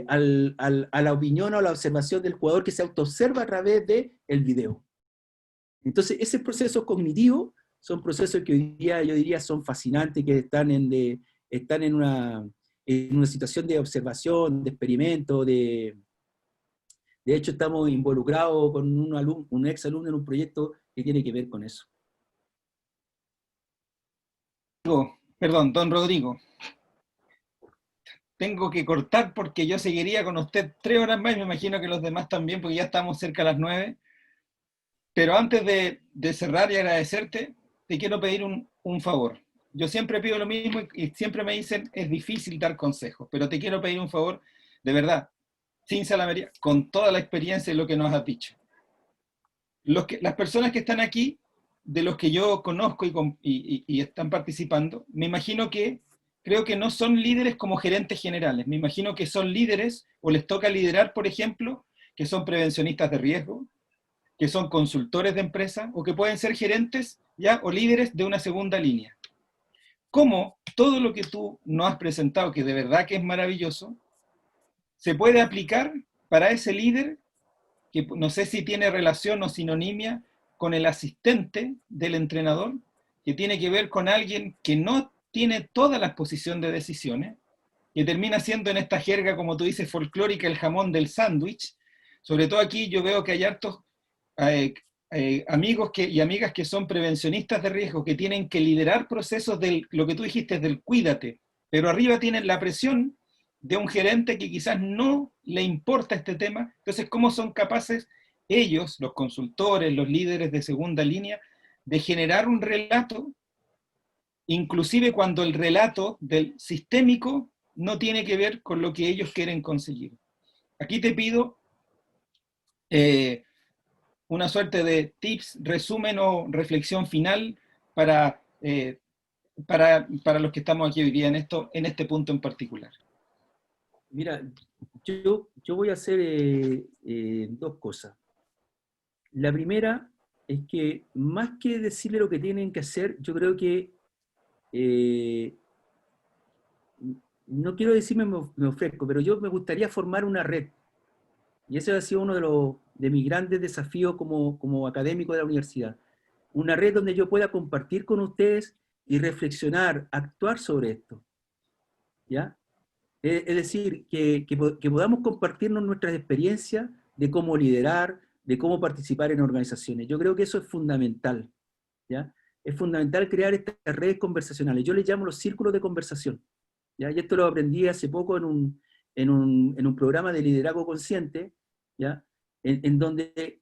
a la opinión o a la observación del jugador que se autoobserva a través del video. Entonces, ese proceso cognitivo son procesos que hoy día yo diría son fascinantes, que están en una situación de observación, de experimento, de hecho estamos involucrados con un ex alumno en un proyecto que tiene que ver con eso. Perdón, don Rodrigo. Tengo que cortar porque yo seguiría con usted 3 horas más, y me imagino que los demás también, porque ya estamos cerca a las 9. Pero antes de cerrar y agradecerte, te quiero pedir un favor. Yo siempre pido lo mismo y siempre me dicen, es difícil dar consejos, pero te quiero pedir un favor, de verdad, sin salamería, con toda la experiencia de lo que nos has dicho. Las personas que están aquí, de los que yo conozco y están participando, me imagino que creo que no son líderes como gerentes generales, me imagino que son líderes, o les toca liderar, por ejemplo, que son prevencionistas de riesgo, que son consultores de empresa, o que pueden ser gerentes ya o líderes de una segunda línea. ¿Cómo todo lo que tú nos has presentado, que de verdad que es maravilloso, se puede aplicar para ese líder que no sé si tiene relación o sinonimia con el asistente del entrenador, que tiene que ver con alguien que no tiene toda la exposición de decisiones, que termina siendo en esta jerga, como tú dices, folclórica, el jamón del sándwich? Sobre todo aquí yo veo que hay hartos amigos y amigas que son prevencionistas de riesgo, que tienen que liderar procesos lo que tú dijiste, del cuídate, pero arriba tienen la presión de un gerente que quizás no le importa este tema. Entonces, ¿cómo son capaces ellos, los consultores, los líderes de segunda línea, de generar un relato, inclusive cuando el relato del sistémico no tiene que ver con lo que ellos quieren conseguir? Aquí te pido una suerte de tips, resumen o reflexión final para los que estamos aquí hoy día en este punto en particular. Mira, yo voy a hacer dos cosas. La primera es que, más que decirle lo que tienen que hacer, yo creo que, no quiero decirme me ofrezco, pero yo me gustaría formar una red. Y ese ha sido uno de mis grandes desafíos como académico de la universidad. Una red donde yo pueda compartir con ustedes y reflexionar, actuar sobre esto. ¿Ya? Es decir, que podamos compartirnos nuestras experiencias de cómo liderar, de cómo participar en organizaciones. Yo creo que eso es fundamental, ¿ya? Es fundamental crear estas redes conversacionales. Yo les llamo los círculos de conversación, ¿ya? Y esto lo aprendí hace poco en un programa de liderazgo consciente, ¿ya? En donde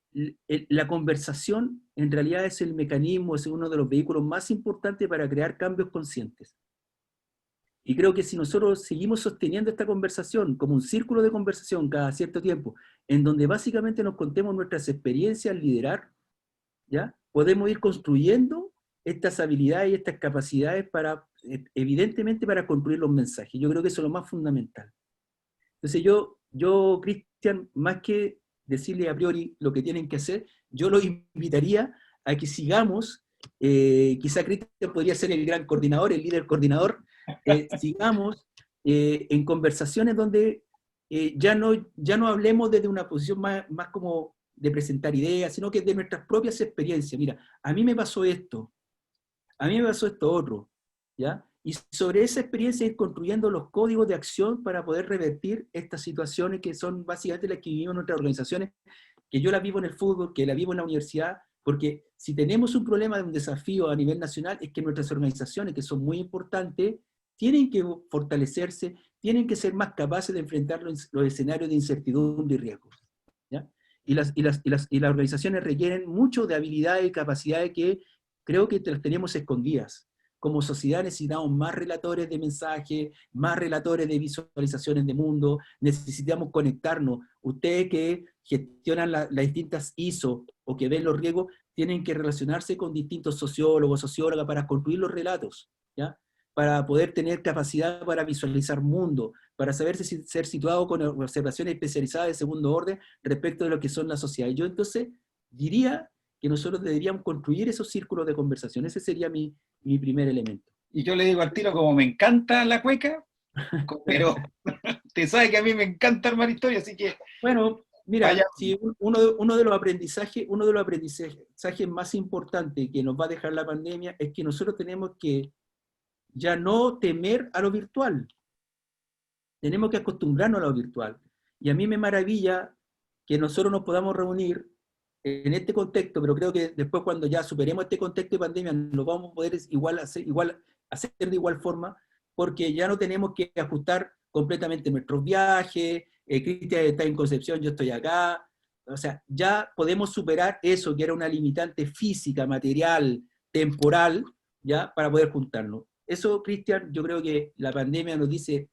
la conversación en realidad es el mecanismo, es uno de los vehículos más importantes para crear cambios conscientes. Y creo que si nosotros seguimos sosteniendo esta conversación como un círculo de conversación cada cierto tiempo, en donde básicamente nos contemos nuestras experiencias al liderar, ¿ya? Podemos ir construyendo estas habilidades y estas capacidades evidentemente, para construir los mensajes. Yo creo que eso es lo más fundamental. Entonces yo Cristian, más que decirle a priori lo que tienen que hacer, yo los invitaría a que sigamos, quizá Cristian podría ser el gran coordinador, el líder coordinador, sigamos en conversaciones donde ya no hablemos desde una posición más como de presentar ideas, sino que de nuestras propias experiencias. Mira, a mí me pasó esto, a mí me pasó esto otro, ¿ya? Y sobre esa experiencia ir construyendo los códigos de acción para poder revertir estas situaciones que son básicamente las que vivimos en nuestras organizaciones, que yo las vivo en el fútbol, que las vivo en la universidad, porque si tenemos un problema de un desafío a nivel nacional, es que nuestras organizaciones, que son muy importantes, tienen que fortalecerse, tienen que ser más capaces de enfrentar los escenarios de incertidumbre y riesgos, ¿ya? Y las organizaciones requieren mucho de habilidades y capacidades que creo que las tenemos escondidas. Como sociedad necesitamos más relatores de mensajes, más relatores de visualizaciones de mundo, necesitamos conectarnos. Ustedes que gestionan las distintas ISO o que ven los riesgos, tienen que relacionarse con distintos sociólogos, sociólogas para construir los relatos, ¿ya? Para poder tener capacidad para visualizar mundo, para saber ser situado con observaciones especializadas de segundo orden respecto de lo que son las sociedades. Yo entonces diría que nosotros deberíamos construir esos círculos de conversación. Ese sería mi primer elemento. Y yo le digo al tiro, como me encanta la cueca, pero te sabe que a mí me encanta armar historia, así que... Bueno, mira, vaya. si uno de los aprendizajes más importantes que nos va a dejar la pandemia es que nosotros tenemos que ya no temer a lo virtual. Tenemos que acostumbrarnos a lo virtual. Y a mí me maravilla que nosotros nos podamos reunir en este contexto, pero creo que después, cuando ya superemos este contexto de pandemia, lo vamos a poder hacer de igual forma, porque ya no tenemos que ajustar completamente nuestros viajes. Cristian está en Concepción, yo estoy acá. O sea, ya podemos superar eso, que era una limitante física, material, temporal, ya, para poder juntarnos. Eso, Cristian, yo creo que la pandemia nos dice,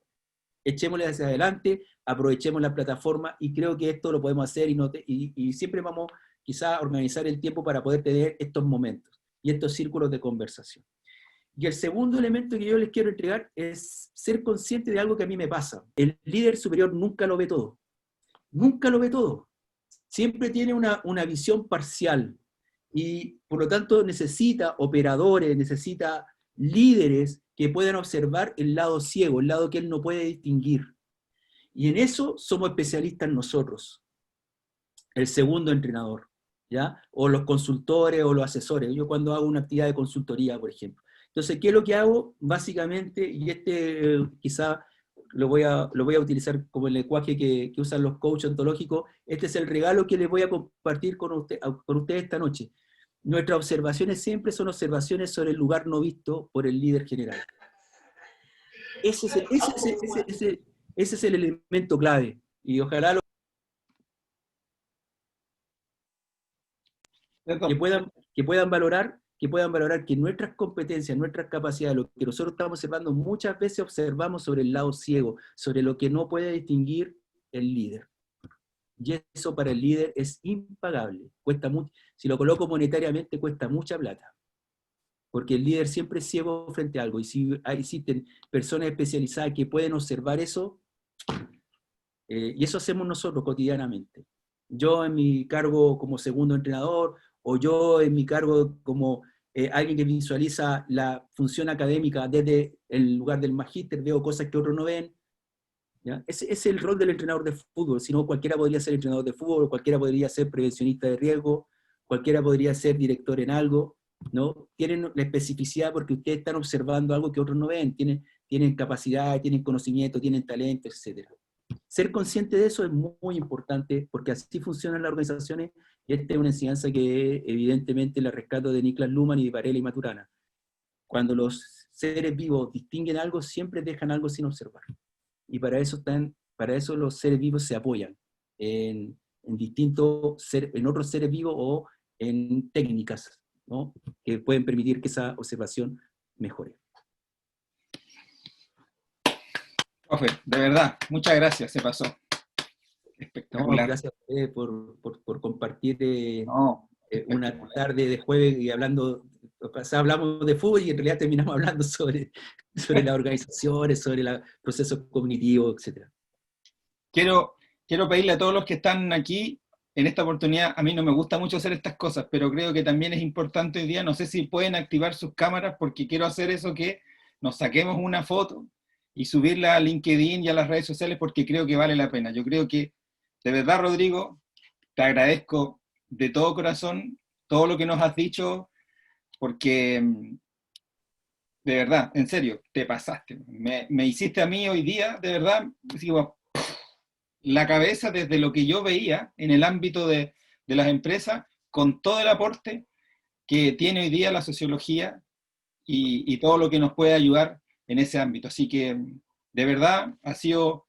echémosle hacia adelante, aprovechemos la plataforma, y creo que esto lo podemos hacer, y siempre vamos quizá a organizar el tiempo para poder tener estos momentos y estos círculos de conversación. Y el segundo elemento que yo les quiero entregar es ser consciente de algo que a mí me pasa. El líder superior nunca lo ve todo. Nunca lo ve todo. siempre tiene una visión parcial y por lo tanto necesita operadores, necesita líderes que puedan observar el lado ciego, el lado que él no puede distinguir. Y en eso somos especialistas nosotros, el segundo entrenador, ¿ya? O los consultores o los asesores. Yo cuando hago una actividad de consultoría, por ejemplo. Entonces, ¿qué es lo que hago? Básicamente, y quizá lo voy a utilizar como el lenguaje que usan los coaches ontológicos, este es el regalo que les voy a compartir con ustedes esta noche. Nuestras observaciones siempre son observaciones sobre el lugar no visto por el líder general. Ese es el elemento clave. Y ojalá que puedan valorar que nuestras competencias, nuestras capacidades, lo que nosotros estamos observando, muchas veces observamos sobre el lado ciego, sobre lo que no puede distinguir el líder. Y eso para el líder es impagable. Cuesta mucho, si lo coloco monetariamente, cuesta mucha plata. Porque el líder siempre es ciego frente a algo. Y si existen personas especializadas que pueden observar eso, y eso hacemos nosotros cotidianamente. Yo en mi cargo como segundo entrenador, o yo en mi cargo como alguien que visualiza la función académica desde el lugar del magíster, veo cosas que otros no ven. ¿Ya? Ese es el rol del entrenador de fútbol, si no cualquiera podría ser entrenador de fútbol, cualquiera podría ser prevencionista de riesgo, cualquiera podría ser director en algo, ¿no? Tienen la especificidad porque ustedes están observando algo que otros no ven, tienen capacidad, tienen conocimiento, tienen talento, etc. Ser consciente de eso es muy importante, porque así funcionan las organizaciones, y esta es una enseñanza que evidentemente la rescato de Niklas Luhmann y de Varela y Maturana. Cuando los seres vivos distinguen algo, siempre dejan algo sin observar. Y para eso los seres vivos se apoyan en otros seres vivos o en técnicas, ¿no? Que pueden permitir que esa observación mejore. Profe, de verdad, muchas gracias, se pasó. Espectacular. No, gracias a ustedes por compartir una tarde de jueves y hablamos de fútbol y en realidad terminamos hablando sobre las organizaciones, sobre el proceso cognitivo, etc. Quiero pedirle a todos los que están aquí, en esta oportunidad, a mí no me gusta mucho hacer estas cosas, pero creo que también es importante hoy día, no sé si pueden activar sus cámaras, porque quiero hacer eso que nos saquemos una foto y subirla a LinkedIn y a las redes sociales, porque creo que vale la pena. Yo creo que, de verdad, Rodrigo, te agradezco de todo corazón todo lo que nos has dicho, porque de verdad, en serio, te pasaste. Me hiciste a mí hoy día, de verdad, digo, la cabeza desde lo que yo veía en el ámbito de las empresas, con todo el aporte que tiene hoy día la sociología y todo lo que nos puede ayudar en ese ámbito. Así que, de verdad, ha sido,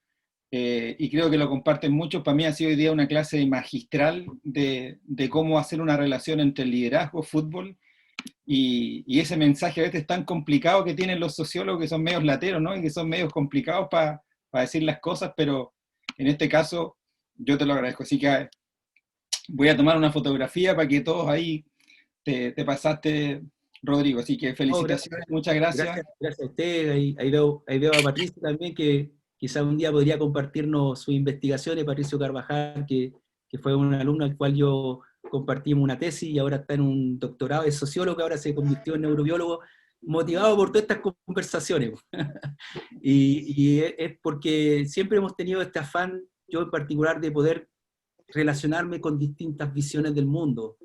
y creo que lo comparten muchos, para mí ha sido hoy día una clase magistral de cómo hacer una relación entre el liderazgo, fútbol, y ese mensaje a veces tan complicado que tienen los sociólogos, que son medios lateros, ¿no? Y que son medios complicados para decir las cosas, pero en este caso yo te lo agradezco. Así que voy a tomar una fotografía para que todos ahí te pasaste, Rodrigo. Así que felicitaciones, muchas gracias. Gracias a usted. Ahí veo a Patricio también, que quizá un día podría compartirnos sus investigaciones. Patricio Carvajal, que fue un alumno al cual yo compartimos una tesis y ahora está en un doctorado, es sociólogo, ahora se convirtió en neurobiólogo, motivado por todas estas conversaciones. y es porque siempre hemos tenido este afán, yo en particular, de poder relacionarme con distintas visiones del mundo,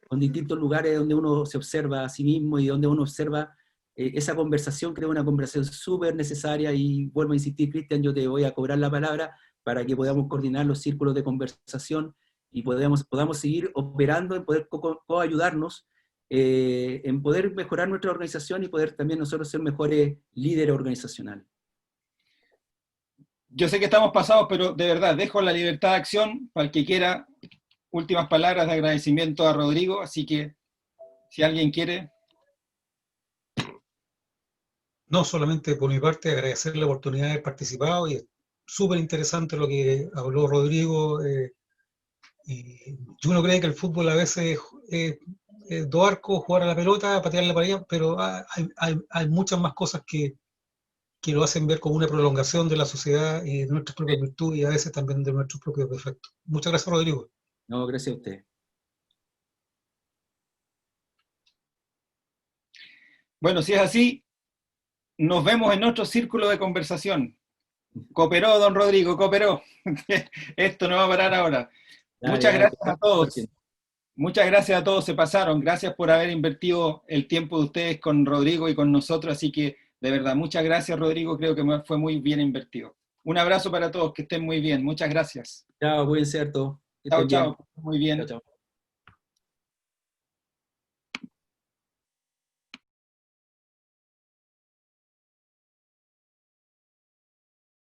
con distintos lugares donde uno se observa a sí mismo y donde uno observa esa conversación. Creo una conversación súper necesaria, y vuelvo a insistir, Cristian, yo te voy a cobrar la palabra para que podamos coordinar los círculos de conversación y podamos seguir operando, en poder coayudarnos, en poder mejorar nuestra organización y poder también nosotros ser mejores líderes organizacionales. Yo sé que estamos pasados, pero de verdad, dejo la libertad de acción para el que quiera. Últimas palabras de agradecimiento a Rodrigo, así que si alguien quiere. No, solamente por mi parte agradecer la oportunidad de haber participado, y es súper interesante lo que habló Rodrigo. Y uno cree que el fútbol a veces es dos arcos, jugar a la pelota, patearla para allá, pero hay muchas más cosas que lo hacen ver como una prolongación de la sociedad y de nuestras propias virtudes, y a veces también de nuestros propios defectos. Muchas gracias, Rodrigo. No, gracias a usted. Bueno, si es así, nos vemos en otro círculo de conversación. Cooperó, don Rodrigo, cooperó. Esto no va a parar ahora. Muchas gracias a todos. Muchas gracias a todos, se pasaron. Gracias por haber invertido el tiempo de ustedes con Rodrigo y con nosotros. Así que, de verdad, muchas gracias, Rodrigo. Creo que fue muy bien invertido. Un abrazo para todos, que estén muy bien. Muchas gracias. Chao, cuídense harto. Chao, chao. Muy bien. Chao, chao.